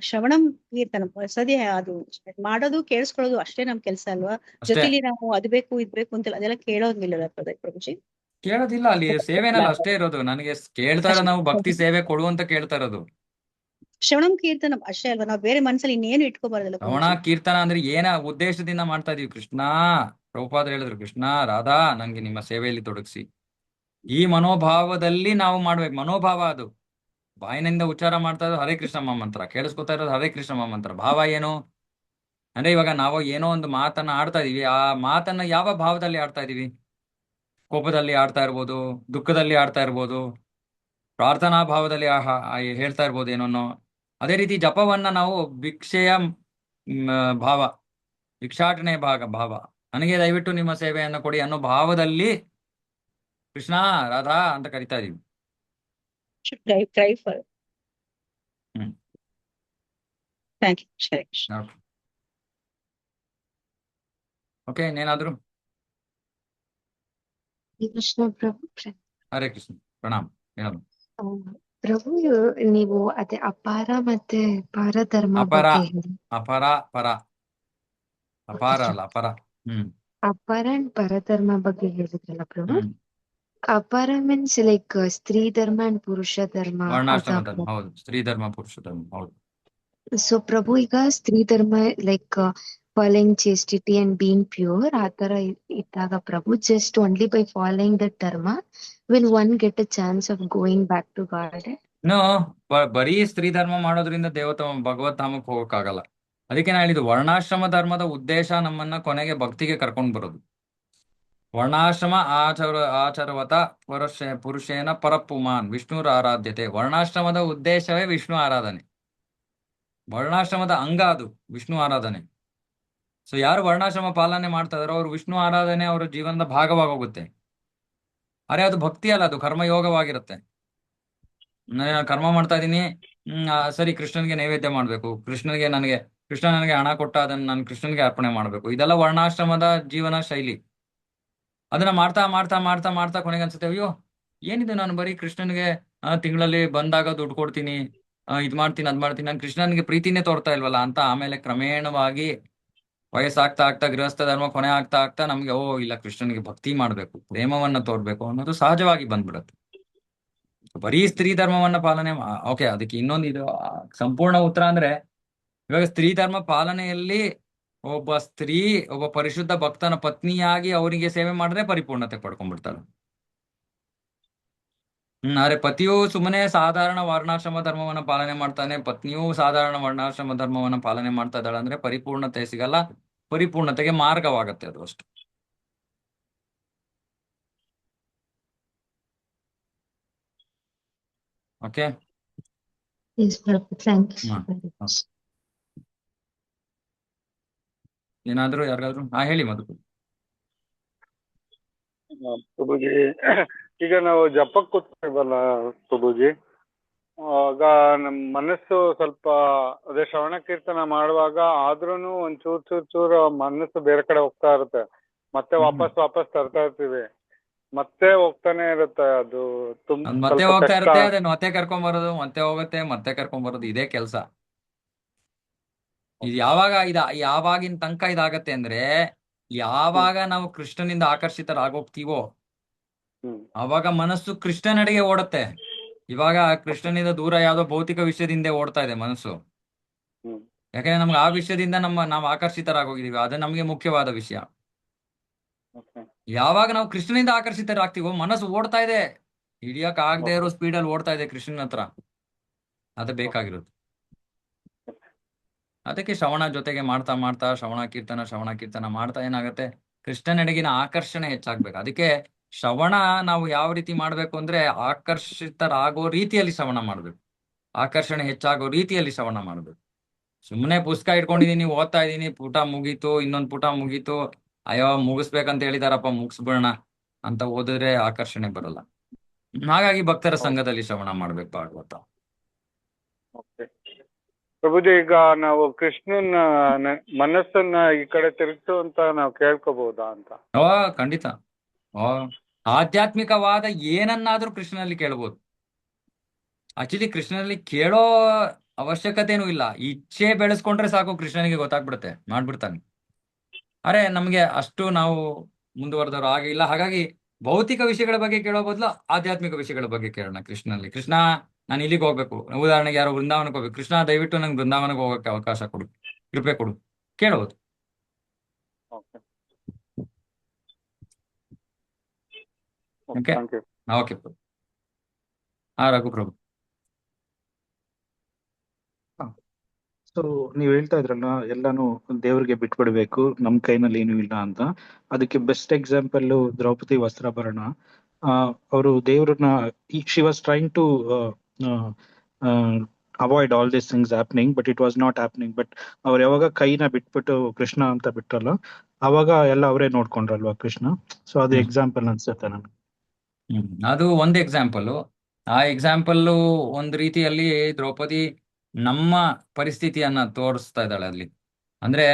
ಶ್ರವಣಂ ಕೀರ್ತನ ಸದ್ಯ ಅದು ಮಾಡೋದು ಕೇಳಿಸ್ಕೊಳ್ಳೋದು ಅಷ್ಟೇ ನಮ್ ಕೆಲ್ಸ ಅಲ್ವಾ? ಅಷ್ಟೇ, ಜೊತೆಲಿ ನಾವು ಅದ್ ಬೇಕು ಇದ್ ಬೇಕು ಅಂತೆಲ್ಲ ಅದೆಲ್ಲ ಕೇಳೋದಿಲ್ಲ ಪ್ರಭುಜಿ. ಕೇಳೋದಿಲ್ಲ. ಅಲ್ಲಿ ಸೇವೆನಲ್ಲ ಅಷ್ಟೇ ಇರೋದು. ನನಗೆ ಕೇಳ್ತಾ ಇರೋದು, ನಾವು ಭಕ್ತಿ ಸೇವೆ ಕೊಡು ಅಂತ ಕೇಳ್ತಾ ಇರೋದು. ಶ್ರವಣಂ ಕೀರ್ತನ ಅಷ್ಟೇ ಅಲ್ವಾ, ನಾವು ಬೇರೆ ಮನಸ್ಸಲ್ಲಿ ಇನ್ನೇನು ಇಟ್ಕೋಬಾರ್ದಲ್ಲ ಶ್ರವಣ ಪ್ರಭುಜಿ. ಕೀರ್ತನ ಅಂದ್ರೆ ಏನ ಉದ್ದೇಶದಿಂದ ಮಾಡ್ತಾ ಇದೀವಿ? ಕೃಷ್ಣ ಪ್ರಭುಪಾದ ಹೇಳಿದ್ರು, ಕೃಷ್ಣ ರಾಧಾ ನಂಗೆ ನಿಮ್ಮ ಸೇವೆಯಲ್ಲಿ ತೊಡಗಿಸಿ. ಈ ಮನೋಭಾವದಲ್ಲಿ ನಾವು ಮಾಡ್ಬೇಕು. ಮನೋಭಾವ ಅದು. ಬಾಯಿನಿಂದ ಉಚ್ಚಾರ ಮಾಡ್ತಾ ಇರೋದು ಹರೇ ಕೃಷ್ಣ ಮಂತ್ರ, ಕೇಳಿಸ್ಕೊತಾ ಇರೋದು ಹರೇ ಕೃಷ್ಣ ಮಂತ್ರ. ಭಾವ ಏನು ಅಂದ್ರೆ ಇವಾಗ ನಾವು ಏನೋ ಒಂದು ಮಾತನ್ನ ಆಡ್ತಾ ಇದೀವಿ, ಆ ಮಾತನ್ನ ಯಾವ ಭಾವದಲ್ಲಿ ಆಡ್ತಾ ಇದೀವಿ? ಕೋಪದಲ್ಲಿ ಆಡ್ತಾ ಇರ್ಬೋದು, ದುಃಖದಲ್ಲಿ ಆಡ್ತಾ ಇರ್ಬೋದು, ಪ್ರಾರ್ಥನಾ ಭಾವದಲ್ಲಿ ಹೇಳ್ತಾ ಇರ್ಬೋದು ಏನೋನೋ. ಅದೇ ರೀತಿ ಜಪವನ್ನ ನಾವು ಭಿಕ್ಷೆಯ ಭಾವ, ಭಿಕ್ಷಾಟನೆ ಭಾವ, ನನಗೆ ದಯವಿಟ್ಟು ನಿಮ್ಮ ಸೇವೆಯನ್ನು ಕೊಡಿ ಅನ್ನೋ ಭಾವದಲ್ಲಿ ಕೃಷ್ಣ ರಾಧಾ ಅಂತ ಕರಿತಾ ಇದೀವಿ. Try for. ಹ್ಮ್. Thank you. ಸರಿ. ಓಕೆ, ಇನ್ನೇನಾದ್ರು? ಕೃಷ್ಣ ಪ್ರಭು ಹರೇ ಕೃಷ್ಣ, ಪ್ರಣಾಮ್. ಹೇಳೋದು ಆ, ಪ್ರಭು ನೀವು ಅದೇ ಅಪಾರ ಮತ್ತೆ ಪರಧರ್ಮ ಅಪರ ಬಗ್ಗೆ ಹೇಳಿ. ಅಪರ ಪರ, ಅಪಾರ ಅಲ್ಲ ಅಪರ. ಅಪಾರ ಅಂಡ್ ಪರಧರ್ಮ ಬಗ್ಗೆ ಹೇಳಿದ್ರಲ್ಲ ಪ್ರಭು. ಹ್ಮ್ ಅಪಾರ ಮೀನ್ಸ್ ಲೈಕ್ ಸ್ತ್ರೀ ಧರ್ಮ ಅಂಡ್ ಪುರುಷ ಧರ್ಮ. ವರ್ಣಾಶ್ರಮ ಧರ್ಮ, ಹೌದು. ಸ್ತ್ರೀ ಧರ್ಮ, ಪುರುಷ ಧರ್ಮ, ಹೌದು. ಸೊ ಪ್ರಭು ಈಗ ಸ್ತ್ರೀ ಧರ್ಮ like following chastity and being pure ಆತರ ಇದ್ದಾಗ ಪ್ರಭು just only by following that dharma will one get a chance of going back to God. ಇನ್ನು ಬರೀ ಸ್ತ್ರೀ ಧರ್ಮ ಮಾಡೋದ್ರಿಂದ ಭಗವತ್ ಧಾಮಕ್ಕೆ ಹೋಗಕ್ಕಾಗಲ್ಲ. ಅದಕ್ಕೆ ನಾ ಹೇಳಿದ್ದು, ವರ್ಣಾಶ್ರಮ ಧರ್ಮದ ಉದ್ದೇಶ ನಮ್ಮನ್ನ ಕೊನೆಗೆ ಭಕ್ತಿಗೆ ಕರ್ಕೊಂಡು ಬರೋದು. ವರ್ಣಾಶ್ರಮ ಆಚರವತ ಪುರುಷೇನ ಪರಪುಮಾನ್ ವಿಷ್ಣುರ ಆರಾಧ್ಯತೆ. ವರ್ಣಾಶ್ರಮದ ಉದ್ದೇಶವೇ ವಿಷ್ಣು ಆರಾಧನೆ. ವರ್ಣಾಶ್ರಮದ ಅಂಗ ಅದು ವಿಷ್ಣು ಆರಾಧನೆ. ಸೊ ಯಾರು ವರ್ಣಾಶ್ರಮ ಪಾಲನೆ ಮಾಡ್ತಾ ಇದಾರೋ ಅವ್ರು ವಿಷ್ಣು ಆರಾಧನೆ ಅವರ ಜೀವನದ ಭಾಗವಾಗೋಗುತ್ತೆ. ಅರೆ ಅದು ಭಕ್ತಿ ಅಲ್ಲ, ಅದು ಕರ್ಮಯೋಗವಾಗಿರುತ್ತೆ. ನಾನು ಕರ್ಮ ಮಾಡ್ತಾ ಇದ್ದೀನಿ, ಸರಿ ಕೃಷ್ಣನಿಗೆ ನೈವೇದ್ಯ ಮಾಡ್ಬೇಕು, ಕೃಷ್ಣ ನನಗೆ ಹಣ ಕೊಟ್ಟ, ಅದನ್ನ ನಾನು ಕೃಷ್ಣನಿಗೆ ಅರ್ಪಣೆ ಮಾಡ್ಬೇಕು. ಇದೆಲ್ಲ ವರ್ಣಾಶ್ರಮದ ಜೀವನ ಶೈಲಿ. ಅದನ್ನ ಮಾಡ್ತಾ ಮಾಡ್ತಾ ಮಾಡ್ತಾ ಮಾಡ್ತಾ ಕೊನೆಗೆ ಅನ್ಸುತ್ತೆ, ಅಯ್ಯೋ ಏನಿದೆ, ನಾನು ಬರೀ ಕೃಷ್ಣನಿಗೆ ತಿಂಗಳಲ್ಲಿ ಬಂದಾಗ ದುಡ್ಡು ಕೊಡ್ತೀನಿ, ಇದ್ ಮಾಡ್ತೀನಿ ಅದ್ ಮಾಡ್ತೀನಿ, ನಾನು ಕೃಷ್ಣನಿಗೆ ಪ್ರೀತಿನೇ ತೋರ್ತಾ ಇಲ್ವಲ್ಲ ಅಂತ. ಆಮೇಲೆ ಕ್ರಮೇಣವಾಗಿ ವಯಸ್ಸಾಗ್ತಾ ಆಗ್ತಾ ಗೃಹಸ್ಥ ಧರ್ಮ ಕೊನೆ ಆಗ್ತಾ ಆಗ್ತಾ ನಮ್ಗೆ ಇಲ್ಲ, ಕೃಷ್ಣನಿಗೆ ಭಕ್ತಿ ಮಾಡ್ಬೇಕು, ಪ್ರೇಮವನ್ನ ತೋರ್ಬೇಕು ಅನ್ನೋದು ಸಹಜವಾಗಿ ಬಂದ್ಬಿಡುತ್ತೆ. ಬರೀ ಸ್ತ್ರೀ ಧರ್ಮವನ್ನ ಪಾಲನೆ ಓಕೆ, ಅದಕ್ಕೆ ಇನ್ನೊಂದು ಇದು ಸಂಪೂರ್ಣ ಉತ್ತರ ಅಂದ್ರೆ, ಇವಾಗ ಸ್ತ್ರೀ ಧರ್ಮ ಪಾಲನೆಯಲ್ಲಿ ಒಬ್ಬ ಪರಿಶುದ್ಧ ಭಕ್ತನ ಪತ್ನಿಯಾಗಿ ಅವರಿಗೆ ಸೇವೆ ಮಾಡಿದ್ರೆ ಪರಿಪೂರ್ಣತೆ ಪಡ್ಕೊಂಡ್ಬಿಡ್ತಾಳೆ. ಆದ್ರೆ ಪತಿಯು ಸುಮ್ಮನೆ ಸಾಧಾರಣ ವರ್ಣಾಶ್ರಮ ಧರ್ಮವನ್ನ ಪಾಲನೆ ಮಾಡ್ತಾನೆ, ಪತ್ನಿಯೂ ಸಾಧಾರಣ ವರ್ಣಾಶ್ರಮ ಧರ್ಮವನ್ನ ಪಾಲನೆ ಮಾಡ್ತಾ ಇದ್ದಾಳೆ ಅಂದ್ರೆ ಪರಿಪೂರ್ಣತೆ ಸಿಗಲ್ಲ, ಪರಿಪೂರ್ಣತೆಗೆ ಮಾರ್ಗವಾಗತ್ತೆ ಅದು ಅಷ್ಟು. Okay, Yes, Prabhu. Thank you very much. ಏನಾದ್ರು ಯಾರಿಗಾದ್ರು ಹೇಳಿ ಮಧು. ಪ್ರಭುಜಿ, ಈಗ ನಾವು ಜಪಕ್ಕೆ ಕೂತ್ತೀವಲ್ಲ ಪ್ರಭುಜಿ, ಆಗ ನಮ್ಮ ಮನಸ್ಸು ಸ್ವಲ್ಪ ಅದೇ ಶ್ರವಣ ಕೀರ್ತನ ಮಾಡುವಾಗ ಆದ್ರೂನು ಒಂದ್ ಚೂರು ಮನಸ್ಸು ಬೇರೆ ಕಡೆ ಹೋಗ್ತಾ ಇರುತ್ತೆ. ಮತ್ತೆ ವಾಪಸ್ ತರ್ತಾ ಇರ್ತೀವಿ, ಮತ್ತೆ ಹೋಗ್ತಾನೆ ಇರುತ್ತೆ. ಅದು ಮತ್ತೆ ಹೋಗ್ತಾ ಇರುತ್ತೆ, ಅದನ್ನ ಮತ್ತೆ ಕರ್ಕೊಂಡ್ ಬರೋದು, ಮತ್ತೆ ಹೋಗುತ್ತೆ, ಮತ್ತೆ ಕರ್ಕೊಂಡ್ ಬರೋದು, ಇದೇ ಕೆಲ್ಸ. ಇದು ಯಾವಾಗಿನ ತನಕ ಇದಾಗತ್ತೆ ಅಂದ್ರೆ, ಯಾವಾಗ ನಾವು ಕೃಷ್ಣನಿಂದ ಆಕರ್ಷಿತರಾಗೋಗ್ತೀವೋ ಅವಾಗ ಮನಸ್ಸು ಕೃಷ್ಣನೆಡೆಗೆ ಓಡುತ್ತೆ. ಇವಾಗ ಕೃಷ್ಣನಿಂದ ದೂರ ಯಾವ್ದೋ ಭೌತಿಕ ವಿಷಯದಿಂದ ಓಡ್ತಾ ಇದೆ ಮನಸ್ಸು. ಯಾಕಂದ್ರೆ ನಮ್ಗೆ ಆ ವಿಷಯದಿಂದ ನಾವು ಆಕರ್ಷಿತರಾಗೋಗಿದೀವಿ, ಅದು ನಮ್ಗೆ ಮುಖ್ಯವಾದ ವಿಷಯ. ಯಾವಾಗ ನಾವು ಕೃಷ್ಣನಿಂದ ಆಕರ್ಷಿತರಾಗ್ತೀವೋ ಮನಸ್ಸು ಓಡ್ತಾ ಇದೆ, ಹಿಡಿಯಕ್ ಆಗದೆ ಇರೋ ಸ್ಪೀಡಲ್ಲಿ ಓಡ್ತಾ ಇದೆ ಕೃಷ್ಣನ ಹತ್ರ. ಅದು ಬೇಕಾಗಿರೋದು. ಅದಕ್ಕೆ ಶ್ರವಣ ಜೊತೆಗೆ ಮಾಡ್ತಾ ಮಾಡ್ತಾ ಶ್ರವಣ ಕೀರ್ತನ ಮಾಡ್ತಾ ಏನಾಗುತ್ತೆ, ಕೃಷ್ಣನೆಡೆಗಿನ ಆಕರ್ಷಣೆ ಹೆಚ್ಚಾಗ್ಬೇಕು. ಅದಕ್ಕೆ ಶ್ರವಣ ನಾವು ಯಾವ ರೀತಿ ಮಾಡ್ಬೇಕು ಅಂದ್ರೆ, ಆಕರ್ಷಿತರಾಗೋ ರೀತಿಯಲ್ಲಿ ಶ್ರವಣ ಮಾಡ್ಬೇಕು, ಆಕರ್ಷಣೆ ಹೆಚ್ಚಾಗೋ ರೀತಿಯಲ್ಲಿ ಶ್ರವಣ ಮಾಡ್ಬೇಕು. ಸುಮ್ಮನೆ ಪುಸ್ತಕ ಇಟ್ಕೊಂಡಿದೀನಿ, ಓದ್ತಾ ಇದೀನಿ, ಪುಟ ಮುಗೀತು, ಇನ್ನೊಂದು ಪುಟ ಮುಗೀತು, ಅಯ್ಯೋ ಮುಗಿಸ್ಬೇಕಂತ ಹೇಳಿದಾರಪ್ಪ ಮುಗಿಸ್ಬಿಡೋಣ ಅಂತ ಓದಿದ್ರೆ ಆಕರ್ಷಣೆ ಬರಲ್ಲ. ಹಾಗಾಗಿ ಭಕ್ತರ ಸಂಘದಲ್ಲಿ ಶ್ರವಣ ಮಾಡ್ಬೇಕು ಭಾಗವತ. ಪ್ರಭುಜಿ, ಈಗ ನಾವು ಕೃಷ್ಣನ ಮನಸ್ಸನ್ನ ಈ ಕಡೆ ತಿರುಗಿಸು ಅಂತ ನಾವು ಕೇಳ್ಕೋಬಹುದಾ ಅಂತ? ಖಂಡಿತ. ಆಧ್ಯಾತ್ಮಿಕವಾದ ಏನನ್ನಾದ್ರೂ ಕೃಷ್ಣನಲ್ಲಿ ಕೇಳ್ಬೋದು. ಆಕ್ಚುಲಿ ಕೃಷ್ಣನಲ್ಲಿ ಕೇಳೋ ಅವಶ್ಯಕತೆನೂ ಇಲ್ಲ, ಇಚ್ಛೆ ಬೆಳೆಸ್ಕೊಂಡ್ರೆ ಸಾಕು, ಕೃಷ್ಣನಿಗೆ ಗೊತ್ತಾಗ್ಬಿಡುತ್ತೆ, ಮಾಡ್ಬಿಡ್ತಾನೆ. ಅರೆ ನಮ್ಗೆ ಅಷ್ಟು ನಾವು ಮುಂದುವರೆದವರು ಆಗಿಲ್ಲ. ಹಾಗಾಗಿ ಭೌತಿಕ ವಿಷಯಗಳ ಬಗ್ಗೆ ಕೇಳೋ ಬದಲು ಆಧ್ಯಾತ್ಮಿಕ ವಿಷಯಗಳ ಬಗ್ಗೆ ಕೇಳೋಣ ಕೃಷ್ಣನಲ್ಲಿ. ಕೃಷ್ಣ ನಾನು ಇಲ್ಲಿಗೆ ಹೋಗ್ಬೇಕು, ಉದಾಹರಣೆಗೆ ಯಾರೋ ಬೃಂದಾವನಕ್ಕೆ ಹೋಗ್ಬೇಕು, ಕೃಷ್ಣ ದಯವಿಟ್ಟು ನಂಗೆ ಬೃಂದಾವನಕ್ಕೆ ಹೋಗಕ್ಕೆ ಅವಕಾಶ ಕೊಡು, ಕೃಪೆ ಕೊಡು, ಕೇಳಬಹುದು. Okay okay, thank you. Okay Prabhu. Raghu Prabhu. So ನೀವ್ ಹೇಳ್ತಾ ಇದ್ರಲ್ಲ ಎಲ್ಲಾನು ದೇವ್ರಿಗೆ ಬಿಟ್ಬಿಡ್ಬೇಕು, ನಮ್ ಕೈನಲ್ಲಿ ಏನೂ ಇಲ್ಲ ಅಂತ. ಅದಕ್ಕೆ ಬೆಸ್ಟ್ ಎಕ್ಸಾಂಪಲ್ ದ್ರೌಪದಿ ವಸ್ತ್ರಾಭರಣ. ಅವರು ದೇವ್ರನ್ನ, she was trying to avoid all these things happening, but it was not happening. But ಅವ್ರು ಯಾವಾಗ ಕೈನ ಬಿಟ್ಬಿಟ್ಟು ಕೃಷ್ಣ ಅಂತ ಬಿಟ್ರಲ್ಲ, ಅವಾಗ ಎಲ್ಲ ಅವರೇ ನೋಡ್ಕೊಂಡ್ರಲ್ವಾ ಕೃಷ್ಣ. ಸೊ ಅದು ಹ್ಮ್ ಎಕ್ಸಾಂಪಲ್ ಅನ್ಸುತ್ತೆ ನನ್ಗೆ. ಅದು ಒಂದು ಎಕ್ಸಾಂಪಲ್. ಆ ಎಕ್ಸಾಂಪಲ್ ಒಂದು ರೀತಿಯಲ್ಲಿ ದ್ರೌಪದಿ ನಮ್ಮ ಪರಿಸ್ಥಿತಿಯನ್ನ ತೋರಿಸ್ತಾ ಇದ್ದಾಳೆ ಅಲ್ಲಿ. ಅಂದ್ರೆ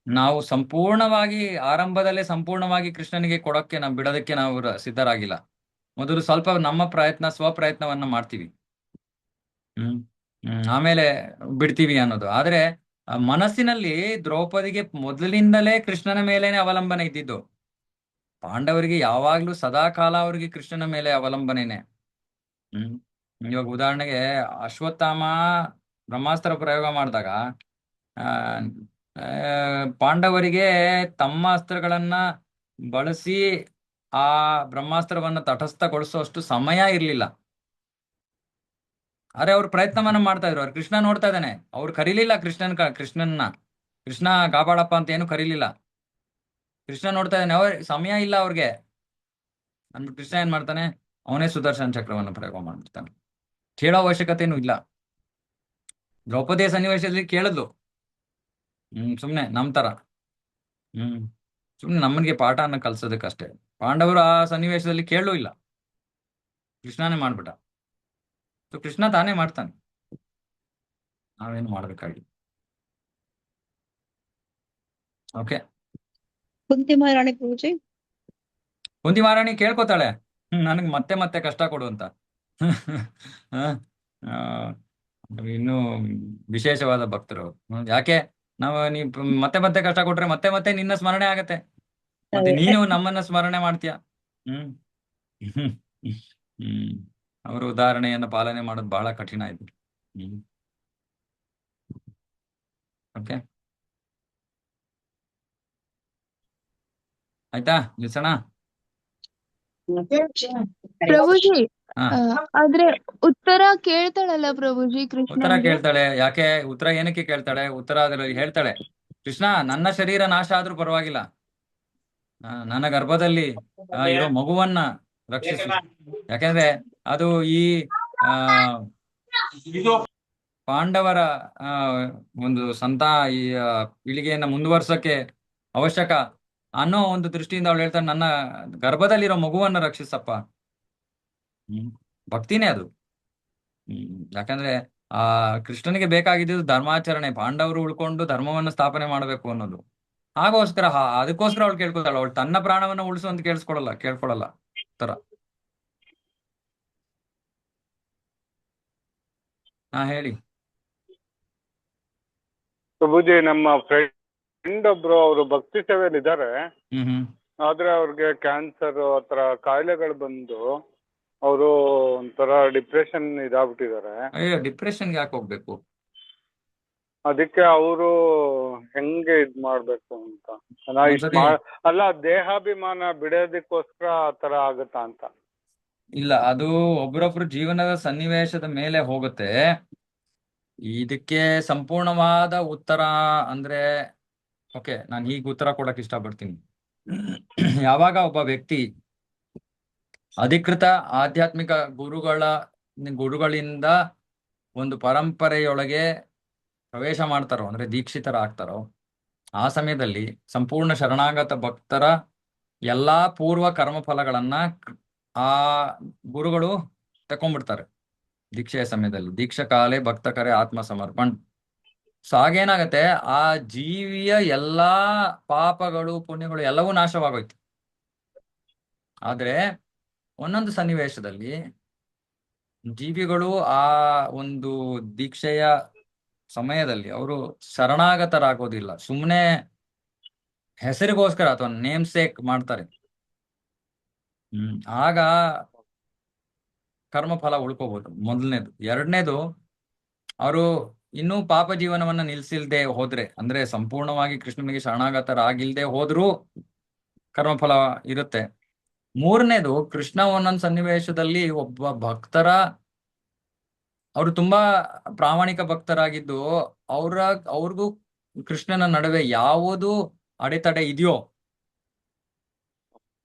ನಾವು ಸಂಪೂರ್ಣವಾಗಿ ಆರಂಭದಲ್ಲೇ ಸಂಪೂರ್ಣವಾಗಿ ಕೃಷ್ಣನಿಗೆ ಕೊಡೋಕ್ಕೆ ನಾವು ಬಿಡೋದಕ್ಕೆ ನಾವು ಸಿದ್ಧರಾಗಿಲ್ಲ. ಮೊದಲು ಸ್ವಲ್ಪ ನಮ್ಮ ಸ್ವಪ್ರಯತ್ನವನ್ನ ಮಾಡ್ತೀವಿ. ಆಮೇಲೆ ಬಿಡ್ತೀವಿ ಅನ್ನೋದು. ಆದ್ರೆ ಮನಸ್ಸಿನಲ್ಲಿ ದ್ರೌಪದಿಗೆ ಮೊದಲಿನಿಂದಲೇ ಕೃಷ್ಣನ ಮೇಲೇನೆ ಅವಲಂಬನೆ ಇದ್ದಿದ್ದು. ಪಾಂಡವರಿಗೆ ಯಾವಾಗ್ಲೂ ಸದಾ ಕಾಲ ಅವರಿಗೆ ಕೃಷ್ಣನ ಮೇಲೆ ಅವಲಂಬನೆನೆ. ಹ್ಮ್ ಇವಾಗ ಉದಾಹರಣೆಗೆ ಅಶ್ವತ್ಥಾಮ ಬ್ರಹ್ಮಾಸ್ತ್ರ ಪ್ರಯೋಗ ಮಾಡಿದಾಗ ಆ ಆ, ಪಾಂಡವರಿಗೆ ತಮ್ಮ ಅಸ್ತ್ರಗಳನ್ನ ಬಳಸಿ ಆ ಬ್ರಹ್ಮಾಸ್ತ್ರವನ್ನ ತಟಸ್ಥಗೊಳಿಸುವಷ್ಟು ಸಮಯ ಇರ್ಲಿಲ್ಲ. ಆದ್ರೆ ಅವ್ರು ಪ್ರಯತ್ನವನ್ನ ಮಾಡ್ತಾ ಇದ್ರು. ಅವ್ರು ಕೃಷ್ಣ ನೋಡ್ತಾ ಇದ್ದಾನೆ, ಅವ್ರು ಕರೀಲಿಲ್ಲ ಕೃಷ್ಣನ್ನ ಕೃಷ್ಣ ಕಾಪಾಡಪ್ಪ ಅಂತ ಏನು ಕರೀಲಿಲ್ಲ. ಕೃಷ್ಣ ನೋಡ್ತಾ ಇದ್ದಾನೆ, ಸಮಯ ಇಲ್ಲ ಅವ್ರಿಗೆ ಅಂದ್ಬಿಟ್ಟು ಕೃಷ್ಣ ಏನ್ ಮಾಡ್ತಾನೆ, ಅವನೇ ಸುದರ್ಶನ ಚಕ್ರವನ್ನು ಪ್ರಯೋಗ ಮಾಡ್ಬಿಡ್ತಾನೆ. ಕೇಳೋ ಅವಶ್ಯಕತೆನೂ ಇಲ್ಲ. ದ್ರೌಪದಿಯ ಸನ್ನಿವೇಶದಲ್ಲಿ ಕೇಳಿದ್ಲು, ಸುಮ್ನೆ ನಮ್ ತರ ಸುಮ್ನೆ ನಮ್ಮನಿಗೆ ಪಾಠನ ಕಲ್ಸೋದಕ್ಕಷ್ಟೇ. ಪಾಂಡವರು ಆ ಸನ್ನಿವೇಶದಲ್ಲಿ ಕೇಳೂ ಇಲ್ಲ, ಕೃಷ್ಣನೇ ಮಾಡ್ಬಿಟ್ಟ. ಸೊ ಕೃಷ್ಣ ತಾನೇ ಮಾಡ್ತಾನೆ, ನಾವೇನು ಮಾಡ್ಬೇಕಾಗಿ. ಓಕೆ, ಕುಂತಿ ಮಹಾರಾಣಿ ಪೂಜೆ. ಕುಂತಿ ಮಹಾರಾಣಿ ಕೇಳ್ಕೊತಾಳೆ, ನನಗೆ ಮತ್ತೆ ಮತ್ತೆ ಕಷ್ಟ ಕೊಡು ಅಂತ. ಆ, ಇನ್ನು ವಿಶೇಷವಾದ ಭಕ್ತರು. ಯಾಕೆ ನೀ ಮತ್ತೆ ಮತ್ತೆ ಕಷ್ಟ ಕೊಟ್ರೆ ಮತ್ತೆ ಮತ್ತೆ ನಿನ್ನ ಸ್ಮರಣೆ ಆಗತ್ತೆ, ಮತ್ತೆ ನೀನು ನಮ್ಮನ್ನ ಸ್ಮರಣೆ ಮಾಡ್ತೀಯ. ಹ್ಮ್ ಹ್ಮ್ ಅವರ ಉದಾಹರಣೆಯನ್ನು ಪಾಲನೆ ಮಾಡೋದು ಬಹಳ ಕಠಿಣ ಇದೆ. ಓಕೆ, ಆಯ್ತಾ ನಿಲ್ಸೋಣ. ಪ್ರಭುಜಿ ಹಾ, ಆದ್ರೆ ಉತ್ತರ ಕೇಳ್ತಾಳಲ್ಲ ಪ್ರಭುಜಿ ಉತ್ತರ ಕೃಷ್ಣನ್ಗೆ. ಕೇಳ್ತಾಳೆ. ಯಾಕೆ ಉತ್ತರ ಏನಕ್ಕೆ ಕೇಳ್ತಾಳೆ? ಉತ್ತರ ಅದ್ರಲ್ಲಿ ಹೇಳ್ತಾಳೆ, ಕೃಷ್ಣ ನನ್ನ ಶರೀರ ನಾಶ ಆದ್ರೂ ಪರವಾಗಿಲ್ಲ, ನನ್ನ ಗರ್ಭದಲ್ಲಿ ಇರೋ ಮಗುವನ್ನ ರಕ್ಷಿಸು. ಯಾಕೆಂದ್ರೆ ಅದು ಈ ಆ ಪಾಂಡವರ ಒಂದು ಈ ಪೀಳಿಗೆಯನ್ನ ಮುಂದುವರ್ಸಕ್ಕೆ ಅವಶ್ಯಕ ಅನ್ನೋ ಒಂದು ದೃಷ್ಟಿಯಿಂದ ಅವಳು ಹೇಳ್ತಾಳೆ, ನನ್ನ ಗರ್ಭದಲ್ಲಿರೋ ಮಗುವನ್ನ ರಕ್ಷಿಸಪ್ಪ. ಭಕ್ತಿನೇ ಅದು. ಯಾಕಂದ್ರೆ ಆ ಕೃಷ್ಣನಿಗೆ ಬೇಕಾಗಿದ್ದು ಧರ್ಮಾಚರಣೆ, ಪಾಂಡವರು ಉಳ್ಕೊಂಡು ಧರ್ಮವನ್ನ ಸ್ಥಾಪನೆ ಮಾಡಬೇಕು ಅನ್ನೋದು. ಹಾಗೋಸ್ಕರ ಅದಕ್ಕೋಸ್ಕರ ಅವಳು ಕೇಳ್ಕೊತಾಳ. ಅವಳು ತನ್ನ ಪ್ರಾಣವನ್ನ ಉಳಿಸು ಅಂತ ಕೇಳ್ಕೊಳಲ್ಲ ತರ. ಹೇಳಿ ಪ್ರಭುಜಿ, ನಮ್ಮ ಫ್ರೆಂಡ್ ಒಬ್ರು ಅವರು ಭಕ್ತಿ ಸೇವೆಯಲ್ಲಿ ಇದ್ದಾರೆ. ಆದ್ರೆ ಅವ್ರಿಗೆ ಕ್ಯಾನ್ಸರ್ ಆತರ ಕಾಯಿಲೆಗಳು ಬಂದು ಅವರು ಒಂಥರ ಡಿಪ್ರೆಷನ್ ಇದಾಗ್ಬಿಟ್ಟಿದ್ದಾರೆ. ಅಯ್ಯೋ, ಡಿಪ್ರೆಷನ್ಗೆ ಯಾಕೆ ಹೋಗ್ಬೇಕು? ಅದಕ್ಕೆ ಅವರು ಹೆಂಗೆ ಇದ್ ಮಾಡ್ಬೇಕು ಅಂತ ಅಲ್ಲ, ದೇಹಾಭಿಮಾನ ಬಿಡೋದಕ್ಕೋಸ್ಕರ ಆತರ ಆಗತ್ತಾ ಅಂತ. ಇಲ್ಲ, ಅದು ಒಬ್ರೊಬ್ರು ಜೀವನದ ಸನ್ನಿವೇಶದ ಮೇಲೆ ಹೋಗುತ್ತೆ. ಇದಕ್ಕೆ ಸಂಪೂರ್ಣವಾದ ಉತ್ತರ ಅಂದ್ರೆ, ಓಕೆ, ನಾನು ಹೀಗೆ ಉತ್ತರ ಕೊಡಕ್ ಇಷ್ಟಪಡ್ತೀನಿ. ಯಾವಾಗ ಒಬ್ಬ ವ್ಯಕ್ತಿ ಅಧಿಕೃತ ಆಧ್ಯಾತ್ಮಿಕ ಗುರುಗಳಿಂದ ಒಂದು ಪರಂಪರೆಯೊಳಗೆ ಪ್ರವೇಶ ಮಾಡ್ತಾರೋ, ಅಂದ್ರೆ ದೀಕ್ಷಿತರಾಗ್ತಾರೋ, ಆ ಸಮಯದಲ್ಲಿ ಸಂಪೂರ್ಣ ಶರಣಾಗತ ಭಕ್ತರ ಎಲ್ಲಾ ಪೂರ್ವ ಕರ್ಮಫಲಗಳನ್ನ ಆ ಗುರುಗಳು ತಕೊಂಡ್ಬಿಡ್ತಾರೆ ದೀಕ್ಷೆಯ ಸಮಯದಲ್ಲಿ. ದೀಕ್ಷಾ ಕಾಲೇ ಭಕ್ತ ಕರೆ ಆತ್ಮ ಸಮರ್ಪಣ್. ಸೊ ಆಗೇನಾಗತ್ತೆ, ಆ ಜೀವಿಯ ಎಲ್ಲಾ ಪಾಪಗಳು ಪುಣ್ಯಗಳು ಎಲ್ಲವೂ ನಾಶವಾಗೋಯ್ತು. ಆದ್ರೆ ಒಂದೊಂದು ಸನ್ನಿವೇಶದಲ್ಲಿ ಜೀವಿಗಳು ಆ ಒಂದು ದೀಕ್ಷೆಯ ಸಮಯದಲ್ಲಿ ಅವರು ಶರಣಾಗತರಾಗೋದಿಲ್ಲ, ಸುಮ್ಮನೆ ಹೆಸರಿಗೋಸ್ಕರ ಅಥವಾ ನೇಮ್ ಸೇಕ್ ಮಾಡ್ತಾರೆ. ಆಗ ಕರ್ಮಫಲ ಉಳ್ಕೋಬಹುದು, ಮೊದಲನೇದು. ಎರಡನೇದು, ಅವರು ಇನ್ನೂ ಪಾಪ ಜೀವನವನ್ನ ನಿಲ್ಸಿಲ್ದೆ ಹೋದ್ರೆ, ಅಂದ್ರೆ ಸಂಪೂರ್ಣವಾಗಿ ಕೃಷ್ಣನಿಗೆ ಶರಣಾಗತರಾಗಿಲ್ದೆ ಹೋದ್ರೂ ಕರ್ಮಫಲ ಇರುತ್ತೆ. ಮೂರನೇದು, ಕೃಷ್ಣ ಒಂದೊಂದು ಸನ್ನಿವೇಶದಲ್ಲಿ ಒಬ್ಬ ಭಕ್ತರ, ಅವರು ತುಂಬಾ ಪ್ರಾಮಾಣಿಕ ಭಕ್ತರಾಗಿದ್ದು ಅವ್ರಿಗೂ ಕೃಷ್ಣನ ನಡುವೆ ಯಾವುದು ಅಡೆತಡೆ ಇದೆಯೋ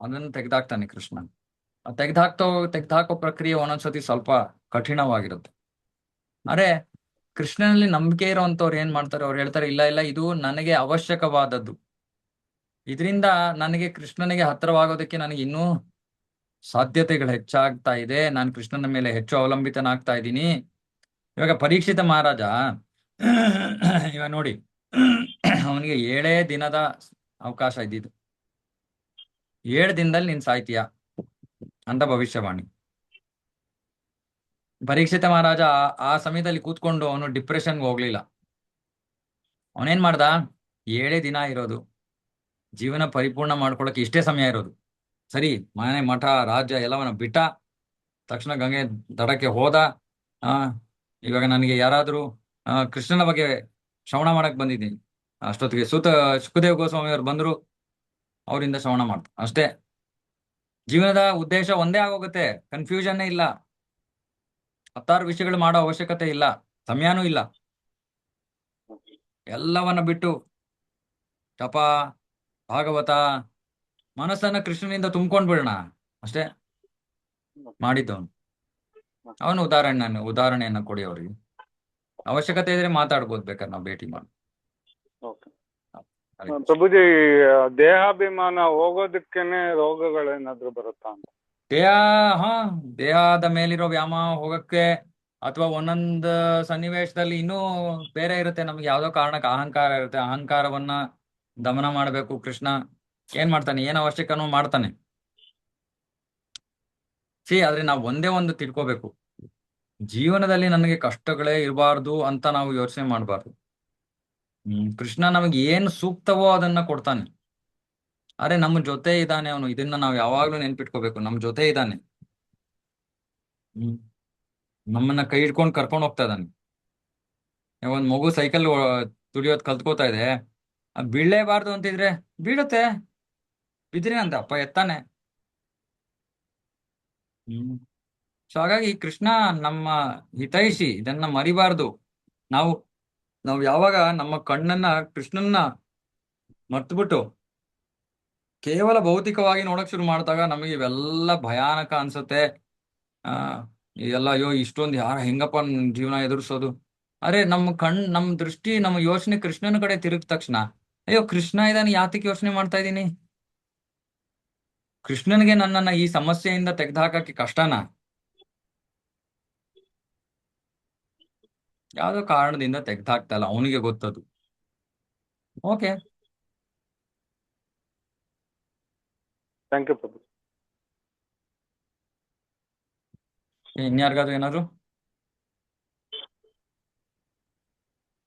ಅದನ್ನು ತೆಗೆದಾಕ್ತಾನೆ ಕೃಷ್ಣ. ತೆಗೆದಾಕೋ ಪ್ರಕ್ರಿಯೆ ಒಂದೊಂದ್ಸತಿ ಸ್ವಲ್ಪ ಕಠಿಣವಾಗಿರುತ್ತೆ. ಅರೆ ಕೃಷ್ಣನಲ್ಲಿ ನಂಬಿಕೆ ಇರೋಂಥವ್ರು ಏನ್ ಮಾಡ್ತಾರೆ, ಅವ್ರು ಹೇಳ್ತಾರೆ, ಇಲ್ಲ ಇಲ್ಲ, ಇದು ನನಗೆ ಅವಶ್ಯಕವಾದದ್ದು, ಇದರಿಂದ ನನಗೆ ಕೃಷ್ಣನಿಗೆ ಹತ್ತಿರವಾಗೋದಕ್ಕೆ ನನಗೆ ಇನ್ನೂ ಸಾಧ್ಯತೆಗಳು ಹೆಚ್ಚಾಗ್ತಾ ಇದೆ, ನಾನು ಕೃಷ್ಣನ ಮೇಲೆ ಹೆಚ್ಚು ಅವಲಂಬಿತನಾಗ್ತಾ ಇದ್ದೀನಿ. ಇವಾಗ ಪರೀಕ್ಷಿತ ಮಹಾರಾಜ ಇವಾಗ ನೋಡಿ, ಅವನಿಗೆ 7 ದಿನದ ಅವಕಾಶ ಇದ್ದಿದ್ದು, 7 ದಿನದಲ್ಲಿ ನೀನ್ ಸಾಯ್ತೀಯ ಅಂತ ಭವಿಷ್ಯವಾಣಿ. ಪರೀಕ್ಷಿತ ಮಹಾರಾಜ ಆ ಸಮಯದಲ್ಲಿ ಕೂತ್ಕೊಂಡು ಅವನು ಡಿಪ್ರೆಷನ್ಗೆ ಹೋಗ್ಲಿಲ್ಲ. ಅವನೇನ್ ಮಾಡ್ದ, 7 ದಿನ ಇರೋದು, ಜೀವನ ಪರಿಪೂರ್ಣ ಮಾಡ್ಕೊಳಕ್ಕೆ ಇಷ್ಟೇ ಸಮಯ ಇರೋದು, ಸರಿ, ಮನೆ ಮಠ ರಾಜ್ಯ ಎಲ್ಲವನ್ನ ಬಿಟ್ಟ ತಕ್ಷಣ ಗಂಗೆ ದಡಕ್ಕೆ ಹೋದ. ಇವಾಗ ನನಗೆ ಯಾರಾದ್ರೂ ಕೃಷ್ಣನ ಬಗ್ಗೆ ಶ್ರವಣ ಮಾಡಕ್ ಬಂದಿದ್ದೀನಿ, ಅಷ್ಟೊತ್ತಿಗೆ ಸುಖದೇವ್ ಗೋಸ್ವಾಮಿ ಅವ್ರು ಬಂದ್ರು, ಅವರಿಂದ ಶ್ರವಣ ಮಾಡ್ತ ಅಷ್ಟೇ. ಜೀವನದ ಉದ್ದೇಶ ಒಂದೇ ಆಗೋಗುತ್ತೆ, ಕನ್ಫ್ಯೂಷನ್ನೇ ಇಲ್ಲ, 10 ವಿಷಯಗಳು ಮಾಡೋ ಅವಶ್ಯಕತೆ ಇಲ್ಲ, ಸಮಯನೂ ಇಲ್ಲ. ಎಲ್ಲವನ್ನ ಬಿಟ್ಟು ಜಪ, ಭಾಗವತ, ಮನಸ್ಸನ್ನ ಕೃಷ್ಣನಿಂದ ತುಂಬ್ಕೊಂಡ್ ಬಿಡೋಣ ಅಷ್ಟೇ ಮಾಡಿದ್ದವನು. ಅವನು ಉದಾಹರಣೆಯನ್ನ ಕೊಡಿ ಅವ್ರಿಗೆ, ಅವಶ್ಯಕತೆ ಇದ್ರೆ ಮಾತಾಡ್ಬೋದು, ಬೇಕಾದ್ರೆ ನಾವು ಭೇಟಿ ಮಾಡಿ. ಪ್ರಭುಜಿ, ದೇಹಾಭಿಮಾನ ಹೋಗೋದಕ್ಕೇನೆ ರೋಗಗಳೇನಾದ್ರೂ ಬರುತ್ತಾ ಅಂತ? ದೇಹದ ಮೇಲಿರೋ ವ್ಯಾಮೋಹ ಹೋಗಕ್ಕೆ, ಅಥವಾ ಒಂದೊಂದು ಸನ್ನಿವೇಶದಲ್ಲಿ ಇನ್ನೂ ಬೇರೆ ಇರುತ್ತೆ, ನಮ್ಗೆ ಯಾವ್ದೋ ಕಾರಣಕ್ಕೆ ಅಹಂಕಾರ ಇರುತ್ತೆ, ಅಹಂಕಾರವನ್ನ ದಮನ ಮಾಡ್ಬೇಕು. ಕೃಷ್ಣ ಏನ್ ಮಾಡ್ತಾನೆ, ಏನ್ ಅವಶ್ಯಕನೋ ಮಾಡ್ತಾನೆ. ಆದ್ರೆ ನಾವು ಒಂದೇ ಒಂದು ತಿಳ್ಕೋಬೇಕು, ಜೀವನದಲ್ಲಿ ನನಗೆ ಕಷ್ಟಗಳೇ ಇರಬಾರ್ದು ಅಂತ ನಾವು ಯೋಚನೆ ಮಾಡಬಾರ್ದು. ಕೃಷ್ಣ ನಮಗೆ ಏನು ಸೂಕ್ತವೋ ಅದನ್ನ ಕೊಡ್ತಾನೆ. ಅರೆ ನಮ್ಮ ಜೊತೆ ಇದ್ದಾನೆ ಅವನು, ಇದನ್ನ ನಾವು ಯಾವಾಗ್ಲೂ ನೆನ್ಪಿಟ್ಕೋಬೇಕು, ನಮ್ ಜೊತೆ ಇದ್ದಾನೆ. ನಮ್ಮನ್ನ ಕೈ ಹಿಡ್ಕೊಂಡು ಕರ್ಕೊಂಡು ಹೋಗ್ತಾ ಇದ್ದಾನೆ. ಒಂದ್ ಮಗು ಸೈಕಲ್ ತುಳಿಯೋದ್ ಕಲ್ತ್ಕೋತಾ ಇದೆ, ಬೀಳಲೇಬಾರ್ದು ಅಂತಿದ್ರೆ ಬೀಳುತ್ತೆ, ಬಿದ್ರಿ ಅಂತ ಅಪ್ಪ ಎತ್ತಾನೆ. ಸೊ ಹಾಗಾಗಿ ಕೃಷ್ಣ ನಮ್ಮ ಹಿತೈಷಿ, ಇದನ್ನ ಮರಿಬಾರ್ದು. ನಾವು ಯಾವಾಗ ನಮ್ಮ ಕಣ್ಣನ್ನ ಕೃಷ್ಣನ್ನ ಮರ್ತ್ಬಿಟ್ಟು ಕೇವಲ ಭೌತಿಕವಾಗಿ ನೋಡಕ್ ಶುರು ಮಾಡಿದಾಗ ನಮಗೆ ಇವೆಲ್ಲ ಭಯಾನಕ ಅನ್ಸುತ್ತೆ. ಇದೆಲ್ಲ ಅಯ್ಯೋ ಇಷ್ಟೊಂದು ಹೆಂಗಪ್ಪ ಜೀವನ ಎದುರಿಸೋದು. ಅರೆ ನಮ್ಮ ದೃಷ್ಟಿ, ನಮ್ಮ ಯೋಚನೆ ಕೃಷ್ಣನ ಕಡೆ ತಿರುಗಿದ ತಕ್ಷಣ, ಅಯ್ಯೋ ಕೃಷ್ಣ ಇದಾನೆ, ಯಾತಕ್ಕೆ ಯೋಚನೆ ಮಾಡ್ತಾ ಇದ್ದೀನಿ, ಕೃಷ್ಣನಿಗೆ ನನ್ನನ್ನ ಈ ಸಮಸ್ಯೆಯಿಂದ ತೆಗೆದುಹಾಕಕ್ಕೆ ಕಷ್ಟನಾ? ಯಾವ್ದೋ ಕಾರಣದಿಂದ ತೆಗೆದುಹಾಕ್ತಾ ಇಲ್ಲ, ಅವನಿಗೆ ಗೊತ್ತದು. ಓಕೆ, ಥ್ಯಾಂಕ್ ಯು ಪ್ರಭು. ಇನ್ಯಾರಿಗಾದ್ರು ಏನಾದ್ರು?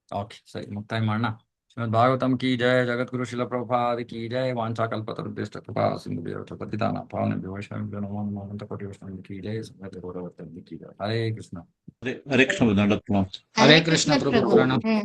ಓಕೆ, ಸರಿ, ಮುಕ್ತಾಯ ಮಾಡೋಣ. ಶ್ರೀಮದ್ ಭಾಗವತಂ ಕಿ ಜಯ, ಜಗದ್ಗುರು ಶಿಲ ಪ್ರಭುಪಾದ ಕಿ ಜಯ. ವಾಂಛಾಕಲ್ಪತರುಭ್ಯಶ್ಚ ಕೃಪಾ ಸಿಂಧುಭ್ಯೋ ಚ ಪತಿತಾನಾಂ ಪಾವನೇಭ್ಯೋ ವೈಷ್ಣವೇಭ್ಯೋ ನಮೋ ನಮಃ. ಅನಂತಕೋಟಿ ವೈಷ್ಣವೇಭ್ಯೋ ಕಿ ಜಯ. ಸಮಯತೆ ಗೌರವರ್ಧನ್ ಕಿ ಜಯ. ಹರೇ ಕೃಷ್ಣ. ಹರೇ ಕೃಷ್ಣ. ಹರೇ ಕೃಷ್ಣ ಪ್ರಭು.